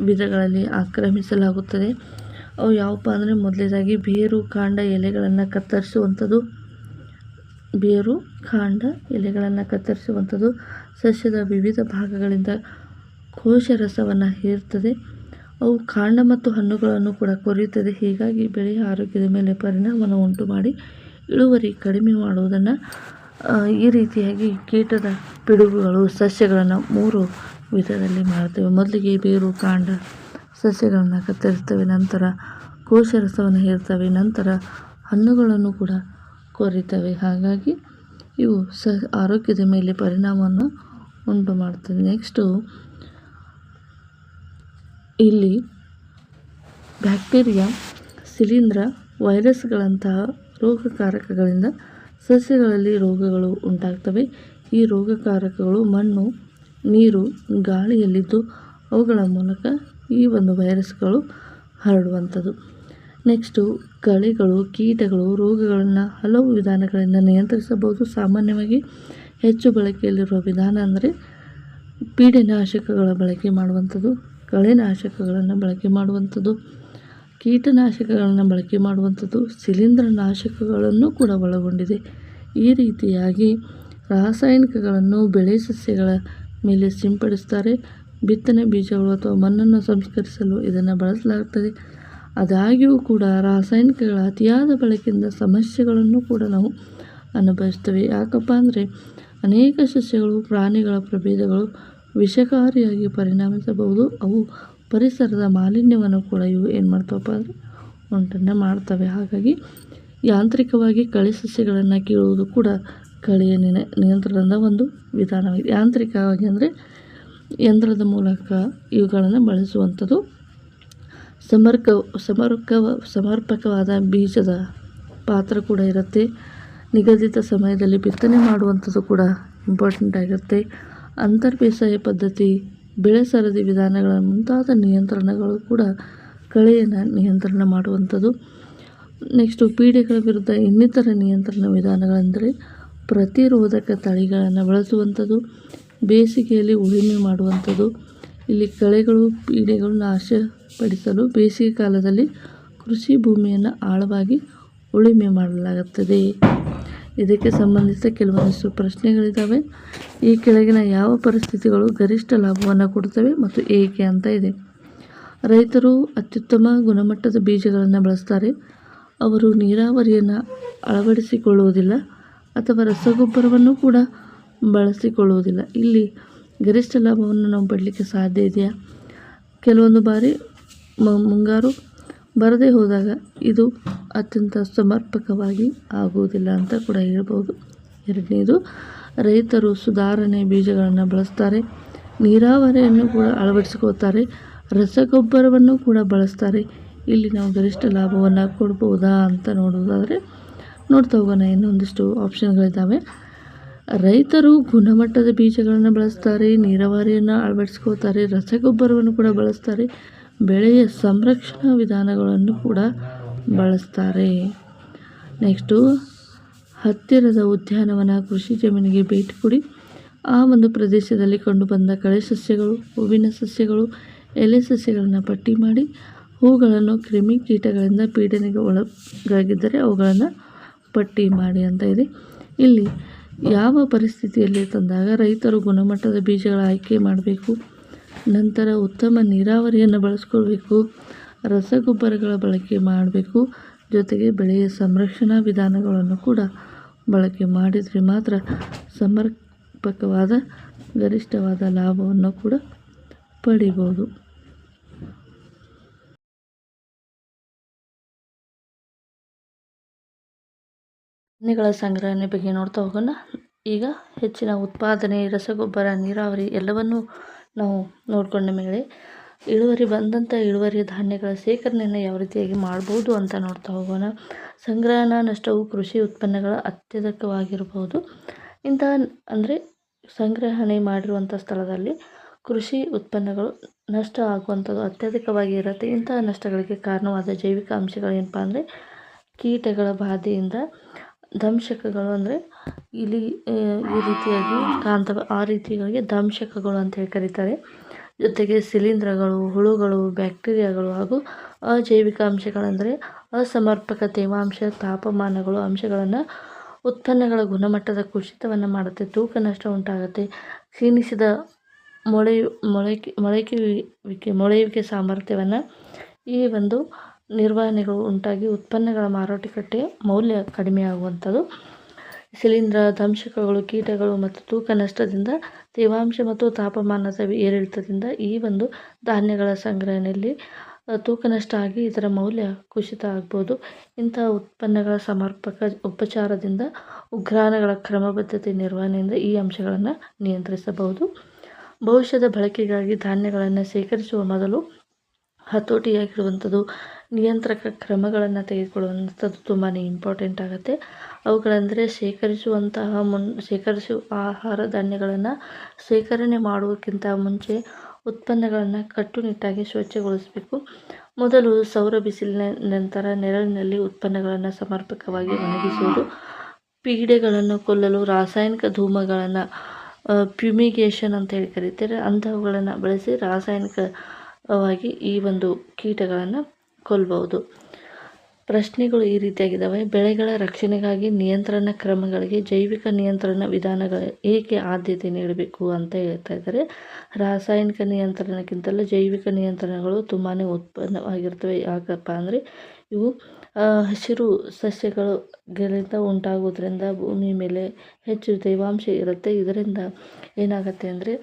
ವಿಧಗಳಲ್ಲಿ ಆಕ್ರಮಿಸಲಾಗುತ್ತದೆ. ಅವು ಯಾವಪ್ಪ ಅಂದರೆ ಮೊದಲನೇದಾಗಿ ಬೇರು, ಕಾಂಡ, ಎಲೆಗಳನ್ನು ಕತ್ತರಿಸುವಂಥದ್ದು. ಬೇರು, ಕಾಂಡ, ಎಲೆಗಳನ್ನು ಕತ್ತರಿಸುವಂಥದ್ದು ಸಸ್ಯದ ವಿವಿಧ ಭಾಗಗಳಿಂದ ಕೋಶರಸವನ್ನು ಹೀರುತ್ತದೆ. ಅವು ಕಾಂಡ ಮತ್ತು ಹಣ್ಣುಗಳನ್ನು ಕೂಡ ಕೊರೆಯುತ್ತದೆ. ಹೀಗಾಗಿ ಬೆಳೆಯ ಆರೋಗ್ಯದ ಮೇಲೆ ಪರಿಣಾಮವನ್ನು ಉಂಟು ಮಾಡಿ ಇಳುವರಿ ಕಡಿಮೆ ಮಾಡುವುದನ್ನು ಈ ರೀತಿಯಾಗಿ ಕೀಟದ ಪಿಡುಗುಗಳು ಸಸ್ಯಗಳನ್ನು 3 ವಿಧದಲ್ಲಿ ಮಾಡ್ತವೆ. ಮೊದಲಿಗೆ ಬೇರು, ಕಾಂಡ ಸಸ್ಯಗಳನ್ನು ಕತ್ತರಿಸ್ತವೆ, ನಂತರ ಕೋಶರಸವನ್ನು ಹೀರ್ತವೆ, ನಂತರ ಹಣ್ಣುಗಳನ್ನು ಕೂಡ ಕೊರಿತವೆ. ಹಾಗಾಗಿ ಇವು ಆರೋಗ್ಯದ ಮೇಲೆ ಪರಿಣಾಮವನ್ನು ಉಂಟು ಮಾಡ್ತದೆ. ನೆಕ್ಸ್ಟು ಇಲ್ಲಿ ಬ್ಯಾಕ್ಟೀರಿಯಾ, ಶಿಲೀಂಧ್ರ, ವೈರಸ್ಗಳಂತಹ ರೋಗಕಾರಕಗಳಿಂದ ಸಸ್ಯಗಳಲ್ಲಿ ರೋಗಗಳು ಉಂಟಾಗ್ತವೆ. ಈ ರೋಗಕಾರಕಗಳು ಮಣ್ಣು, ನೀರು, ಗಾಳಿಯಲ್ಲಿದ್ದು ಅವುಗಳ ಮೂಲಕ ಈ ಒಂದು ವೈರಸ್ಗಳು ಹರಡುವಂಥದ್ದು. ನೆಕ್ಸ್ಟು ಕಳೆಗಳು, ಕೀಟಗಳು, ರೋಗಗಳನ್ನು ಹಲವು ವಿಧಾನಗಳಿಂದ ನಿಯಂತ್ರಿಸಬಹುದು. ಸಾಮಾನ್ಯವಾಗಿ ಹೆಚ್ಚು ಬಳಕೆಯಲ್ಲಿರುವ ವಿಧಾನ ಅಂದರೆ ಪೀಡೆನಾಶಕಗಳ ಬಳಕೆ ಮಾಡುವಂಥದ್ದು, ಕಳೆನಾಶಕಗಳನ್ನು ಬಳಕೆ ಮಾಡುವಂಥದ್ದು, ಕೀಟನಾಶಕಗಳನ್ನು ಬಳಕೆ ಮಾಡುವಂಥದ್ದು, ಶಿಲೀಂಧ್ರನಾಶಕಗಳನ್ನು ಕೂಡ ಒಳಗೊಂಡಿದೆ. ಈ ರೀತಿಯಾಗಿ ರಾಸಾಯನಿಕಗಳನ್ನು ಬೆಳೆ ಸಸ್ಯಗಳ ಮೇಲೆ ಸಿಂಪಡಿಸ್ತಾರೆ. ಬಿತ್ತನೆ ಬೀಜಗಳು ಅಥವಾ ಮಣ್ಣನ್ನು ಸಂಸ್ಕರಿಸಲು ಇದನ್ನು ಬಳಸಲಾಗುತ್ತದೆ. ಆದಾಗ್ಯೂ ಕೂಡ ರಾಸಾಯನಿಕಗಳ ಅತಿಯಾದ ಬಳಕೆಯಿಂದ ಸಮಸ್ಯೆಗಳನ್ನು ಕೂಡ ನಾವು ಅನುಭವಿಸ್ತೇವೆ. ಯಾಕಪ್ಪ ಅಂದರೆ ಅನೇಕ ಸಸ್ಯಗಳು, ಪ್ರಾಣಿಗಳ ಪ್ರಭೇದಗಳು ವಿಷಕಾರಿಯಾಗಿ ಪರಿಣಮಿಸಬಹುದು. ಅವು ಪರಿಸರದ ಮಾಲಿನ್ಯವನ್ನು ಕೂಡ ಇವು ಏನು ಮಾಡ್ತವಪ್ಪ ಅಂದರೆ ಉಂಟನ್ನು ಮಾಡ್ತವೆ. ಹಾಗಾಗಿ ಯಾಂತ್ರಿಕವಾಗಿ ಕಳೆ ಸಸ್ಯಗಳನ್ನು ಕೀಳುವುದು ಕೂಡ ಕಳೆಯ ನಿಯಂತ್ರಣದ ಒಂದು ವಿಧಾನವಾಗಿದೆ. ಯಾಂತ್ರಿಕವಾಗಿ ಅಂದರೆ ಯಂತ್ರದ ಮೂಲಕ ಇವುಗಳನ್ನು ಬಳಸುವಂಥದ್ದು. ಸಮರ್ಪಕವಾದ ಬೀಜದ ಪಾತ್ರ ಕೂಡ ಇರುತ್ತೆ. ನಿಗದಿತ ಸಮಯದಲ್ಲಿ ಬಿತ್ತನೆ ಮಾಡುವಂಥದ್ದು ಕೂಡ ಇಂಪಾರ್ಟೆಂಟ್ ಆಗಿರುತ್ತೆ. ಅಂತರ್ಬೇಸಾಯ ಪದ್ಧತಿ, ಬೆಳೆ ಸರದಿ ವಿಧಾನಗಳ ಮುಂತಾದ ನಿಯಂತ್ರಣಗಳು ಕೂಡ ಕಳೆಯನ್ನು ನಿಯಂತ್ರಣ ಮಾಡುವಂಥದ್ದು. ನೆಕ್ಸ್ಟು ಪೀಡೆಗಳ ವಿರುದ್ಧ ಇನ್ನಿತರ ನಿಯಂತ್ರಣ ವಿಧಾನಗಳೆಂದರೆ ಪ್ರತಿರೋಧಕ ತಳಿಗಳನ್ನು ಬಳಸುವಂಥದ್ದು, ಬೇಸಿಗೆಯಲ್ಲಿ ಉಳುಮೆ ಮಾಡುವಂಥದ್ದು. ಇಲ್ಲಿ ಕಳೆಗಳು, ಪೀಡೆಗಳು ನಾಶಪಡಿಸಲು ಬೇಸಿಗೆ ಕಾಲದಲ್ಲಿ ಕೃಷಿ ಭೂಮಿಯನ್ನು ಆಳವಾಗಿ ಉಳುಮೆ ಮಾಡಲಾಗುತ್ತದೆ. ಇದಕ್ಕೆ ಸಂಬಂಧಿಸಿದ ಕೆಲವೊಂದಿಷ್ಟು ಪ್ರಶ್ನೆಗಳಿದ್ದಾವೆ. ಈ ಕೆಳಗಿನ ಯಾವ ಪರಿಸ್ಥಿತಿಗಳು ಗರಿಷ್ಠ ಲಾಭವನ್ನು ಕೊಡುತ್ತವೆ ಮತ್ತು ಏಕೆ ಅಂತ ಇದೆ. ರೈತರು ಅತ್ಯುತ್ತಮ ಗುಣಮಟ್ಟದ ಬೀಜಗಳನ್ನು ಬಳಸ್ತಾರೆ. ಅವರು ನೀರಾವರಿಯನ್ನು ಅಳವಡಿಸಿಕೊಳ್ಳುವುದಿಲ್ಲ ಅಥವಾ ರಸಗೊಬ್ಬರವನ್ನು ಕೂಡ ಬಳಸಿಕೊಳ್ಳುವುದಿಲ್ಲ. ಇಲ್ಲಿ ಗರಿಷ್ಠ ಲಾಭವನ್ನು ನಾವು ಪಡಲಿಕ್ಕೆ ಸಾಧ್ಯ ಇದೆಯಾ? ಕೆಲವೊಂದು ಬಾರಿ ಮುಂಗಾರು ಬರದೇ ಹೋದಾಗ ಇದು ಅತ್ಯಂತ ಸಮರ್ಪಕವಾಗಿ ಆಗುವುದಿಲ್ಲ ಅಂತ ಕೂಡ ಹೇಳ್ಬೋದು. ಎರಡನೇದು, ರೈತರು ಸುಧಾರಣೆ ಬೀಜಗಳನ್ನು ಬಳಸ್ತಾರೆ, ನೀರಾವರಿಯನ್ನು ಕೂಡ ಅಳವಡಿಸ್ಕೋತಾರೆ, ರಸಗೊಬ್ಬರವನ್ನು ಕೂಡ ಬಳಸ್ತಾರೆ. ಇಲ್ಲಿ ನಾವು ಗರಿಷ್ಠ ಲಾಭವನ್ನು ಕೊಡ್ಬೋದಾ ಅಂತ ನೋಡೋದಾದರೆ ನೋಡ್ತಾ ಹೋಗೋಣ. ಇನ್ನೊಂದಿಷ್ಟು ಆಪ್ಷನ್ಗಳಿದ್ದಾವೆ. ರೈತರು ಗುಣಮಟ್ಟದ ಬೀಜಗಳನ್ನು ಬಳಸ್ತಾರೆ, ನೀರಾವರಿಯನ್ನು ಅಳವಡಿಸ್ಕೋತಾರೆ, ರಸಗೊಬ್ಬರವನ್ನು ಕೂಡ ಬಳಸ್ತಾರೆ, ಬೆಳೆಯ ಸಂರಕ್ಷಣಾ ವಿಧಾನಗಳನ್ನು ಕೂಡ ಬಳಸ್ತಾರೆ. ನೆಕ್ಸ್ಟು, ಹತ್ತಿರದ ಉದ್ಯಾನವನ ಕೃಷಿ ಜಮೀನಿಗೆ ಭೇಟಿ ಕೊಡಿ. ಆ ಒಂದು ಪ್ರದೇಶದಲ್ಲಿ ಕಂಡುಬಂದ ಕಳೆ ಸಸ್ಯಗಳು, ಹೂವಿನ ಸಸ್ಯಗಳು, ಎಲೆ ಸಸ್ಯಗಳನ್ನು ಪಟ್ಟಿ ಮಾಡಿ, ಹೂಗಳನ್ನು ಕ್ರಿಮಿ ಕೀಟಗಳಿಂದ ಪೀಡನೆಗೆ ಒಳಗಾಗಿದ್ದರೆ ಅವುಗಳನ್ನು ಪಟ್ಟಿ ಮಾಡಿ ಅಂತ ಇದೆ. ಇಲ್ಲಿ ಯಾವ ಪರಿಸ್ಥಿತಿಯಲ್ಲಿ ತಂದಾಗ ರೈತರು ಗುಣಮಟ್ಟದ ಬೀಜಗಳ ಆಯ್ಕೆ ಮಾಡಬೇಕು, ನಂತರ ಉತ್ತಮ ನೀರಾವರಿಯನ್ನು ಬಳಸ್ಕೊಳ್ಬೇಕು, ರಸಗೊಬ್ಬರಗಳ ಬಳಕೆ ಮಾಡಬೇಕು, ಜೊತೆಗೆ ಬೆಳೆಯ ಸಂರಕ್ಷಣಾ ವಿಧಾನಗಳನ್ನು ಕೂಡ ಬಳಕೆ ಮಾಡಿದರೆ ಮಾತ್ರ ಸಮರ್ಪಕವಾದ ಗರಿಷ್ಠವಾದ ಲಾಭವನ್ನು ಕೂಡ ಪಡಿಬೋದು. ಧಾನ್ಯಗಳ ಸಂಗ್ರಹಣೆ ಬಗ್ಗೆ ನೋಡ್ತಾ ಹೋಗೋಣ. ಈಗ ಹೆಚ್ಚಿನ ಉತ್ಪಾದನೆ, ರಸಗೊಬ್ಬರ, ನೀರಾವರಿ ಎಲ್ಲವನ್ನೂ ನಾವು ನೋಡಿಕೊಂಡ ಮೇಲೆ ಇಳುವರಿ ಬಂದಂಥ ಇಳುವರಿಯ ಧಾನ್ಯಗಳ ಸೇಕರಣೆಯನ್ನು ಯಾವ ರೀತಿಯಾಗಿ ಮಾಡ್ಬೋದು ಅಂತ ನೋಡ್ತಾ ಹೋಗೋಣ. ಸಂಗ್ರಹಣಾ ನಷ್ಟವು ಕೃಷಿ ಉತ್ಪನ್ನಗಳ ಅತ್ಯಧಿಕವಾಗಿರಬಹುದು. ಇಂತಹ ಅಂದರೆ ಸಂಗ್ರಹಣೆ ಮಾಡಿರುವಂಥ ಸ್ಥಳದಲ್ಲಿ ಕೃಷಿ ಉತ್ಪನ್ನಗಳು ನಷ್ಟ ಆಗುವಂಥದ್ದು ಅತ್ಯಧಿಕವಾಗಿ ಇರುತ್ತೆ. ಇಂತಹ ನಷ್ಟಗಳಿಗೆ ಕಾರಣವಾದ ಜೈವಿಕ ಅಂಶಗಳು ಏನಪ್ಪ ಅಂದರೆ ಕೀಟಗಳ ಬಾಧೆಯಿಂದ ದಂಶಕಗಳು, ಅಂದರೆ ಇಲ್ಲಿ ಈ ರೀತಿಯಾಗಿ ಕಾಣ್ತವೆ, ಆ ರೀತಿಯಾಗಿ ದಂಶಕಗಳು ಅಂತೇಳಿ ಕರೀತಾರೆ. ಜೊತೆಗೆ ಶಿಲೀಂಧ್ರಗಳು, ಹುಳುಗಳು, ಬ್ಯಾಕ್ಟೀರಿಯಾಗಳು ಹಾಗೂ ಅಜೈವಿಕ ಅಂಶಗಳೆಂದರೆ ಅಸಮರ್ಪಕ ತೇವಾಂಶ, ತಾಪಮಾನಗಳು ಅಂಶಗಳನ್ನು ಉತ್ಪನ್ನಗಳ ಗುಣಮಟ್ಟದ ಕುಸಿತವನ್ನು ಮಾಡುತ್ತೆ, ತೂಕ ನಷ್ಟ ಉಂಟಾಗುತ್ತೆ, ಕ್ಷೀಣಿಸಿದ ಮೊಳೆಯುವಿಕೆ ಸಾಮರ್ಥ್ಯವನ್ನು ಈ ಒಂದು ನಿರ್ವಹಣೆಗಳು ಉಂಟಾಗಿ ಉತ್ಪನ್ನಗಳ ಮಾರುಕಟ್ಟೆ ಮೌಲ್ಯ ಕಡಿಮೆಯಾಗುವಂಥದ್ದು. ಶಿಲೀಂಧ್ರ, ದಂಶಕಗಳು, ಕೀಟಗಳು ಮತ್ತು ತೂಕ ನಷ್ಟದಿಂದ ತೇವಾಂಶ ಮತ್ತು ತಾಪಮಾನದ ಏರಿಳಿತದಿಂದ ಈ ಒಂದು ಧಾನ್ಯಗಳ ಸಂಗ್ರಹಣೆಯಲ್ಲಿ ತೂಕ ನಷ್ಟ ಆಗಿ ಇದರ ಮೌಲ್ಯ ಕುಸಿತ ಆಗ್ಬೋದು. ಇಂತಹ ಉತ್ಪನ್ನಗಳ ಸಮರ್ಪಕ ಉಪಚಾರದಿಂದ ಉಗ್ರಾಣಗಳ ಕ್ರಮಬದ್ಧತೆ ನಿರ್ವಹಣೆಯಿಂದ ಈ ಅಂಶಗಳನ್ನು ನಿಯಂತ್ರಿಸಬಹುದು. ಭವಿಷ್ಯದ ಬಳಕೆಗಾಗಿ ಧಾನ್ಯಗಳನ್ನು ಸೇಕರಿಸುವ ಮೊದಲು ಹತೋಟಿಯಾಗಿರುವಂಥದ್ದು, ನಿಯಂತ್ರಕ ಕ್ರಮಗಳನ್ನು ತೆಗೆದುಕೊಳ್ಳುವಂಥದ್ದು ತುಂಬಾ ಇಂಪಾರ್ಟೆಂಟ್ ಆಗುತ್ತೆ. ಅವುಗಳೆಂದರೆ ಶೇಖರಿಸುವ ಆಹಾರ ಧಾನ್ಯಗಳನ್ನು ಶೇಖರಣೆ ಮಾಡುವಕ್ಕಿಂತ ಮುಂಚೆ ಉತ್ಪನ್ನಗಳನ್ನು ಕಟ್ಟುನಿಟ್ಟಾಗಿ ಸ್ವಚ್ಛಗೊಳಿಸಬೇಕು. ಮೊದಲು ಸೌರ ಬಿಸಿಲಿನ ನಂತರ ನೆರಳಿನಲ್ಲಿ ಉತ್ಪನ್ನಗಳನ್ನು ಸಮರ್ಪಕವಾಗಿ ಒಣಗಿಸುವುದು. ಪೀಡೆಗಳನ್ನು ಕೊಲ್ಲಲು ರಾಸಾಯನಿಕ ಧೂಮಗಳನ್ನು ಫ್ಯೂಮಿಗೇಷನ್ ಅಂತ ಹೇಳಿ ಕರೀತಾರೆ, ಅಂಥವುಗಳನ್ನು ಬಳಸಿ ರಾಸಾಯನಿಕವಾಗಿ ಈ ಒಂದು ಕೀಟಗಳನ್ನು ಕೊಲ್ಲಬಹುದು. ಪ್ರಶ್ನೆಗಳು ಈ ರೀತಿಯಾಗಿದ್ದಾವೆ. ಬೆಳೆಗಳ ರಕ್ಷಣೆಗಾಗಿ ನಿಯಂತ್ರಣ ಕ್ರಮಗಳಿಗೆ ಜೈವಿಕ ನಿಯಂತ್ರಣ ವಿಧಾನಗಳು ಏಕೆ ಆದ್ಯತೆ ನೀಡಬೇಕು ಅಂತ ಹೇಳ್ತಾ ಇದ್ದಾರೆ. ರಾಸಾಯನಿಕ ನಿಯಂತ್ರಣಕ್ಕಿಂತಲೂ ಜೈವಿಕ ನಿಯಂತ್ರಣಗಳು ತುಂಬಾ ಉತ್ಪನ್ನವಾಗಿರ್ತವೆ. ಯಾಕಪ್ಪ ಅಂದರೆ ಇವು ಹಸಿರು ಸಸ್ಯಗಳಿಂದ ಉಂಟಾಗೋದ್ರಿಂದ ಭೂಮಿ ಮೇಲೆ ಹೆಚ್ಚು ತೇವಾಂಶ ಇರುತ್ತೆ. ಇದರಿಂದ ಏನಾಗುತ್ತೆ ಅಂದರೆ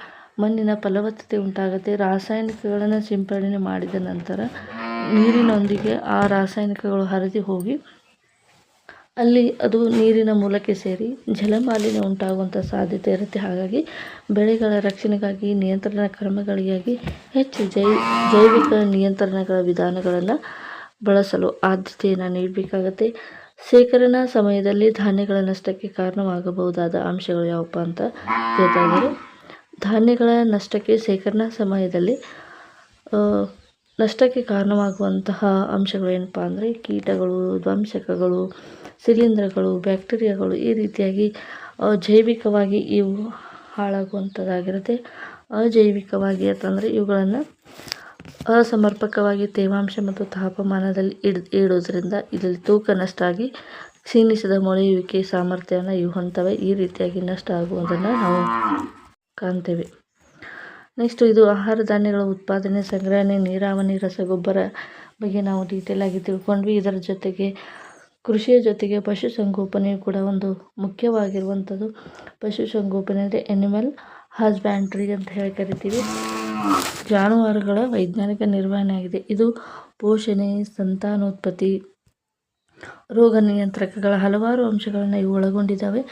ಮಣ್ಣಿನ ಫಲವತ್ತತೆ ಉಂಟಾಗುತ್ತೆ. ರಾಸಾಯನಿಕಗಳನ್ನು ಸಿಂಪಡಣೆ ಮಾಡಿದ ನಂತರ ನೀರಿನೊಂದಿಗೆ ಆ ರಾಸಾಯನಿಕಗಳು ಹರಿದು ಹೋಗಿ ಅಲ್ಲಿ ಅದು ನೀರಿನ ಮೂಲಕ್ಕೆ ಸೇರಿ ಜಲಮಾಲಿನ್ಯ ಉಂಟಾಗುವಂಥ ಸಾಧ್ಯತೆ ಇರುತ್ತೆ. ಹಾಗಾಗಿ ಬೆಳೆಗಳ ರಕ್ಷಣೆಗಾಗಿ ನಿಯಂತ್ರಣ ಕ್ರಮಗಳಿಗಾಗಿ ಹೆಚ್ಚು ಜೈವಿಕ ನಿಯಂತ್ರಣಗಳ ವಿಧಾನಗಳನ್ನು ಬಳಸಲು ಆದ್ಯತೆಯನ್ನು ನೀಡಬೇಕಾಗತ್ತೆ. ಶೇಖರಣಾ ಸಮಯದಲ್ಲಿ ಧಾನ್ಯಗಳ ನಷ್ಟಕ್ಕೆ ಕಾರಣವಾಗಬಹುದಾದ ಅಂಶಗಳು ಯಾವಪ್ಪ ಅಂತ ಕೇಳ್ತಾ ಇದ್ದಾರೆ. ಧಾನ್ಯಗಳ ನಷ್ಟಕ್ಕೆ ಶೇಖರಣಾ ಸಮಯದಲ್ಲಿ ನಷ್ಟಕ್ಕೆ ಕಾರಣವಾಗುವಂತಹ ಅಂಶಗಳು ಏನಪ್ಪ ಅಂದರೆ ಕೀಟಗಳು, ಧ್ವಂಸಕಗಳು, ಶಿಲೀಂಧ್ರಗಳು, ಬ್ಯಾಕ್ಟೀರಿಯಾಗಳು, ಈ ರೀತಿಯಾಗಿ ಜೈವಿಕವಾಗಿ ಇವು ಹಾಳಾಗುವಂಥದ್ದಾಗಿರುತ್ತೆ. ಅಜೈವಿಕವಾಗಿ ಅಂತಂದರೆ ಇವುಗಳನ್ನು ಅಸಮರ್ಪಕವಾಗಿ ತೇವಾಂಶ ಮತ್ತು ತಾಪಮಾನದಲ್ಲಿ ಇಡೋದ್ರಿಂದ ಇದರಲ್ಲಿ ತೂಕ ನಷ್ಟ ಆಗಿ ಕ್ಷೀಣಿಸಿದ ಮೊಳೆಯುವಿಕೆ ಸಾಮರ್ಥ್ಯವನ್ನು ಇವು ಹೊಂದ್ತವೆ. ಈ ರೀತಿಯಾಗಿ ನಷ್ಟ ಆಗುವುದನ್ನು ನಾವು ಕಾಣ್ತೇವೆ. ನೆಕ್ಸ್ಟು ಇದು ಆಹಾರ ಧಾನ್ಯಗಳ ಉತ್ಪಾದನೆ, ಸಂಗ್ರಹಣೆ, ನೀರಾವರಿ, ರಸಗೊಬ್ಬರ ಬಗ್ಗೆ ನಾವು ಡೀಟೇಲ್ ಆಗಿ ತಿಳ್ಕೊಂಡ್ವಿ. ಇದರ ಜೊತೆಗೆ ಕೃಷಿಯ ಜೊತೆಗೆ ಪಶುಸಂಗೋಪನೆಯು ಕೂಡ ಒಂದು ಮುಖ್ಯವಾಗಿರುವಂಥದ್ದು. ಪಶುಸಂಗೋಪನೆ ಅಂದರೆ ಎನಿಮಲ್ ಹಸ್ಬ್ಯಾಂಡ್ರಿ ಅಂತ ಹೇಳಿ ಕರಿತೀವಿ. ಜಾನುವಾರುಗಳ ವೈಜ್ಞಾನಿಕ ನಿರ್ವಹಣೆ ಆಗಿದೆ. ಇದು ಪೋಷಣೆ, ಸಂತಾನೋತ್ಪತ್ತಿ, ರೋಗ ನಿಯಂತ್ರಕಗಳ ಹಲವಾರು ಅಂಶಗಳನ್ನು ಇವು ಒಳಗೊಂಡಿದ್ದಾವೆ.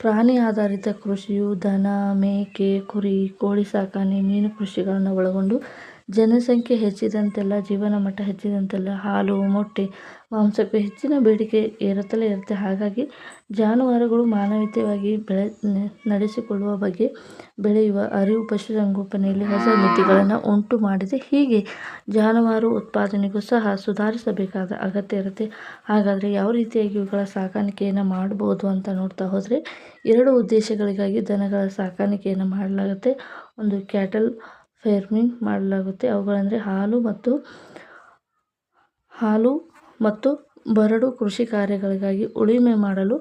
ಪ್ರಾಣಿ ಆಧಾರಿತ ಕೃಷಿಯು ದನ, ಮೇಕೆ, ಕುರಿ, ಕೋಳಿ ಸಾಕಣೆ, ಮೀನು ಕೃಷಿಗಳನ್ನು ಒಳಗೊಂಡು ಜನಸಂಖ್ಯೆ ಹೆಚ್ಚಿದಂತೆಲ್ಲ, ಜೀವನ ಮಟ್ಟ ಹೆಚ್ಚಿದಂತೆಲ್ಲ ಹಾಲು, ಮೊಟ್ಟೆ, ಮಾಂಸಕ್ಕೆ ಹೆಚ್ಚಿನ ಬೇಡಿಕೆ ಏರುತ್ತಲೇ ಇರುತ್ತೆ. ಹಾಗಾಗಿ ಜಾನುವಾರುಗಳು ಮಾನವೀಯವಾಗಿ ನಡೆಸಿಕೊಳ್ಳುವ ಬಗ್ಗೆ ಬೆಳೆಯುವ ಅರಿವು ಪಶುಸಂಗೋಪನೆಯಲ್ಲಿ ಹೊಸ ಮಿತಿಗಳನ್ನು ಉಂಟು ಮಾಡಿದೆ. ಹೀಗೆ ಜಾನುವಾರು ಉತ್ಪಾದನೆಗೂ ಸಹ ಸುಧಾರಿಸಬೇಕಾದ ಅಗತ್ಯ ಇರುತ್ತೆ. ಹಾಗಾದರೆ ಯಾವ ರೀತಿಯಾಗಿ ಇವುಗಳ ಸಾಕಾಣಿಕೆಯನ್ನು ಮಾಡ್ಬೋದು ಅಂತ ನೋಡ್ತಾ ಹೋದರೆ 2 ಉದ್ದೇಶಗಳಿಗಾಗಿ ದನಗಳ ಸಾಕಾಣಿಕೆಯನ್ನು ಮಾಡಲಾಗುತ್ತೆ. ಒಂದು ಕ್ಯಾಟಲ್ ಫಾರ್ಮಿಂಗ್ ಮಾಡಲಾಗುತ್ತೆ. ಅವುಗಳೆಂದರೆ ಹಾಲು ಮತ್ತು ಬರಡು ಕೃಷಿ ಕಾರ್ಯಗಳಿಗಾಗಿ ಉಳುಮೆ ಮಾಡಲು,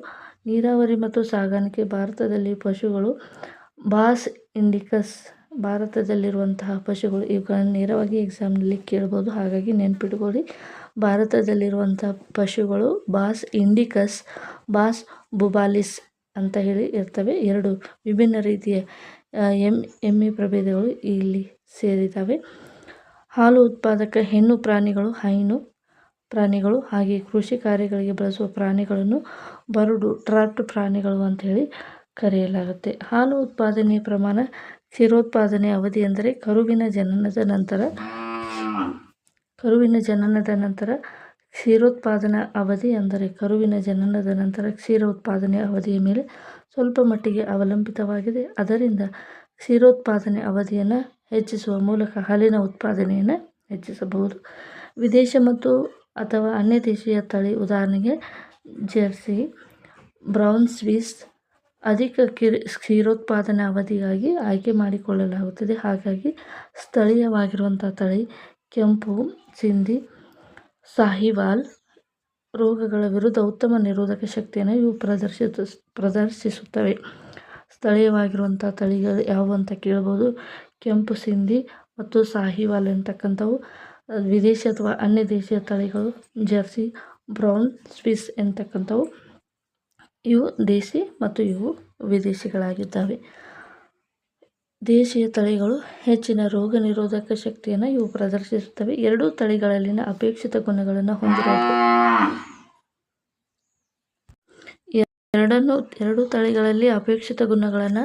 ನೀರಾವರಿ ಮತ್ತು ಸಾಗಾಣಿಕೆ. ಭಾರತದಲ್ಲಿ ಪಶುಗಳು ಬಾಸ್ ಇಂಡಿಕಸ್, ಭಾರತದಲ್ಲಿರುವಂತಹ ಪಶುಗಳು ಇವುಗಳನ್ನು ನೇರವಾಗಿ ಎಕ್ಸಾಮ್ನಲ್ಲಿ ಕೇಳ್ಬೋದು. ಹಾಗಾಗಿ ನೆನ್ಪಿಟ್ಕೊಳ್ಳಿ, ಭಾರತದಲ್ಲಿರುವಂತಹ ಪಶುಗಳು ಬಾಸ್ ಇಂಡಿಕಸ್, ಬಾಸ್ ಬುಬಾಲಿಸ್ ಅಂತ ಹೇಳಿ ಇರ್ತವೆ. 2 ವಿಭಿನ್ನ ರೀತಿಯ ಎಮ್ಮೆ ಪ್ರಭೇದಗಳು ಇಲ್ಲಿ ಸೇರಿದ್ದಾವೆ. ಹಾಲು ಉತ್ಪಾದಕ ಹೆಣ್ಣು ಪ್ರಾಣಿಗಳು, ಹೈನು ಪ್ರಾಣಿಗಳು, ಹಾಗೆ ಕೃಷಿ ಕಾರ್ಯಗಳಿಗೆ ಬಳಸುವ ಪ್ರಾಣಿಗಳನ್ನು ಬರಡು ಟ್ರಾಪ್ಡ್ ಪ್ರಾಣಿಗಳು ಅಂತ ಹೇಳಿ ಕರೆಯಲಾಗುತ್ತೆ. ಹಾಲು ಉತ್ಪಾದನೆಯ ಪ್ರಮಾಣ, ಕ್ಷೀರೋತ್ಪಾದನೆ ಅವಧಿ ಎಂದರೆ ಕರುವಿನ ಜನನದ ನಂತರ ಕ್ಷೀರೋತ್ಪಾದನಾ ಅವಧಿ ಅಂದರೆ ಕರುವಿನ ಜನನದ ನಂತರ ಕ್ಷೀರ ಉತ್ಪಾದನೆ ಅವಧಿಯ ಮೇಲೆ ಸ್ವಲ್ಪ ಮಟ್ಟಿಗೆ ಅವಲಂಬಿತವಾಗಿದೆ. ಅದರಿಂದ ಕ್ಷೀರೋತ್ಪಾದನೆ ಅವಧಿಯನ್ನು ಹೆಚ್ಚಿಸುವ ಮೂಲಕ ಹಾಲಿನ ಉತ್ಪಾದನೆಯನ್ನು ಹೆಚ್ಚಿಸಬಹುದು. ವಿದೇಶ ಮತ್ತು ಅಥವಾ ಅನ್ಯ ದೇಶೀಯ ತಳಿ, ಉದಾಹರಣೆಗೆ ಜೆರ್ಸಿ, ಬ್ರೌನ್ ಸ್ವಿಸ್, ಅಧಿಕ ಕ್ಷೀರೋತ್ಪಾದನಾ ಅವಧಿಗಾಗಿ ಆಯ್ಕೆ ಮಾಡಿಕೊಳ್ಳಲಾಗುತ್ತದೆ. ಹಾಗಾಗಿ ಸ್ಥಳೀಯವಾಗಿರುವಂಥ ತಳಿ ಕೆಂಪು ಸಿಂಧಿ, ಸಾಹಿವಾಲ್ ರೋಗಗಳ ವಿರುದ್ಧ ಉತ್ತಮ ನಿರೋಧಕ ಶಕ್ತಿಯನ್ನು ಇವು ಪ್ರದರ್ಶಿಸುತ್ತವೆ. ಸ್ಥಳೀಯವಾಗಿರುವಂಥ ತಳಿಗಳು ಯಾವುವು ಅಂತ ಕೇಳ್ಬೋದು. ಕೆಂಪು ಸಿಂಧಿ ಮತ್ತು ಸಾಹಿವಾಲ್ ಎಂತಕ್ಕಂಥವು. ವಿದೇಶಿ ಅಥವಾ ಅನ್ಯ ದೇಶೀಯ ತಳಿಗಳು ಜೆರ್ಸಿ, ಬ್ರೌನ್ ಸ್ವಿಸ್ ಎಂತಕ್ಕಂಥವು. ಇವು ದೇಸಿ ಮತ್ತು ಇವು ವಿದೇಶಿಗಳಾಗಿದ್ದಾವೆ. ದೇಶೀಯ ತಳಿಗಳು ಹೆಚ್ಚಿನ ರೋಗ ನಿರೋಧಕ ಶಕ್ತಿಯನ್ನು ಇವು ಪ್ರದರ್ಶಿಸುತ್ತವೆ. ಎರಡೂ ತಳಿಗಳಲ್ಲಿನ ಅಪೇಕ್ಷಿತ ಗುಣಗಳನ್ನು ಹೊಂದಿರೋದು ಎರಡೂ ತಳಿಗಳಲ್ಲಿ ಅಪೇಕ್ಷಿತ ಗುಣಗಳನ್ನು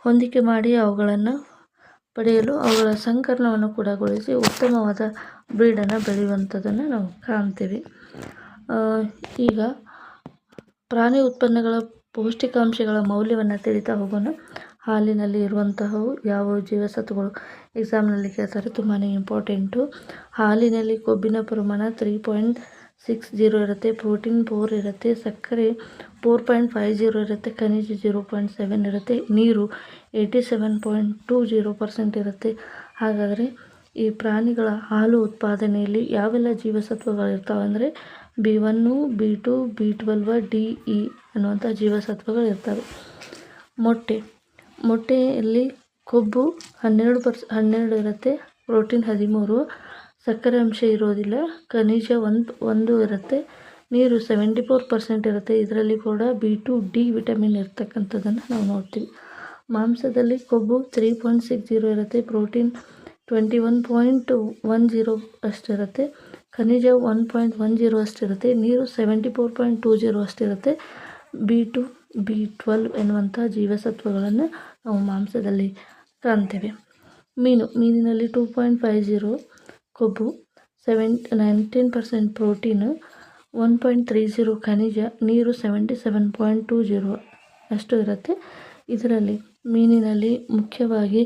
ಹೊಂದಿಕೆ ಮಾಡಿ ಅವುಗಳನ್ನು ಪಡೆಯಲು ಅವುಗಳ ಸಂಕರಣವನ್ನು ಕೂಡ ಗೊಳಿಸಿ ಉತ್ತಮವಾದ ಬ್ರೀಡನ್ನು ಬೆಳೆಯುವಂಥದ್ದನ್ನು ನಾವು ಕಾಣ್ತೀವಿ. ಈಗ ಪ್ರಾಣಿ ಉತ್ಪನ್ನಗಳ ಪೌಷ್ಟಿಕಾಂಶಗಳ ಮೌಲ್ಯವನ್ನು ತಿಳಿತಾ ಹೋಗೋಣ. ಹಾಲಿನಲ್ಲಿ ಇರುವಂತಹವು ಯಾವ ಜೀವಸತ್ವಗಳು ಎಕ್ಸಾಮ್ನಲ್ಲಿ ಕೇಳ್ತಾರೆ, ತುಂಬಾ ಇಂಪಾರ್ಟೆಂಟು. ಹಾಲಿನಲ್ಲಿ ಕೊಬ್ಬಿನ ಪ್ರಮಾಣ 3.60 ಇರುತ್ತೆ, ಪ್ರೋಟೀನ್ 4 ಇರುತ್ತೆ, ಸಕ್ಕರೆ 4.50 ಇರುತ್ತೆ, ಖನಿಜ 0.7 ಇರುತ್ತೆ, ನೀರು 87.20% ಇರುತ್ತೆ. ಹಾಗಾದರೆ ಈ ಪ್ರಾಣಿಗಳ ಹಾಲು ಉತ್ಪಾದನೆಯಲ್ಲಿ ಯಾವೆಲ್ಲ ಜೀವಸತ್ವಗಳಿರ್ತಾವೆ ಅಂದರೆ B1, B2, B12, DE ಅನ್ನುವಂಥ ಜೀವಸತ್ವಗಳಿರ್ತವೆ. ಮೊಟ್ಟೆಯಲ್ಲಿ ಕೊಬ್ಬು 12 ಇರುತ್ತೆ, ಪ್ರೋಟೀನ್ 13, ಸಕ್ಕರೆ ಅಂಶ ಇರೋದಿಲ್ಲ, ಖನಿಜ 1 ಇರುತ್ತೆ, ನೀರು 74% ಇರುತ್ತೆ. ಇದರಲ್ಲಿ ಕೂಡ B2D ವಿಟಮಿನ್ ಇರ್ತಕ್ಕಂಥದ್ದನ್ನು ನಾವು ನೋಡ್ತೀವಿ. ಮಾಂಸದಲ್ಲಿ ಕೊಬ್ಬು 3.60 ಇರುತ್ತೆ, ಪ್ರೋಟೀನ್ 21.10 ಅಷ್ಟಿರುತ್ತೆ, ಖನಿಜ 1.10 ಅಷ್ಟಿರುತ್ತೆ, ನೀರು 74.20 ಅಷ್ಟಿರುತ್ತೆ. B2, B12 ಎನ್ನುವಂಥ ಜೀವಸತ್ವಗಳನ್ನು ನಾವು ಮಾಂಸದಲ್ಲಿ ಕಾಣ್ತೇವೆ. ಮೀನಿನಲ್ಲಿ 2.50 ಕೊಬ್ಬು, 19% ಪ್ರೋಟೀನು, 1.30 ಖನಿಜ, ನೀರು 77.20 ಅಷ್ಟು ಇರುತ್ತೆ. ಇದರಲ್ಲಿ ಮೀನಿನಲ್ಲಿ ಮುಖ್ಯವಾಗಿ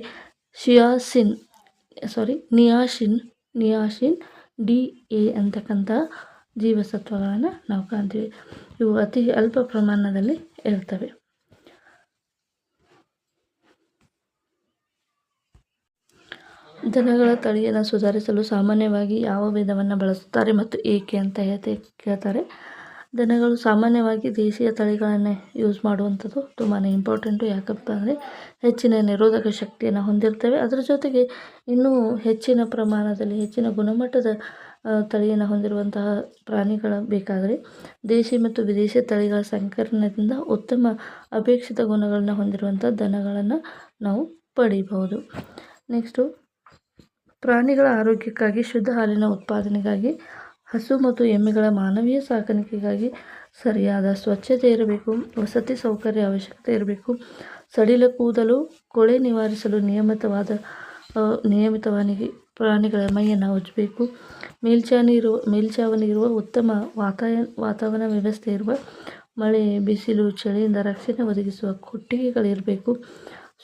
ನಿಯಾಸಿನ್ DA ಅಂತಕ್ಕಂಥ ಜೀವಸತ್ವಗಳನ್ನು ನಾವು ಕಾಣ್ತೀವಿ. ಇವು ಅತಿ ಅಲ್ಪ ಪ್ರಮಾಣದಲ್ಲಿ ಇರ್ತವೆ. ದನಗಳ ತಳಿಯನ್ನು ಸುಧಾರಿಸಲು ಸಾಮಾನ್ಯವಾಗಿ ಯಾವ ವಿಧವನ್ನು ಬಳಸುತ್ತಾರೆ ಮತ್ತು ಏಕೆ ಅಂತ ಕೇಳ್ತಾರೆ. ದನಗಳು ಸಾಮಾನ್ಯವಾಗಿ ದೇಶೀಯ ತಳಿಗಳನ್ನು ಯೂಸ್ ಮಾಡುವಂಥದ್ದು ತುಂಬಾ ಇಂಪಾರ್ಟೆಂಟು. ಯಾಕಪ್ಪ ಅಂದರೆ ಹೆಚ್ಚಿನ ನಿರೋಧಕ ಶಕ್ತಿಯನ್ನು ಹೊಂದಿರ್ತವೆ. ಅದರ ಜೊತೆಗೆ ಇನ್ನೂ ಹೆಚ್ಚಿನ ಪ್ರಮಾಣದಲ್ಲಿ ಹೆಚ್ಚಿನ ಗುಣಮಟ್ಟದ ತಳಿಯನ್ನು ಹೊಂದಿರುವಂತಹ ಪ್ರಾಣಿಗಳ ಬೇಕಾದರೆ ದೇಶಿ ಮತ್ತು ವಿದೇಶಿ ತಳಿಗಳ ಸಂಕಲನದಿಂದ ಉತ್ತಮ ಅಪೇಕ್ಷಿತ ಗುಣಗಳನ್ನು ಹೊಂದಿರುವಂಥ ದನಗಳನ್ನು ನಾವು ಪಡಿಬಹುದು. ನೆಕ್ಸ್ಟು ಪ್ರಾಣಿಗಳ ಆರೋಗ್ಯಕ್ಕಾಗಿ ಶುದ್ಧ ಹಾಲಿನ ಉತ್ಪಾದನೆಗಾಗಿ ಹಸು ಮತ್ತು ಎಮ್ಮೆಗಳ ಮಾನವೀಯ ಸಾಕಾಣಿಕೆಗಾಗಿ ಸರಿಯಾದ ಸ್ವಚ್ಛತೆ ಇರಬೇಕು, ವಸತಿ ಸೌಕರ್ಯ ಅವಶ್ಯಕತೆ ಇರಬೇಕು, ಸಡಿಲ ಕೂದಲು, ಕೊಳೆ ನಿವಾರಿಸಲು ನಿಯಮಿತವಾಗಿ ಪ್ರಾಣಿಗಳ ಮೈಯನ್ನು ಉಜ್ಜಬೇಕು, ಮೇಲ್ಛಾವಣಿ ಇರುವ ಉತ್ತಮ ವಾತಾವರಣ ವ್ಯವಸ್ಥೆ ಇರುವ ಮಳೆ, ಬಿಸಿಲು, ಚಳಿಯಿಂದ ರಕ್ಷಣೆ ಒದಗಿಸುವ ಕೊಟ್ಟಿಗೆಗಳಿರಬೇಕು,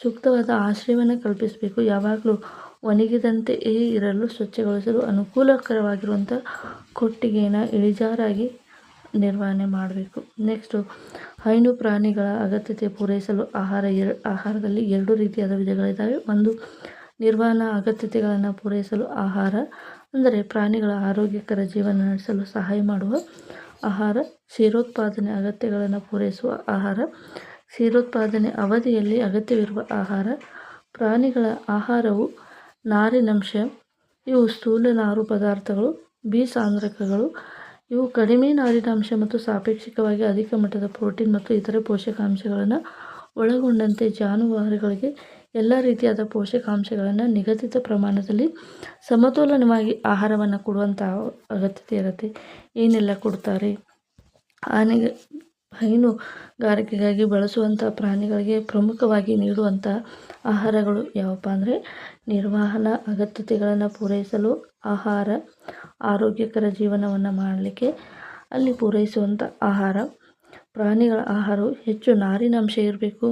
ಸೂಕ್ತವಾದ ಆಶ್ರಯವನ್ನು ಕಲ್ಪಿಸಬೇಕು, ಯಾವಾಗಲೂ ಒಣಗಿದಂತೆಯೇ ಇರಲು ಸ್ವಚ್ಛಗೊಳಿಸಲು ಅನುಕೂಲಕರವಾಗಿರುವಂಥ ಕೊಟ್ಟಿಗೆಯನ್ನು ಇಳಿಜಾರಾಗಿ ನಿರ್ವಹಣೆ ಮಾಡಬೇಕು. ನೆಕ್ಸ್ಟು ಹೈನು ಪ್ರಾಣಿಗಳ ಅಗತ್ಯತೆ ಪೂರೈಸಲು ಆಹಾರದಲ್ಲಿ 2 ರೀತಿಯಾದ ವಿಧಗಳಿದ್ದಾವೆ. ಒಂದು ನಿರ್ವಹಣಾ ಅಗತ್ಯತೆಗಳನ್ನು ಪೂರೈಸಲು ಆಹಾರ ಅಂದರೆ ಪ್ರಾಣಿಗಳ ಆರೋಗ್ಯಕರ ಜೀವನ ನಡೆಸಲು ಸಹಾಯ ಮಾಡುವ ಆಹಾರ, ಕ್ಷೀರೋತ್ಪಾದನೆ ಅಗತ್ಯಗಳನ್ನು ಪೂರೈಸುವ ಆಹಾರ, ಕ್ಷೀರೋತ್ಪಾದನೆ ಅವಧಿಯಲ್ಲಿ ಅಗತ್ಯವಿರುವ ಆಹಾರ. ಪ್ರಾಣಿಗಳ ಆಹಾರವು ನಾರಿನಂಶ, ಇವು ಸ್ಥೂಲ ನಾರು ಪದಾರ್ಥಗಳು, ಸಾಂದ್ರಕಗಳು, ಇವು ಕಡಿಮೆ ನಾರಿನಾಂಶ ಮತ್ತು ಸಾಪೇಕ್ಷಿಕವಾಗಿ ಅಧಿಕ ಮಟ್ಟದ ಪ್ರೋಟೀನ್ ಮತ್ತು ಇತರೆ ಪೋಷಕಾಂಶಗಳನ್ನು ಒಳಗೊಂಡಂತೆ ಜಾನುವಾರುಗಳಿಗೆ ಎಲ್ಲ ರೀತಿಯಾದ ಪೋಷಕಾಂಶಗಳನ್ನು ನಿಗದಿತ ಪ್ರಮಾಣದಲ್ಲಿ ಸಮತೋಲನವಾಗಿ ಆಹಾರವನ್ನು ಕೊಡುವಂಥ ಅಗತ್ಯತೆ ಇರುತ್ತೆ. ಏನೆಲ್ಲ ಕೊಡ್ತಾರೆ? ಹೈನುಗಾರಿಕೆಗಾಗಿ ಬಳಸುವಂಥ ಪ್ರಾಣಿಗಳಿಗೆ ಪ್ರಮುಖವಾಗಿ ನೀಡುವಂಥ ಆಹಾರಗಳು ಯಾವಪ್ಪ ಅಂದರೆ ನಿರ್ವಹಣಾ ಅಗತ್ಯತೆಗಳನ್ನು ಪೂರೈಸಲು ಆಹಾರ, ಆರೋಗ್ಯಕರ ಜೀವನವನ್ನು ಮಾಡಲಿಕ್ಕೆ ಅಲ್ಲಿ ಪೂರೈಸುವಂಥ ಆಹಾರ. ಪ್ರಾಣಿಗಳ ಆಹಾರವು ಹೆಚ್ಚು ನಾರಿನಾಂಶ ಇರಬೇಕು.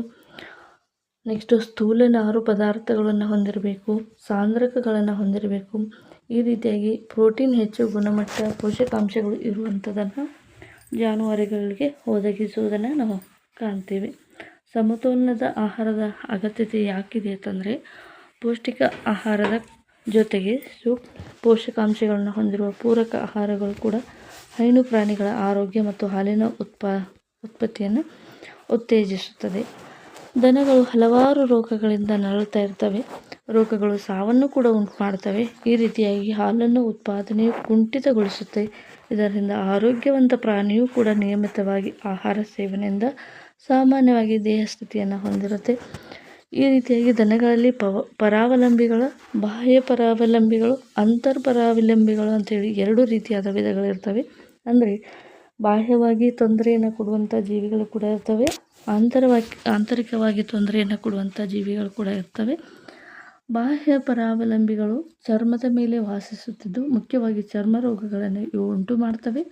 ನೆಕ್ಸ್ಟು ಸ್ಥೂಲ ನಾರು ಪದಾರ್ಥಗಳನ್ನು ಹೊಂದಿರಬೇಕು, ಸಾಂದ್ರಕಗಳನ್ನು ಹೊಂದಿರಬೇಕು. ಈ ರೀತಿಯಾಗಿ ಪ್ರೋಟೀನ್ ಹೆಚ್ಚು ಗುಣಮಟ್ಟ ಪೋಷಕಾಂಶಗಳು ಇರುವಂಥದ್ದನ್ನು ಜಾನುವಾರುಗಳಿಗೆ ಒದಗಿಸುವುದನ್ನು ನಾವು ಕಾಣ್ತೀವಿ. ಸಮತೋಲನದ ಆಹಾರದ ಅಗತ್ಯತೆ ಯಾಕಿದೆ ಅಂತಂದರೆ ಪೌಷ್ಟಿಕ ಆಹಾರದ ಜೊತೆಗೆ ಪೋಷಕಾಂಶಗಳನ್ನು ಹೊಂದಿರುವ ಪೂರಕ ಆಹಾರಗಳು ಕೂಡ ಹೈನು ಪ್ರಾಣಿಗಳ ಆರೋಗ್ಯ ಮತ್ತು ಹಾಲಿನ ಉತ್ಪತ್ತಿಯನ್ನು ಉತ್ತೇಜಿಸುತ್ತದೆ. ದನಗಳು ಹಲವಾರು ರೋಗಗಳಿಂದ ನರಳುತ್ತಾ ಇರ್ತವೆ. ರೋಗಗಳು ಸಾವನ್ನು ಕೂಡ ಉಂಟು ಮಾಡ್ತವೆ. ಈ ರೀತಿಯಾಗಿ ಹಾಲನ್ನು ಉತ್ಪಾದನೆಯು ಕುಂಠಿತಗೊಳಿಸುತ್ತೆ. ಇದರಿಂದ ಆರೋಗ್ಯವಂತ ಪ್ರಾಣಿಯೂ ಕೂಡ ನಿಯಮಿತವಾಗಿ ಆಹಾರ ಸೇವನೆಯಿಂದ ಸಾಮಾನ್ಯವಾಗಿ ದೇಹ ಸ್ಥಿತಿಯನ್ನು ಹೊಂದಿರುತ್ತೆ. ಈ ರೀತಿಯಾಗಿ ದನಗಳಲ್ಲಿ ಪರಾವಲಂಬಿಗಳ, ಬಾಹ್ಯ ಪರಾವಲಂಬಿಗಳು, ಅಂತರ್ಪರಾವಲಂಬಿಗಳು ಅಂತೇಳಿ 2 ರೀತಿಯಾದ ವಿಧಗಳಿರ್ತವೆ. ಅಂದರೆ ಬಾಹ್ಯವಾಗಿ ತೊಂದರೆಯನ್ನು ಕೊಡುವಂಥ ಜೀವಿಗಳು ಕೂಡ ಇರ್ತವೆ, ಆಂತರಿಕವಾಗಿ ತೊಂದರೆಯನ್ನು ಕೊಡುವಂಥ ಜೀವಿಗಳು ಕೂಡ ಇರ್ತವೆ. ಬಾಹ್ಯ ಪರಾವಲಂಬಿಗಳು ಚರ್ಮದ ಮೇಲೆ ವಾಸಿಸುತ್ತಿದ್ದು ಮುಖ್ಯವಾಗಿ ಚರ್ಮ ರೋಗಗಳನ್ನು ಇವು ಉಂಟು ಮಾಡ್ತವೆ.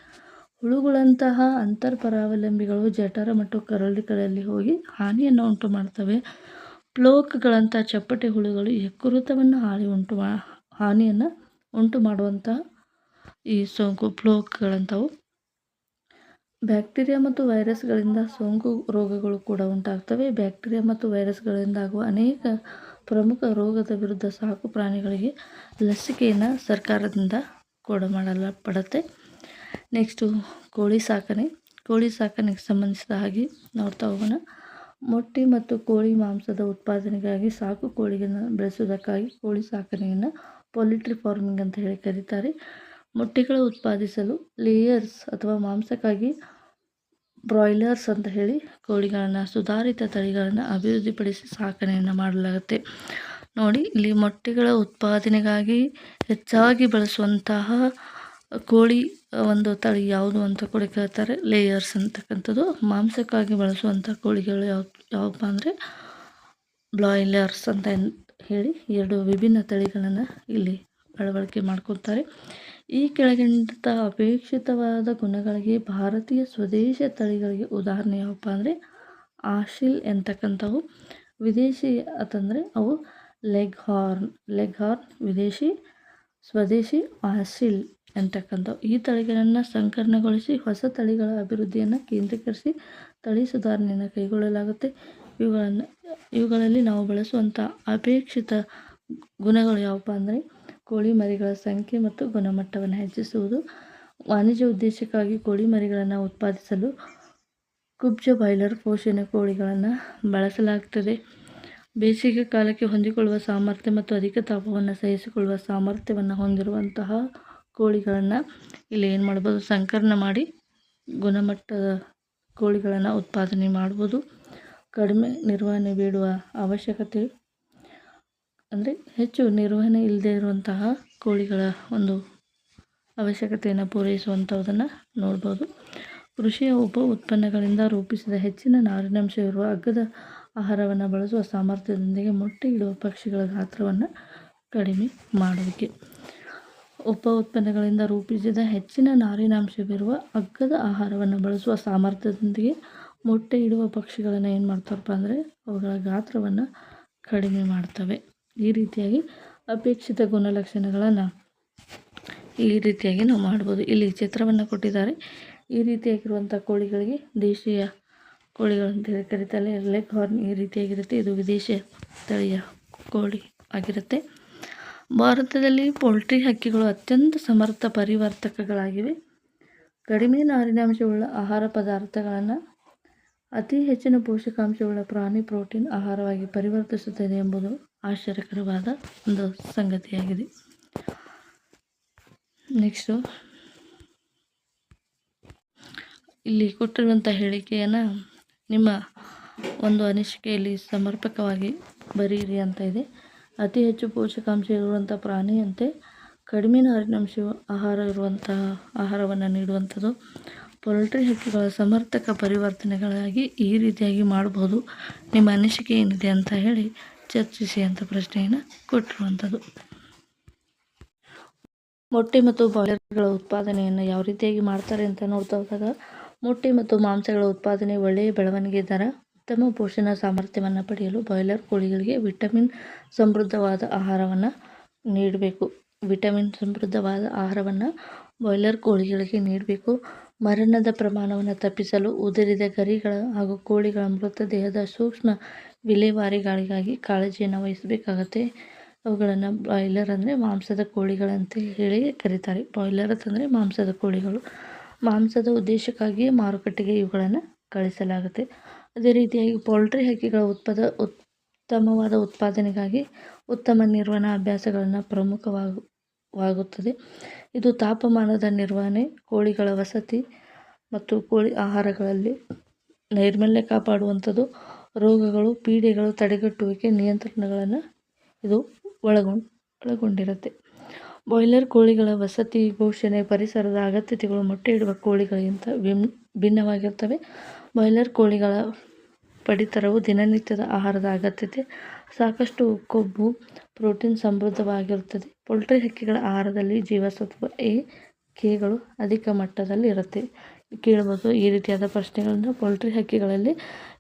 ಹುಳುಗಳಂತಹ ಅಂತರ್ಪರಾವಲಂಬಿಗಳು ಜಠರ ಮತ್ತು ಕರಳುಗಳಲ್ಲಿ ಹೋಗಿ ಹಾನಿಯನ್ನು ಉಂಟು ಮಾಡ್ತವೆ. ಪ್ಲೋಕ್ಗಳಂಥ ಚಪ್ಪಟೆ ಹುಳುಗಳು ಯಕೃತವನ್ನು ಹಾನಿಯನ್ನು ಉಂಟು ಮಾಡುವಂತಹ ಈ ಸೋಂಕು ಪ್ಲೋಕ್ಗಳಂಥವು. ಬ್ಯಾಕ್ಟೀರಿಯಾ ಮತ್ತು ವೈರಸ್ಗಳಿಂದ ಸೋಂಕು ರೋಗಗಳು ಕೂಡ ಉಂಟಾಗ್ತವೆ. ಬ್ಯಾಕ್ಟೀರಿಯಾ ಮತ್ತು ವೈರಸ್ಗಳಿಂದ ಆಗುವ ಅನೇಕ ಪ್ರಮುಖ ರೋಗದ ವಿರುದ್ಧ ಸಾಕು ಪ್ರಾಣಿಗಳಿಗೆ ಲಸಿಕೆಯನ್ನು ಸರ್ಕಾರದಿಂದ ಮಾಡಲ್ಪಡುತ್ತೆ. ನೆಕ್ಸ್ಟು ಕೋಳಿ ಸಾಕಣೆಗೆ ಸಂಬಂಧಿಸಿದ ಹಾಗೆ ನೋಡ್ತಾ ಹೋಗೋಣ. ಮೊಟ್ಟೆ ಮತ್ತು ಕೋಳಿ ಮಾಂಸದ ಉತ್ಪಾದನೆಗಾಗಿ ಸಾಕು ಕೋಳಿಗಳನ್ನು ಬೆಳೆಸುವುದಕ್ಕಾಗಿ ಕೋಳಿ ಸಾಕಣೆಯನ್ನು ಪೌಲ್ಟ್ರಿ ಫಾರ್ಮಿಂಗ್ ಅಂತ ಹೇಳಿ ಕರೀತಾರೆ. ಮೊಟ್ಟೆಗಳ ಉತ್ಪಾದಿಸಲು ಲೇಯರ್ಸ್ ಅಥವಾ ಮಾಂಸಕ್ಕಾಗಿ ಬ್ರಾಯ್ಲರ್ಸ್ ಅಂತ ಹೇಳಿ ಕೋಳಿಗಳನ್ನು ಸುಧಾರಿತ ತಳಿಗಳನ್ನು ಅಭಿವೃದ್ಧಿಪಡಿಸಿ ಸಾಕಣೆಯನ್ನು ಮಾಡಲಾಗುತ್ತೆ. ನೋಡಿ, ಇಲ್ಲಿ ಮೊಟ್ಟೆಗಳ ಉತ್ಪಾದನೆಗಾಗಿ ಹೆಚ್ಚಾಗಿ ಬಳಸುವಂತಹ ಕೋಳಿ ಒಂದು ತಳಿ ಯಾವುದು ಅಂತ ಕೂಡ ಕೇಳ್ತಾರೆ. ಲೇಯರ್ಸ್ ಅಂತಕ್ಕಂಥದ್ದು. ಮಾಂಸಕ್ಕಾಗಿ ಬಳಸುವಂಥ ಕೋಳಿಗಳು ಯಾವಪ್ಪ ಅಂದರೆ ಬ್ರಾಯ್ಲರ್ಸ್ ಅಂತ ಹೇಳಿ 2 ವಿಭಿನ್ನ ತಳಿಗಳನ್ನು ಇಲ್ಲಿ ಅಳವಡಿಕೆ ಮಾಡ್ಕೊತಾರೆ. ಈ ಕೆಳಗಿನಂಥ ಅಪೇಕ್ಷಿತವಾದ ಗುಣಗಳಿಗೆ ಭಾರತೀಯ ಸ್ವದೇಶ ತಳಿಗಳಿಗೆ ಉದಾಹರಣೆ ಯಾವಪ್ಪ ಅಂದರೆ ಆಶಿಲ್ ಎಂತಕ್ಕಂಥವು. ವಿದೇಶಿ ಅಂತಂದರೆ ಅವು ಲೆಗ್ ಹಾರ್ನ್, ಸ್ವದೇಶಿ ಆಶಿಲ್ ಎಂತಕ್ಕಂಥವು. ಈ ತಳಿಗಳನ್ನು ಸಂಕಲನಗೊಳಿಸಿ ಹೊಸ ತಳಿಗಳ ಅಭಿವೃದ್ಧಿಯನ್ನು ಕೇಂದ್ರೀಕರಿಸಿ ತಳಿ ಸುಧಾರಣೆಯನ್ನು ಕೈಗೊಳ್ಳಲಾಗುತ್ತೆ. ಇವುಗಳಲ್ಲಿ ನಾವು ಬಳಸುವಂಥ ಅಪೇಕ್ಷಿತ ಗುಣಗಳು ಯಾವಪ್ಪ ಅಂದರೆ ಕೋಳಿ ಮರಿಗಳ ಸಂಖ್ಯೆ ಮತ್ತು ಗುಣಮಟ್ಟವನ್ನು ಹೆಚ್ಚಿಸುವುದು. ವಾಣಿಜ್ಯ ಉದ್ದೇಶಕ್ಕಾಗಿ ಕೋಳಿ ಮರಿಗಳನ್ನು ಉತ್ಪಾದಿಸಲು ಕುಬ್ಜ ಬಾಯ್ಲರ್ ಪೋಷಣೆ ಕೋಳಿಗಳನ್ನು ಬಳಸಲಾಗ್ತದೆ. ಬೇಸಿಗೆ ಕಾಲಕ್ಕೆ ಹೊಂದಿಕೊಳ್ಳುವ ಸಾಮರ್ಥ್ಯ ಮತ್ತು ಅಧಿಕ ತಾಪವನ್ನು ಸಹಿಸಿಕೊಳ್ಳುವ ಸಾಮರ್ಥ್ಯವನ್ನು ಹೊಂದಿರುವಂತಹ ಕೋಳಿಗಳನ್ನು ಇಲ್ಲಿ ಏನು ಮಾಡ್ಬೋದು, ಸಂಕಲನ ಮಾಡಿ ಗುಣಮಟ್ಟದ ಕೋಳಿಗಳನ್ನು ಉತ್ಪಾದನೆ ಮಾಡ್ಬೋದು. ಕಡಿಮೆ ನಿರ್ವಹಣೆ ಬೇಡುವ ಅವಶ್ಯಕತೆ ಅಂದರೆ ಹೆಚ್ಚು ನಿರ್ವಹಣೆ ಇಲ್ಲದೆ ಇರುವಂತಹ ಕೋಳಿಗಳ ಒಂದು ಅವಶ್ಯಕತೆಯನ್ನು ಪೂರೈಸುವಂಥದ್ದನ್ನು ನೋಡ್ಬೋದು. ಕೃಷಿಯ ಉಪ ಉತ್ಪನ್ನಗಳಿಂದ ರೂಪಿಸಿದ ಹೆಚ್ಚಿನ ನಾರಿನಾಂಶವಿರುವ ಅಗ್ಗದ ಆಹಾರವನ್ನು ಬಳಸುವ ಸಾಮರ್ಥ್ಯದೊಂದಿಗೆ ಮೊಟ್ಟೆ ಇಡುವ ಪಕ್ಷಿಗಳ ಗಾತ್ರವನ್ನು ಕಡಿಮೆ ಮಾಡುವಿಕೆ. ಉಪ ಉತ್ಪನ್ನಗಳಿಂದ ರೂಪಿಸಿದ ಹೆಚ್ಚಿನ ನಾರಿನಾಂಶವಿರುವ ಅಗ್ಗದ ಆಹಾರವನ್ನು ಬಳಸುವ ಸಾಮರ್ಥ್ಯದೊಂದಿಗೆ ಮೊಟ್ಟೆ ಇಡುವ ಪಕ್ಷಿಗಳನ್ನು ಏನು ಮಾಡ್ತಾರಪ್ಪ ಅಂದರೆ ಅವುಗಳ ಗಾತ್ರವನ್ನು ಕಡಿಮೆ ಮಾಡ್ತವೆ. ಈ ರೀತಿಯಾಗಿ ಅಪೇಕ್ಷಿತ ಗುಣಲಕ್ಷಣಗಳನ್ನು ಈ ರೀತಿಯಾಗಿ ನಾವು ಮಾಡ್ಬೋದು. ಇಲ್ಲಿ ಚಿತ್ರವನ್ನು ಕೊಟ್ಟಿದ್ದಾರೆ. ಈ ರೀತಿಯಾಗಿರುವಂಥ ಕೋಳಿಗಳಿಗೆ ದೇಶೀಯ ಕೋಳಿಗಳು ಅಂತೇಳಿ ಕರೀತಾರೆ. ಲೆಗ್ ಹಾರ್ನ್ ಈ ರೀತಿಯಾಗಿರುತ್ತೆ. ಇದು ವಿದೇಶಿ ತಳಿಯ ಕೋಳಿ ಆಗಿರುತ್ತೆ. ಭಾರತದಲ್ಲಿ ಪೋಲ್ಟ್ರಿ ಹಕ್ಕಿಗಳು ಅತ್ಯಂತ ಸಮರ್ಥ ಪರಿವರ್ತಕಗಳಾಗಿವೆ. ಕಡಿಮೆ ನಾರಿನಾಂಶವುಳ್ಳ ಆಹಾರ ಪದಾರ್ಥಗಳನ್ನು ಅತಿ ಹೆಚ್ಚಿನ ಪೋಷಕಾಂಶವುಳ್ಳ ಪ್ರಾಣಿ ಪ್ರೋಟೀನ್ ಆಹಾರವಾಗಿ ಪರಿವರ್ತಿಸುತ್ತದೆ ಎಂಬುದು ಆಶ್ಚರ್ಯಕರವಾದ ಒಂದು ಸಂಗತಿಯಾಗಿದೆ. ನೆಕ್ಸ್ಟು ಇಲ್ಲಿ ಕೊಟ್ಟಿರುವಂಥ ಹೇಳಿಕೆಯನ್ನು ನಿಮ್ಮ ಒಂದು ಅನಿಸಿಕೆಯಲ್ಲಿ ಸಮರ್ಪಕವಾಗಿ ಬರೆಯಿರಿ ಅಂತ ಇದೆ. ಅತಿ ಹೆಚ್ಚು ಪೋಷಕಾಂಶ ಇರುವಂಥ ಪ್ರಾಣಿಯಂತೆ ಕಡಿಮೆ ನಾರಿನಾಂಶ ಆಹಾರವನ್ನು ನೀಡುವಂಥದ್ದು. ಪೋಲ್ಟ್ರಿ ಹಕ್ಕಿಗಳ ಸಮರ್ಥಕ ಪರಿವರ್ತನೆಗಳಾಗಿ ಈ ರೀತಿಯಾಗಿ ಮಾಡಬಹುದು. ನಿಮ್ಮ ಅನಿಸಿಕೆ ಏನಿದೆ ಅಂತ ಹೇಳಿ ಚರ್ಚಿಸಿ ಅಂತ ಪ್ರಶ್ನೆಯನ್ನು ಕೊಟ್ಟಿರುವಂಥದ್ದು. ಮೊಟ್ಟೆ ಮತ್ತು ಬಾಯ್ಲರ್ಗಳ ಉತ್ಪಾದನೆಯನ್ನು ಯಾವ ರೀತಿಯಾಗಿ ಮಾಡ್ತಾರೆ ಅಂತ ನೋಡ್ತಾ ಹೋದಾಗ, ಮೊಟ್ಟೆ ಮತ್ತು ಮಾಂಸಗಳ ಉತ್ಪಾದನೆ ಒಳ್ಳೆಯ ಬೆಳವಣಿಗೆ ದರ, ಉತ್ತಮ ಪೋಷಣಾ ಸಾಮರ್ಥ್ಯವನ್ನು ಪಡೆಯಲು ಬಾಯ್ಲರ್ ಕೋಳಿಗಳಿಗೆ ವಿಟಮಿನ್ ಸಮೃದ್ಧವಾದ ಆಹಾರವನ್ನು ನೀಡಬೇಕು. ಬಾಯ್ಲರ್ ಕೋಳಿಗಳಿಗೆ ನೀಡಬೇಕು. ಮರಣದ ಪ್ರಮಾಣವನ್ನು ತಪ್ಪಿಸಲು ಉದುರಿದ ಗರಿಗಳ ಹಾಗೂ ಕೋಳಿಗಳ ಮೃತದೇಹದ ಸೂಕ್ಷ್ಮ ವಿಲೇವಾರಿಗಳಿಗಾಗಿ ಕಾಳಜಿಯನ್ನು ವಹಿಸಬೇಕಾಗತ್ತೆ. ಅವುಗಳನ್ನು ಬಾಯ್ಲರ್ ಅಂದರೆ ಮಾಂಸದ ಕೋಳಿಗಳಂತ ಹೇಳಿ ಕರೀತಾರೆ. ಬಾಯ್ಲರ್ ಅಂತಂದರೆ ಮಾಂಸದ ಕೋಳಿಗಳು. ಮಾಂಸದ ಉದ್ದೇಶಕ್ಕಾಗಿಯೇ ಮಾರುಕಟ್ಟೆಗೆ ಇವುಗಳನ್ನು ಕಳಿಸಲಾಗುತ್ತೆ. ಅದೇ ರೀತಿಯಾಗಿ ಪೋಲ್ಟ್ರಿ ಹಕ್ಕಿಗಳ ಉತ್ತಮವಾದ ಉತ್ಪಾದನೆಗಾಗಿ ಉತ್ತಮ ನಿರ್ವಹಣಾ ಅಭ್ಯಾಸಗಳನ್ನು ಪ್ರಮುಖವಾಗುತ್ತದೆ. ಇದು ತಾಪಮಾನದ ನಿರ್ವಹಣೆ, ಕೋಳಿಗಳ ವಸತಿ ಮತ್ತು ಕೋಳಿ ಆಹಾರಗಳಲ್ಲಿ ನೈರ್ಮಲ್ಯ ಕಾಪಾಡುವಂಥದ್ದು, ರೋಗಗಳು, ಪೀಡೆಗಳು ತಡೆಗಟ್ಟುವಿಕೆ ನಿಯಂತ್ರಣಗಳನ್ನು ಇದು ಒಳಗೊಂಡಿರುತ್ತೆ. ಬಾಯ್ಲರ್ ಕೋಳಿಗಳ ವಸತಿ, ಪೋಷಣೆ, ಪರಿಸರದ ಅಗತ್ಯತೆಗಳು ಮೊಟ್ಟೆ ಇಡುವ ಕೋಳಿಗಳಿಗಿಂತ ಭಿನ್ನವಾಗಿರ್ತವೆ. ಬಾಯ್ಲರ್ ಕೋಳಿಗಳ ಪಡಿತರವು ದಿನನಿತ್ಯದ ಆಹಾರದ ಅಗತ್ಯತೆ, ಸಾಕಷ್ಟು ಕೊಬ್ಬು, ಪ್ರೋಟೀನ್ ಸಮೃದ್ಧವಾಗಿರುತ್ತದೆ. ಪೋಲ್ಟ್ರಿ ಹಕ್ಕಿಗಳ ಆಹಾರದಲ್ಲಿ ಜೀವಸತ್ವ ಎ, ಕೆಗಳು ಅಧಿಕ ಮಟ್ಟದಲ್ಲಿ ಇರುತ್ತೆ. ಕೇಳ್ಬೋದು ಈ ರೀತಿಯಾದ ಪ್ರಶ್ನೆಗಳನ್ನು. ಪೋಲ್ಟ್ರಿ ಹಕ್ಕಿಗಳಲ್ಲಿ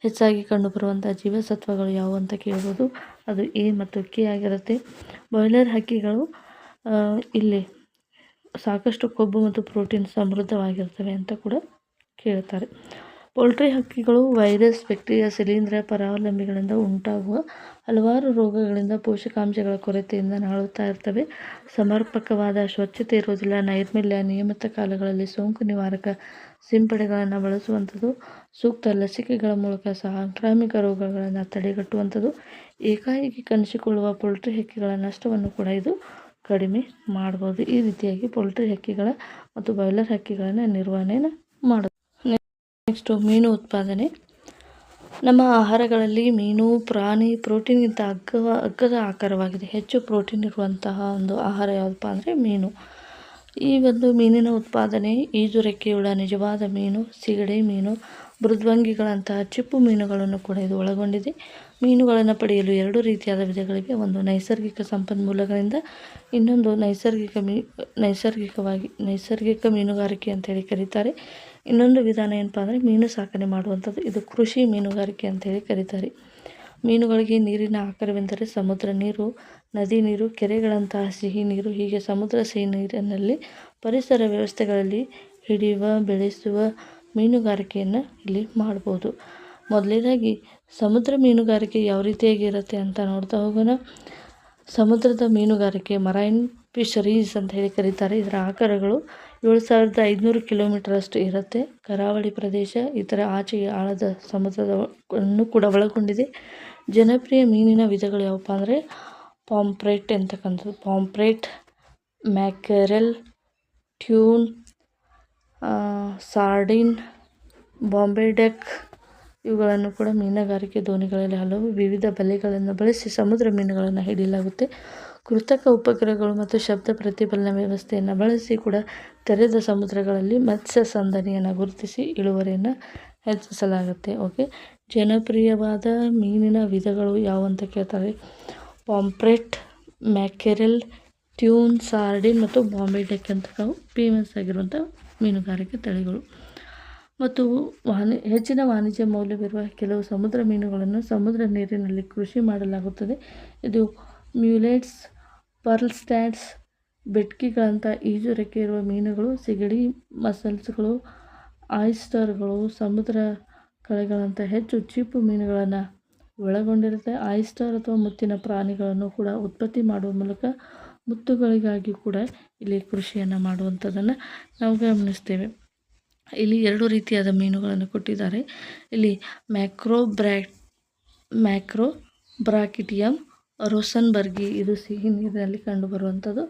ಹೆಚ್ಚಾಗಿ ಕಂಡುಬರುವಂಥ ಜೀವಸತ್ವಗಳು ಯಾವುವು ಅಂತ ಕೇಳ್ಬೋದು. ಅದು ಎ ಮತ್ತು ಕೆ ಆಗಿರುತ್ತೆ. ಬಾಯ್ಲರ್ ಹಕ್ಕಿಗಳು ಇಲ್ಲಿ ಸಾಕಷ್ಟು ಕೊಬ್ಬು ಮತ್ತು ಪ್ರೋಟೀನ್ ಸಮೃದ್ಧವಾಗಿರ್ತವೆ ಅಂತ ಕೂಡ ಕೇಳ್ತಾರೆ. ಪೋಲ್ಟ್ರಿ ಹಕ್ಕಿಗಳು ವೈರಸ್, ಬ್ಯಾಕ್ಟೀರಿಯಾ, ಶಿಲೀಂಧ್ರ, ಪರಾವಲಂಬಿಗಳಿಂದ ಉಂಟಾಗುವ ಹಲವಾರು ರೋಗಗಳಿಂದ, ಪೋಷಕಾಂಶಗಳ ಕೊರತೆಯಿಂದ ನರಳುತ್ತಾ ಇರ್ತವೆ. ಸಮರ್ಪಕವಾದ ಸ್ವಚ್ಛತೆ ಇರುವುದಿಲ್ಲ. ನೈರ್ಮಲ್ಯ, ನಿಯಮಿತ ಕಾಲಗಳಲ್ಲಿ ಸೋಂಕು ನಿವಾರಕ ಸಿಂಪಡಣೆಗಳನ್ನು ಬಳಸುವಂಥದ್ದು, ಸೂಕ್ತ ಲಸಿಕೆಗಳ ಮೂಲಕ ಸಾಂಕ್ರಾಮಿಕ ರೋಗಗಳನ್ನು ತಡೆಗಟ್ಟುವಂಥದ್ದು, ಏಕಾಏಕಿ ಕಾಣಿಸಿಕೊಳ್ಳುವ ಪೋಲ್ಟ್ರಿ ಹಕ್ಕಿಗಳ ನಷ್ಟವನ್ನು ಕೂಡ ಇದು ಕಡಿಮೆ ಮಾಡ್ಬೋದು. ಈ ರೀತಿಯಾಗಿ ಪೋಲ್ಟ್ರಿ ಹಕ್ಕಿಗಳ ಮತ್ತು ಬಾಯ್ಲರ್ ಹಕ್ಕಿಗಳನ್ನು ನಿರ್ವಹಣೆಯನ್ನು ಮಾಡೋದು. ನೆಕ್ಸ್ಟು ಮೀನು ಉತ್ಪಾದನೆ. ನಮ್ಮ ಆಹಾರಗಳಲ್ಲಿ ಮೀನು ಪ್ರಾಣಿ ಪ್ರೋಟೀನ್ಗಿಂತ ಅಗ್ಗದ ಆಕಾರವಾಗಿದೆ. ಹೆಚ್ಚು ಪ್ರೋಟೀನ್ ಇರುವಂತಹ ಒಂದು ಆಹಾರ ಯಾವುದಪ್ಪ ಅಂದರೆ ಮೀನು. ಈ ಒಂದು ಮೀನಿನ ಉತ್ಪಾದನೆ ಈಜುರೆಕ್ಕೆಯುಳ್ಳ ನಿಜವಾದ ಮೀನು, ಸಿಗಡಿ ಮೀನು, ಮೃದ್ವಂಗಿಗಳಂತಹ ಚಿಪ್ಪು ಮೀನುಗಳನ್ನು ಕೂಡ ಇದು ಒಳಗೊಂಡಿದೆ. ಮೀನುಗಳನ್ನು ಪಡೆಯಲು ಎರಡು ರೀತಿಯಾದ ವಿಧಗಳಿವೆ. ಒಂದು ನೈಸರ್ಗಿಕ ಸಂಪನ್ಮೂಲಗಳಿಂದ, ಇನ್ನೊಂದು ನೈಸರ್ಗಿಕ ಮೀನುಗಾರಿಕೆ ಅಂತೇಳಿ ಕರೀತಾರೆ. ಇನ್ನೊಂದು ವಿಧಾನ ಏನಪ್ಪ ಅಂದರೆ ಮೀನು ಸಾಕಣೆ ಮಾಡುವಂಥದ್ದು. ಇದು ಕೃಷಿ ಮೀನುಗಾರಿಕೆ ಅಂತೇಳಿ ಕರೀತಾರೆ. ಮೀನುಗಳಿಗೆ ನೀರಿನ ಆಕಾರವೆಂದರೆ ಸಮುದ್ರ ನೀರು, ನದಿ ನೀರು, ಕೆರೆಗಳಂತಹ ಸಿಹಿ ನೀರು, ಹೀಗೆ ಸಮುದ್ರ ಸಿಹಿ ನೀರಿನಲ್ಲಿ ಪರಿಸರ ವ್ಯವಸ್ಥೆಗಳಲ್ಲಿ ಹಿಡಿಯುವ, ಬೆಳೆಸುವ ಮೀನುಗಾರಿಕೆಯನ್ನು ಇಲ್ಲಿ ಮಾಡ್ಬೋದು. ಮೊದಲನೇದಾಗಿ ಸಮುದ್ರ ಮೀನುಗಾರಿಕೆ ಯಾವ ರೀತಿಯಾಗಿ ಇರುತ್ತೆ ಅಂತ ನೋಡ್ತಾ ಹೋಗೋಣ. ಸಮುದ್ರದ ಮೀನುಗಾರಿಕೆ ಮರೈನ್ ಫಿಶರೀಸ್ ಅಂತ ಹೇಳಿ ಕರೀತಾರೆ. ಇದರ ಆಕಾರಗಳು 7500 ಕಿಲೋಮೀಟರಷ್ಟು ಇರುತ್ತೆ. ಕರಾವಳಿ ಪ್ರದೇಶ, ಇತರ ಆಚೆಗೆ ಆಳದ ಸಮುದ್ರವನ್ನು ಕೂಡ ಒಳಗೊಂಡಿದೆ. ಜನಪ್ರಿಯ ಮೀನಿನ ವಿಧಗಳು ಯಾವಪ್ಪ ಅಂದರೆ ಪಾಂಪ್ರೇಟ್ ಅಂತಕ್ಕಂಥದ್ದು. ಪಾಂಪ್ರೇಟ್, ಮ್ಯಾಕೆರೆಲ್, ಟ್ಯೂನ್, ಸಾರ್ಡಿನ್, ಬಾಂಬೆ ಡಕ್ ಇವುಗಳನ್ನು ಕೂಡ ಮೀನುಗಾರಿಕೆ ದೋಣಿಗಳಲ್ಲಿ ಹಲವು ವಿವಿಧ ಬಲೆಗಳನ್ನು ಬಳಸಿ ಸಮುದ್ರ ಮೀನುಗಳನ್ನು ಹಿಡಿಯಲಾಗುತ್ತೆ. ಕೃತಕ ಉಪಗ್ರಹಗಳು ಮತ್ತು ಶಬ್ದ ಪ್ರತಿಫಲನ ವ್ಯವಸ್ಥೆಯನ್ನು ಬಳಸಿ ಕೂಡ ತೆರೆದ ಸಮುದ್ರಗಳಲ್ಲಿ ಮತ್ಸ್ಯ ಸಂದಣಿಯನ್ನು ಗುರುತಿಸಿ ಇಳುವರಿಯನ್ನು ಹೆಚ್ಚಿಸಲಾಗುತ್ತೆ. ಓಕೆ, ಜನಪ್ರಿಯವಾದ ಮೀನಿನ ವಿಧಗಳು ಯಾವುವಂತ ಕೇಳ್ತಾರೆ. ಪಾಂಪ್ರೇಟ್, ಮ್ಯಾಕೆರೆಲ್, ಟ್ಯೂನ್, ಸಾರ್ಡಿನ್ ಮತ್ತು ಬಾಂಬೆ ಡಕ್ ಅಂತ ಫೇಮಸ್ ಆಗಿರುವಂಥ ಮೀನುಗಾರಿಕೆ ತಳಿಗಳು. ಮತ್ತು ಹೆಚ್ಚಿನ ವಾಣಿಜ್ಯ ಮೌಲ್ಯವಿರುವ ಕೆಲವು ಸಮುದ್ರ ಮೀನುಗಳನ್ನು ಸಮುದ್ರ ನೀರಿನಲ್ಲಿ ಕೃಷಿ ಮಾಡಲಾಗುತ್ತದೆ. ಇದು ಮ್ಯೂಲೆಟ್ಸ್, ಪರ್ಲ್ ಸ್ಟ್ಯಾಟ್ಸ್, ಬೆಟ್ಕಿಗಳಂಥ ಈಜು ರೆಕ್ಕೆ ಇರುವ ಮೀನುಗಳು, ಸಿಗಡಿ, ಮಸಲ್ಸ್ಗಳು, ಆಯಿಸ್ಟರ್ಗಳು, ಸಮುದ್ರ ಕಳೆಗಳಂಥ ಹೆಚ್ಚು ಚಿಪ್ಪು ಮೀನುಗಳನ್ನು ಒಳಗೊಂಡಿರುತ್ತೆ. ಆಯಿಸ್ಟರ್ ಅಥವಾ ಮುತ್ತಿನ ಪ್ರಾಣಿಗಳನ್ನು ಕೂಡ ಉತ್ಪತ್ತಿ ಮಾಡುವ ಮೂಲಕ ಮುತ್ತುಗಳಿಗಾಗಿ ಕೂಡ ಇಲ್ಲಿ ಕೃಷಿಯನ್ನು ಮಾಡುವಂಥದ್ದನ್ನು ನಾವು ಗಮನಿಸ್ತೇವೆ. ಇಲ್ಲಿ ಎರಡು ರೀತಿಯಾದ ಮೀನುಗಳನ್ನು ಕೊಟ್ಟಿದ್ದಾರೆ. ಇಲ್ಲಿ ಮ್ಯಾಕ್ರೋಬ್ರಾಕಿಟಿಯಮ್ ರೋಸನ್ಬರ್ಗಿ, ಇದು ಸಿಹಿ ನೀರಿನಲ್ಲಿ ಕಂಡುಬರುವಂಥದ್ದು.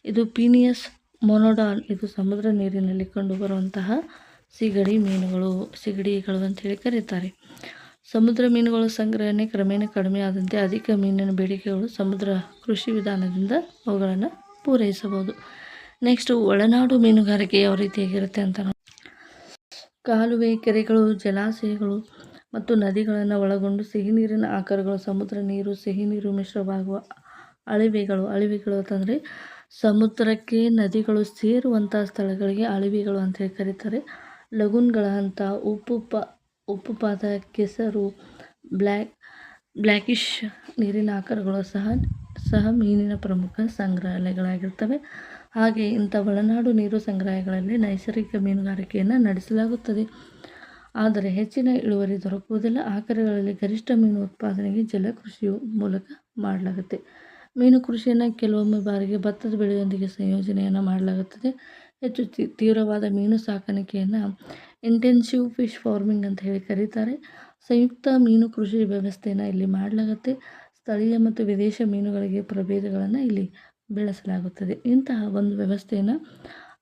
ಇದು ಪೀನಿಯಸ್ ಮೊನೊಡಾನ್, ಇದು ಸಮುದ್ರ ನೀರಿನಲ್ಲಿ ಕಂಡುಬರುವಂತಹ ಸಿಗಡಿಗಳು ಅಂತೇಳಿ ಕರೀತಾರೆ. ಸಮುದ್ರ ಮೀನುಗಳ ಸಂಗ್ರಹಣೆ ಕ್ರಮೇಣ ಕಡಿಮೆ ಆದಂತೆ ಅಧಿಕ ಮೀನಿನ ಬೇಡಿಕೆಗಳು ಸಮುದ್ರ ಕೃಷಿ ವಿಧಾನದಿಂದ ಅವುಗಳನ್ನು ಪೂರೈಸಬಹುದು. ನೆಕ್ಸ್ಟ್ ಒಳನಾಡು ಮೀನುಗಾರಿಕೆ ಯಾವ ರೀತಿಯಾಗಿರುತ್ತೆ ಅಂತ ನೋಡಿ. ಕಾಲುವೆ, ಕೆರೆಗಳು, ಜಲಾಶಯಗಳು ಮತ್ತು ನದಿಗಳನ್ನು ಒಳಗೊಂಡು ಸಿಹಿ ನೀರಿನ ಆಕಾರಗಳು, ಸಮುದ್ರ ನೀರು, ಸಿಹಿ ನೀರು ಮಿಶ್ರವಾಗುವ ಅಳಿವೆಗಳು ಅಂತಂದರೆ ಸಮುದ್ರಕ್ಕೆ ನದಿಗಳು ಸೇರುವಂಥ ಸ್ಥಳಗಳಿಗೆ ಅಳಿವೆಗಳು ಅಂತೇಳಿ ಕರೀತಾರೆ. ಲಗೂನ್ಗಳ ಹಂತ, ಉಪ್ಪುಪಾತ, ಕೆಸರು, ಬ್ಲ್ಯಾಕಿಶ್ ನೀರಿನ ಆಕಾರಗಳು ಸಹ ಮೀನಿನ ಪ್ರಮುಖ ಸಂಗ್ರಹಾಲಯಗಳಾಗಿರ್ತವೆ. ಹಾಗೆ ಇಂಥ ಒಳನಾಡು ನೀರು ಸಂಗ್ರಹಾಲಯಗಳಲ್ಲಿ ನೈಸರ್ಗಿಕ ಮೀನುಗಾರಿಕೆಯನ್ನು ನಡೆಸಲಾಗುತ್ತದೆ. ಆದರೆ ಹೆಚ್ಚಿನ ಇಳುವರಿ ದೊರಕುವುದಿಲ್ಲ. ಆಕಾರಗಳಲ್ಲಿ ಗರಿಷ್ಠ ಮೀನು ಉತ್ಪಾದನೆಗೆ ಜಲಕೃಷಿಯು ಮೂಲಕ ಮಾಡಲಾಗುತ್ತೆ. ಮೀನು ಕೃಷಿಯನ್ನು ಕೆಲವೊಮ್ಮೆ ಬಾರಿಗೆ ಭತ್ತದ ಬೆಳೆಯೊಂದಿಗೆ ಸಂಯೋಜನೆಯನ್ನು ಮಾಡಲಾಗುತ್ತದೆ. ಹೆಚ್ಚು ತೀವ್ರವಾದ ಮೀನು ಸಾಕಾಣಿಕೆಯನ್ನು ಇಂಟೆನ್ಸಿವ್ ಫಿಶ್ ಫಾರ್ಮಿಂಗ್ ಅಂತ ಹೇಳಿ ಕರೀತಾರೆ. ಸಂಯುಕ್ತ ಮೀನು ಕೃಷಿ ವ್ಯವಸ್ಥೆಯನ್ನು ಇಲ್ಲಿ ಮಾಡಲಾಗುತ್ತೆ. ಸ್ಥಳೀಯ ಮತ್ತು ವಿದೇಶ ಮೀನುಗಳಿಗೆ ಪ್ರಭೇದಗಳನ್ನು ಇಲ್ಲಿ ಬೆಳೆಸಲಾಗುತ್ತದೆ. ಇಂತಹ ಒಂದು ವ್ಯವಸ್ಥೆಯನ್ನು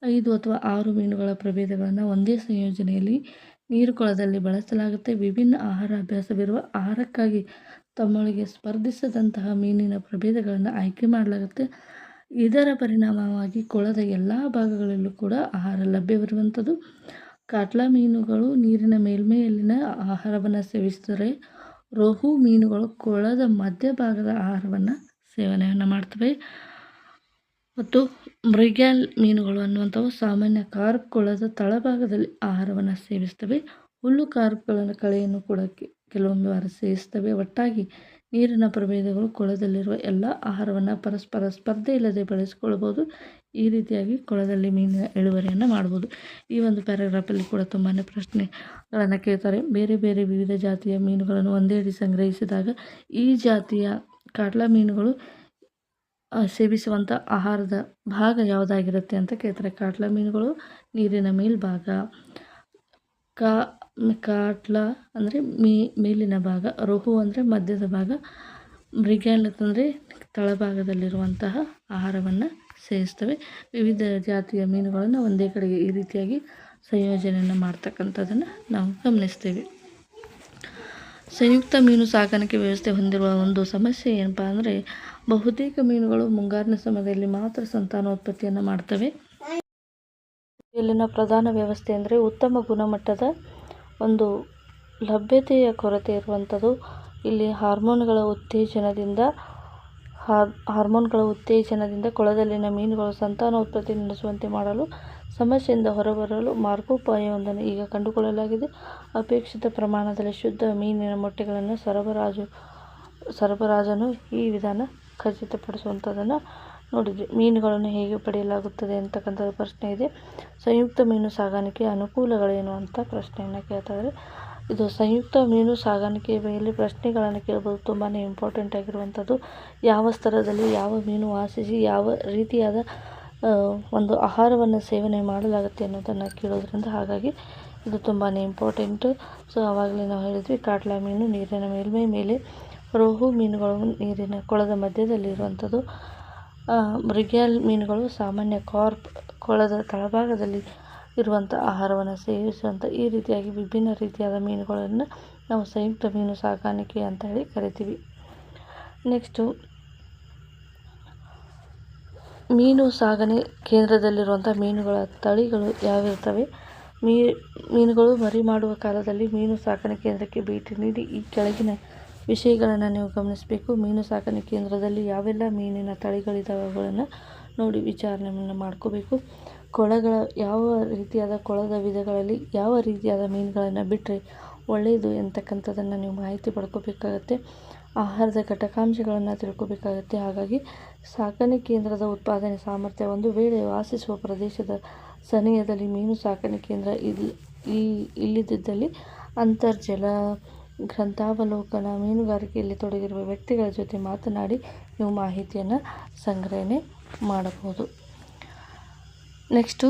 5 ಅಥವಾ 6 ಮೀನುಗಳ ಪ್ರಭೇದಗಳನ್ನು ಒಂದೇ ಸಂಯೋಜನೆಯಲ್ಲಿ ನೀರುಕೊಳದಲ್ಲಿ ಬಳಸಲಾಗುತ್ತೆ. ವಿಭಿನ್ನ ಆಹಾರ ಅಭ್ಯಾಸವಿರುವ ಆಹಾರಕ್ಕಾಗಿ ತಮ್ಮೊಳಗೆ ಸ್ಪರ್ಧಿಸದಂತಹ ಮೀನಿನ ಪ್ರಭೇದಗಳನ್ನು ಆಯ್ಕೆ ಮಾಡಲಾಗುತ್ತೆ. ಇದರ ಪರಿಣಾಮವಾಗಿ ಕೊಳದ ಎಲ್ಲ ಭಾಗಗಳಲ್ಲೂ ಕೂಡ ಆಹಾರ ಲಭ್ಯವಿರುವಂಥದ್ದು. ಕಾಟ್ಲಾ ಮೀನುಗಳು ನೀರಿನ ಮೇಲ್ಮೈಯಲ್ಲಿನ ಆಹಾರವನ್ನು ಸೇವಿಸಿದರೆ, ರೋಹು ಮೀನುಗಳು ಕೊಳದ ಮಧ್ಯಭಾಗದ ಆಹಾರವನ್ನು ಸೇವನೆಯನ್ನು ಮಾಡ್ತವೆ. ಮತ್ತು ಮೃಗ್ಯಾಲ್ ಮೀನುಗಳು ಅನ್ನುವಂಥವು ಸಾಮಾನ್ಯ ಕಾರ್ಪ್ ಕೊಳದ ತಳಭಾಗದಲ್ಲಿ ಆಹಾರವನ್ನು ಸೇವಿಸ್ತವೆ. ಹುಲ್ಲು ಕಾರ್ಪ್ಗಳ ಕಳೆಯನ್ನು ಕೂಡ ಕೆಲವೊಮ್ಮೆ ಬಾರಿ ಸೇವಿಸ್ತವೆ. ಒಟ್ಟಾಗಿ ನೀರಿನ ಪ್ರಭೇದಗಳು ಕೊಳದಲ್ಲಿರುವ ಎಲ್ಲ ಆಹಾರವನ್ನು ಪರಸ್ಪರ ಸ್ಪರ್ಧೆ ಇಲ್ಲದೆ ಬಳಸಿಕೊಳ್ಳಬಹುದು. ಈ ರೀತಿಯಾಗಿ ಕೊಳದಲ್ಲಿ ಮೀನಿನ ಇಳುವರಿಯನ್ನು ಮಾಡ್ಬೋದು. ಈ ಒಂದು ಪ್ಯಾರಾಗ್ರಾಫಲ್ಲಿ ಕೂಡ ತುಂಬಾ ಪ್ರಶ್ನೆಗಳನ್ನು ಕೇಳ್ತಾರೆ. ಬೇರೆ ಬೇರೆ ವಿವಿಧ ಜಾತಿಯ ಮೀನುಗಳನ್ನು ಒಂದೇಡಿ ಸಂಗ್ರಹಿಸಿದಾಗ ಈ ಜಾತಿಯ ಕಾಟ್ಲಾ ಮೀನುಗಳು ಸೇವಿಸುವಂಥ ಆಹಾರದ ಭಾಗ ಯಾವುದಾಗಿರುತ್ತೆ ಅಂತ ಕೇಳ್ತಾರೆ. ಕಾಟ್ಲಾ ಮೀನುಗಳು ನೀರಿನ ಮೇಲ್ಭಾಗ, ಕಾಟ್ಲಾ ಅಂದರೆ ಮೇಲಿನ ಭಾಗ, ರೋಹು ಅಂದರೆ ಮಧ್ಯದ ಭಾಗ, ಮೃಗ್ಯಾಲ್ ಅಂತಂದರೆ ತಳಭಾಗದಲ್ಲಿರುವಂತಹ ಆಹಾರವನ್ನು ಸೇವಿಸ್ತವೆ. ವಿವಿಧ ಜಾತಿಯ ಮೀನುಗಳನ್ನು ಒಂದೇ ಕಡೆಗೆ ಈ ರೀತಿಯಾಗಿ ಸಂಯೋಜನೆಯನ್ನು ಮಾಡ್ತಕ್ಕಂಥದ್ದನ್ನು ನಾವು ಗಮನಿಸ್ತೇವೆ. ಸಂಯುಕ್ತ ಮೀನು ಸಾಕಾಣಿಕೆ ವ್ಯವಸ್ಥೆ ಹೊಂದಿರುವ ಒಂದು ಸಮಸ್ಯೆ ಏನಪ್ಪ ಅಂದರೆ, ಬಹುತೇಕ ಮೀನುಗಳು ಮುಂಗಾರಿನ ಸಮಯದಲ್ಲಿ ಮಾತ್ರ ಸಂತಾನೋತ್ಪತ್ತಿಯನ್ನು ಮಾಡ್ತವೆ. ಇಲ್ಲಿನ ಪ್ರಧಾನ ವ್ಯವಸ್ಥೆ ಅಂದರೆ ಉತ್ತಮ ಗುಣಮಟ್ಟದ ಒಂದು ಲಭ್ಯತೆಯ ಕೊರತೆ ಇರುವಂಥದ್ದು. ಇಲ್ಲಿ ಹಾರ್ಮೋನ್ಗಳ ಉತ್ತೇಜನದಿಂದ ಕೊಳದಲ್ಲಿನ ಮೀನುಗಳು ಸಂತಾನೋತ್ಪತ್ತಿ ನಡೆಸುವಂತೆ ಮಾಡಲು ಸಮಸ್ಯೆಯಿಂದ ಹೊರಬರಲು ಮಾರ್ಗೋಪಾಯವೊಂದನ್ನು ಈಗ ಕಂಡುಕೊಳ್ಳಲಾಗಿದೆ. ಅಪೇಕ್ಷಿತ ಪ್ರಮಾಣದಲ್ಲಿ ಶುದ್ಧ ಮೀನಿನ ಮೊಟ್ಟೆಗಳನ್ನು ಸರಬರಾಜನ್ನು ಈ ವಿಧಾನ ಖಚಿತಪಡಿಸುವಂಥದ್ದನ್ನು ನೋಡಿದ್ವಿ. ಮೀನುಗಳನ್ನು ಹೇಗೆ ಪಡೆಯಲಾಗುತ್ತದೆ ಅಂತಕ್ಕಂಥದ್ದು ಪ್ರಶ್ನೆ ಇದೆ. ಸಂಯುಕ್ತ ಮೀನು ಸಾಗಾಣಿಕೆಯ ಅನುಕೂಲಗಳೇನು ಅಂತ ಪ್ರಶ್ನೆಯನ್ನು ಕೇಳ್ತಾಯಿದ್ದಾರೆ. ಇದು ಸಂಯುಕ್ತ ಮೀನು ಸಾಗಾಣಿಕೆಯ ಮೇಲೆ ಪ್ರಶ್ನೆಗಳನ್ನು ಕೇಳ್ಬೋದು. ತುಂಬಾ ಇಂಪಾರ್ಟೆಂಟ್ ಆಗಿರುವಂಥದ್ದು. ಯಾವ ಸ್ತರದಲ್ಲಿ ಯಾವ ಮೀನು ವಾಸಿಸಿ ಯಾವ ರೀತಿಯಾದ ಒಂದು ಆಹಾರವನ್ನು ಸೇವನೆ ಮಾಡಲಾಗುತ್ತೆ ಅನ್ನೋದನ್ನು ಕೇಳೋದ್ರಿಂದ ಹಾಗಾಗಿ ಇದು ತುಂಬಾ ಇಂಪಾರ್ಟೆಂಟು. ಸೊ ಆವಾಗಲೇ ನಾವು ಹೇಳಿದ್ವಿ, ಕಾಟ್ಲಾ ಮೀನು ನೀರಿನ ಮೇಲ್ಮೈ ಮೇಲೆ, ರೋಹು ಮೀನುಗಳು ನೀರಿನ ಕೊಳದ ಮಧ್ಯದಲ್ಲಿರುವಂಥದ್ದು, ಮೃಗ್ಯಾಲ್ ಮೀನುಗಳು ಸಾಮಾನ್ಯ ಕಾರ್ಪ್ ಕೊಳದ ತಳಭಾಗದಲ್ಲಿ ಇರುವಂಥ ಆಹಾರವನ್ನು ಸೇವಿಸುವಂಥ ಈ ರೀತಿಯಾಗಿ ವಿಭಿನ್ನ ರೀತಿಯಾದ ಮೀನುಗಳನ್ನು ನಾವು ಸಂಯುಕ್ತ ಮೀನು ಸಾಕಾಣಿಕೆ ಅಂತ ಹೇಳಿ ಕರಿತೀವಿ. ನೆಕ್ಸ್ಟು, ಮೀನು ಸಾಗಣೆ ಕೇಂದ್ರದಲ್ಲಿರುವಂಥ ಮೀನುಗಳ ತಳಿಗಳು ಯಾವಿರ್ತವೆ? ಮೀನುಗಳು ಮರಿ ಮಾಡುವ ಕಾಲದಲ್ಲಿ ಮೀನು ಸಾಕಣೆ ಕೇಂದ್ರಕ್ಕೆ ಭೇಟಿ ನೀಡಿ ಈ ಕೆಳಗಿನ ವಿಷಯಗಳನ್ನು ನೀವು ಗಮನಿಸಬೇಕು. ಮೀನು ಸಾಕಣೆ ಕೇಂದ್ರದಲ್ಲಿ ಯಾವೆಲ್ಲ ಮೀನಿನ ತಳಿಗಳಿದ್ದಾವೆ ಅವುಗಳನ್ನು ನೋಡಿ ವಿಚಾರಣೆಯನ್ನು ಮಾಡ್ಕೋಬೇಕು. ಕೊಳಗಳ ಯಾವ ರೀತಿಯಾದ ಕೊಳದ ವಿಧಗಳಲ್ಲಿ ಯಾವ ರೀತಿಯಾದ ಮೀನುಗಳನ್ನು ಬಿಟ್ಟರೆ ಒಳ್ಳೆಯದು ಎಂತಕ್ಕಂಥದ್ದನ್ನು ನೀವು ಮಾಹಿತಿ ಪಡ್ಕೋಬೇಕಾಗತ್ತೆ. ಆಹಾರದ ಘಟಕಾಂಶಗಳನ್ನು ತಿಳ್ಕೋಬೇಕಾಗತ್ತೆ. ಹಾಗಾಗಿ ಸಾಕಣೆ ಕೇಂದ್ರದ ಉತ್ಪಾದನೆ ಸಾಮರ್ಥ್ಯ, ಒಂದು ವೇಳೆ ವಾಸಿಸುವ ಪ್ರದೇಶದ ಸನಿಹದಲ್ಲಿ ಮೀನು ಸಾಕಣೆ ಕೇಂದ್ರ ಇಲ್ಲದಿದ್ದಲ್ಲಿ ಅಂತರ್ಜಲ ಗ್ರಂಥಾವಲೋಕನ, ಮೀನುಗಾರಿಕೆಯಲ್ಲಿ ತೊಡಗಿರುವ ವ್ಯಕ್ತಿಗಳ ಜೊತೆ ಮಾತನಾಡಿ ನೀವು ಮಾಹಿತಿಯನ್ನು ಸಂಗ್ರಹಣೆ ಮಾಡಬಹುದು. ನೆಕ್ಸ್ಟು,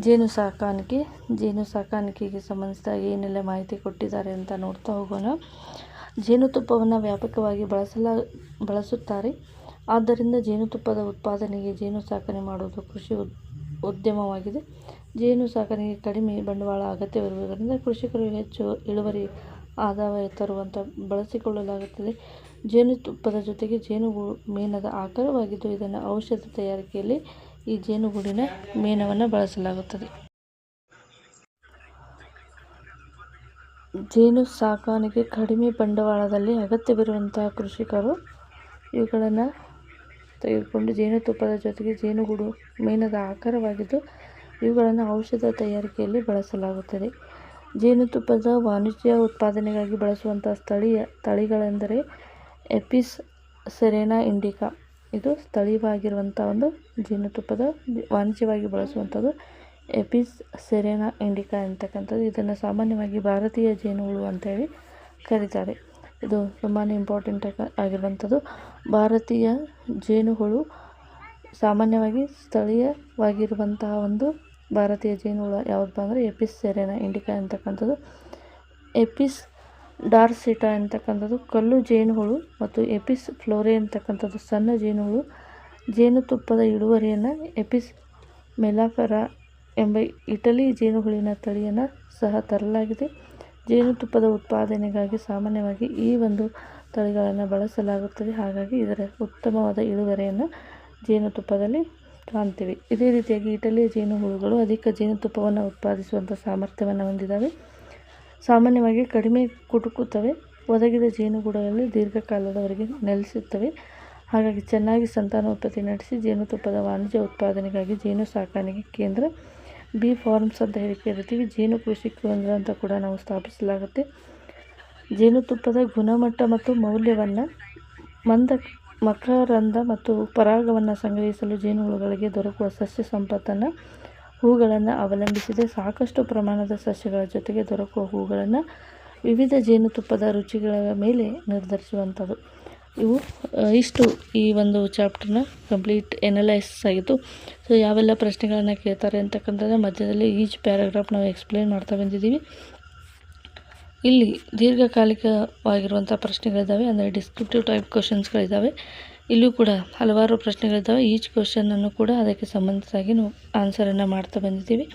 ಜೇನು ಸಾಕಾಣಿಕೆ. ಜೇನು ಸಾಕಾಣಿಕೆಗೆ ಸಂಬಂಧಿಸಿದಾಗ ಏನೆಲ್ಲ ಮಾಹಿತಿ ಕೊಟ್ಟಿದ್ದಾರೆ ಅಂತ ನೋಡ್ತಾ ಹೋಗೋಣ. ಜೇನುತುಪ್ಪವನ್ನು ವ್ಯಾಪಕವಾಗಿ ಬಳಸುತ್ತಾರೆ. ಆದ್ದರಿಂದ ಜೇನುತುಪ್ಪದ ಉತ್ಪಾದನೆಗೆ ಜೇನು ಸಾಕಣೆ ಮಾಡುವುದು ಕೃಷಿ ಉದ್ಯಮವಾಗಿದೆ. ಜೇನು ಸಾಕಣೆಗೆ ಕಡಿಮೆ ಬಂಡವಾಳ ಅಗತ್ಯವಿರುವುದರಿಂದ ಕೃಷಿಕರು ಹೆಚ್ಚು ಇಳುವರಿ ಆದಾಯ ತರುವಂತೆ ಬಳಸಿಕೊಳ್ಳಲಾಗುತ್ತದೆ. ಜೇನುತುಪ್ಪದ ಜೊತೆಗೆ ಜೇನುಗೂಡು ಮೇಣದ ಆಕಾರವಾಗಿದ್ದು ಇದನ್ನು ಔಷಧ ತಯಾರಿಕೆಯಲ್ಲಿ ಈ ಜೇನುಗೂಡಿನ ಮೇಣವನ್ನು ಬಳಸಲಾಗುತ್ತದೆ. ಜೇನು ಸಾಕಾಣಿಕೆ ಕಡಿಮೆ ಬಂಡವಾಳದಲ್ಲಿ ಅಗತ್ಯವಿರುವಂತಹ ಕೃಷಿಕರು ಇವುಗಳನ್ನು ತೆಗೆದುಕೊಂಡು ಜೇನುತುಪ್ಪದ ಜೊತೆಗೆ ಜೇನುಗೂಡು ಮೇಣದ ಆಕಾರವಾಗಿದ್ದು ಇವುಗಳನ್ನು ಔಷಧ ತಯಾರಿಕೆಯಲ್ಲಿ ಬಳಸಲಾಗುತ್ತದೆ. ಜೇನುತುಪ್ಪದ ವಾಣಿಜ್ಯ ಉತ್ಪಾದನೆಗಾಗಿ ಬಳಸುವಂಥ ಸ್ಥಳೀಯ ತಳಿಗಳೆಂದರೆ ಎಪಿಸ್ ಸೆರೆನಾ ಇಂಡಿಕಾ. ಇದು ಸ್ಥಳೀಯವಾಗಿರುವಂಥ ಒಂದು ಜೇನುತುಪ್ಪದ ವಾಣಿಜ್ಯವಾಗಿ ಬಳಸುವಂಥದ್ದು ಎಪಿಸ್ ಸೆರೆನಾ ಇಂಡಿಕಾ ಅಂತಕ್ಕಂಥದ್ದು. ಇದನ್ನು ಸಾಮಾನ್ಯವಾಗಿ ಭಾರತೀಯ ಜೇನುಹುಳು ಅಂತೇಳಿ ಕರೀತಾರೆ. ಇದು ತುಂಬಾ ಇಂಪಾರ್ಟೆಂಟ್ ಆಗಿರುವಂಥದ್ದು. ಭಾರತೀಯ ಜೇನುಹುಳು ಸಾಮಾನ್ಯವಾಗಿ ಸ್ಥಳೀಯವಾಗಿರುವಂತಹ ಒಂದು ಭಾರತೀಯ ಜೇನುಹುಳು ಯಾವುದಪ್ಪ ಅಂದರೆ ಎಪಿಸ್ ಸೆರೆನಾ ಇಂಡಿಕಾ ಅಂತಕ್ಕಂಥದ್ದು. ಎಪಿಸ್ ಡಾರ್ಸಿಟಾ ಅಂತಕ್ಕಂಥದ್ದು ಕಲ್ಲು ಜೇನುಹುಳು ಮತ್ತು ಎಪಿಸ್ ಫ್ಲೋರೆ ಅಂತಕ್ಕಂಥದ್ದು ಸಣ್ಣ ಜೇನುಹುಳು. ಜೇನುತುಪ್ಪದ ಇಳುವರಿಯನ್ನು ಎಪಿಸ್ ಮೆಲಾಫೆರಾ ಎಂಬ ಇಟಲಿ ಜೇನುಹುಳುವಿನ ತಳಿಯನ್ನು ಸಹ ತರಲಾಗಿದೆ. ಜೇನುತುಪ್ಪದ ಉತ್ಪಾದನೆಗಾಗಿ ಸಾಮಾನ್ಯವಾಗಿ ಈ ಒಂದು ತಳಿಗಳನ್ನು ಬಳಸಲಾಗುತ್ತದೆ. ಹಾಗಾಗಿ ಇದರ ಉತ್ತಮವಾದ ಇಳುವರಿಯನ್ನು ಜೇನುತುಪ್ಪದಲ್ಲಿ ಕಾಣ್ತೀವಿ. ಇದೇ ರೀತಿಯಾಗಿ ಇಟಲಿಯ ಜೇನುಹುಳುಗಳು ಅಧಿಕ ಜೇನುತುಪ್ಪವನ್ನು ಉತ್ಪಾದಿಸುವಂಥ ಸಾಮರ್ಥ್ಯವನ್ನು ಹೊಂದಿದ್ದಾವೆ. ಸಾಮಾನ್ಯವಾಗಿ ಕಡಿಮೆ ಕುಟುಕುತ್ತವೆ. ಒದಗಿದ ಜೇನುಗೂಡುಗಳಲ್ಲಿ ದೀರ್ಘಕಾಲದವರೆಗೆ ನೆಲೆಸುತ್ತವೆ. ಹಾಗಾಗಿ ಚೆನ್ನಾಗಿ ಸಂತಾನೋತ್ಪತ್ತಿ ನಡೆಸಿ ಜೇನುತುಪ್ಪದ ವಾಣಿಜ್ಯ ಉತ್ಪಾದನೆಗಾಗಿ ಜೇನು ಸಾಕಾಣಿಕೆ ಕೇಂದ್ರ, ಬಿ ಫಾರ್ಮ್ಸ್ ಅಂತ ಹೇಳಿ ಕರಿತೀವಿ, ಜೇನು ಕೃಷಿ ಕೇಂದ್ರ ಅಂತ ಕೂಡ ನಾವು ಸ್ಥಾಪಿಸಲಾಗುತ್ತೆ. ಜೇನುತುಪ್ಪದ ಗುಣಮಟ್ಟ ಮತ್ತು ಮೌಲ್ಯವನ್ನು ಮಕರಂದ ಮತ್ತು ಪರಾಗವನ್ನು ಸಂಗ್ರಹಿಸಲು ಜೇನುಹುಳುಗಳಿಗೆ ದೊರಕುವ ಸಸ್ಯ ಸಂಪತ್ತನ್ನು ಹೂಗಳನ್ನು ಅವಲಂಬಿಸಿದೆ. ಸಾಕಷ್ಟು ಪ್ರಮಾಣದ ಸಸ್ಯಗಳ ಜೊತೆಗೆ ದೊರಕುವ ಹೂಗಳನ್ನು ವಿವಿಧ ಜೇನುತುಪ್ಪದ ರುಚಿಗಳ ಮೇಲೆ ನಿರ್ಧರಿಸುವಂಥದ್ದು. ಇಷ್ಟು ಈ ಒಂದು ಚಾಪ್ಟರ್ನ ಕಂಪ್ಲೀಟ್ ಎನಲೈಸಿಸ್ ಆಗಿತ್ತು. ಸೊ ಯಾವೆಲ್ಲ ಪ್ರಶ್ನೆಗಳನ್ನು ಕೇಳ್ತಾರೆ ಅಂತಕ್ಕಂಥದ್ದು ಮಧ್ಯದಲ್ಲಿ ಈಚ್ ಪ್ಯಾರಾಗ್ರಾಫ್ ನಾವು ಎಕ್ಸ್ಪ್ಲೇನ್ ಮಾಡ್ತಾ ಬಂದಿದ್ದೀವಿ. ಇಲ್ಲಿ ದೀರ್ಘಕಾಲಿಕವಾಗಿರುವಂಥ ಪ್ರಶ್ನೆಗಳಿದ್ದಾವೆ, ಅಂದರೆ ಡಿಸ್ಕ್ರಿಪ್ಟಿವ್ ಟೈಪ್ ಕ್ವಶನ್ಸ್ಗಳಿದ್ದಾವೆ. ಇಲ್ಲೂ ಕೂಡ ಹಲವಾರು ಪ್ರಶ್ನೆಗಳಿದ್ದಾವೆ. ಈಚ್ ಕ್ವಶನನ್ನು ಕೂಡ ಅದಕ್ಕೆ ಸಂಬಂಧಿಸಿದಾಗಿ ನಾವು ಆನ್ಸರನ್ನು ಮಾಡ್ತಾ ಬಂದಿದ್ದೀವಿ.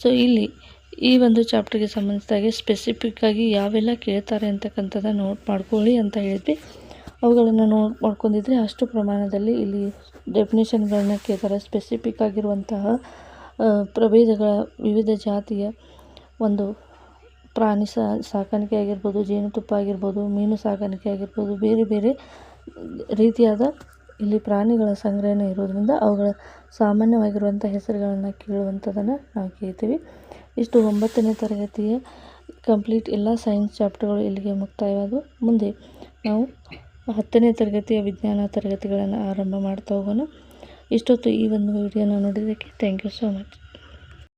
ಸೊ ಇಲ್ಲಿ ಈ ಒಂದು ಚಾಪ್ಟರ್ಗೆ ಸಂಬಂಧಿಸಿದಾಗೆ ಸ್ಪೆಸಿಫಿಕ್ಕಾಗಿ ಯಾವೆಲ್ಲ ಕೇಳ್ತಾರೆ ಅಂತಕ್ಕಂಥದ್ದು ನೋಟ್ ಮಾಡ್ಕೊಳ್ಳಿ ಅಂತ ಹೇಳಿದ್ವಿ. ಅವುಗಳನ್ನು ನೋಟ್ ಮಾಡ್ಕೊಂಡಿದ್ರೆ ಅಷ್ಟು ಪ್ರಮಾಣದಲ್ಲಿ ಇಲ್ಲಿ ಡೆಫಿನೇಷನ್ಗಳನ್ನ ಕೇಳ್ತಾರೆ. ಸ್ಪೆಸಿಫಿಕ್ ಆಗಿರುವಂತಹ ಪ್ರಭೇದಗಳ ವಿವಿಧ ಜಾತಿಯ ಒಂದು ಪ್ರಾಣಿ ಸಾಕಾಣಿಕೆ ಆಗಿರ್ಬೋದು, ಜೇನುತುಪ್ಪ ಆಗಿರ್ಬೋದು, ಮೀನು ಸಾಕಾಣಿಕೆ ಆಗಿರ್ಬೋದು, ಬೇರೆ ಬೇರೆ ರೀತಿಯಾದ ಇಲ್ಲಿ ಪ್ರಾಣಿಗಳ ಸಂಗ್ರಹಣೆ ಇರೋದರಿಂದ ಅವುಗಳ ಸಾಮಾನ್ಯವಾಗಿರುವಂಥ ಹೆಸರುಗಳನ್ನು ಕೇಳುವಂಥದ್ದನ್ನು ನಾವು ಕೇಳ್ತೀವಿ. ಇಷ್ಟು 9ನೇ ತರಗತಿಯ ಕಂಪ್ಲೀಟ್ ಎಲ್ಲ ಸೈನ್ಸ್ ಚಾಪ್ಟರ್ಗಳು ಇಲ್ಲಿಗೆ ಮುಕ್ತಾಯವಾದವು. ಮುಂದೆ ನಾವು 10ನೇ ತರಗತಿಯ ವಿಜ್ಞಾನ ತರಗತಿಗಳನ್ನು ಆರಂಭ ಮಾಡ್ತಾ ಹೋಗೋಣ. ಇಷ್ಟೊತ್ತು ಈ ಒಂದು ವಿಡಿಯೋನ ನೋಡಿದ್ದಕ್ಕೆ ಥ್ಯಾಂಕ್ ಯು ಸೋ ಮಚ್.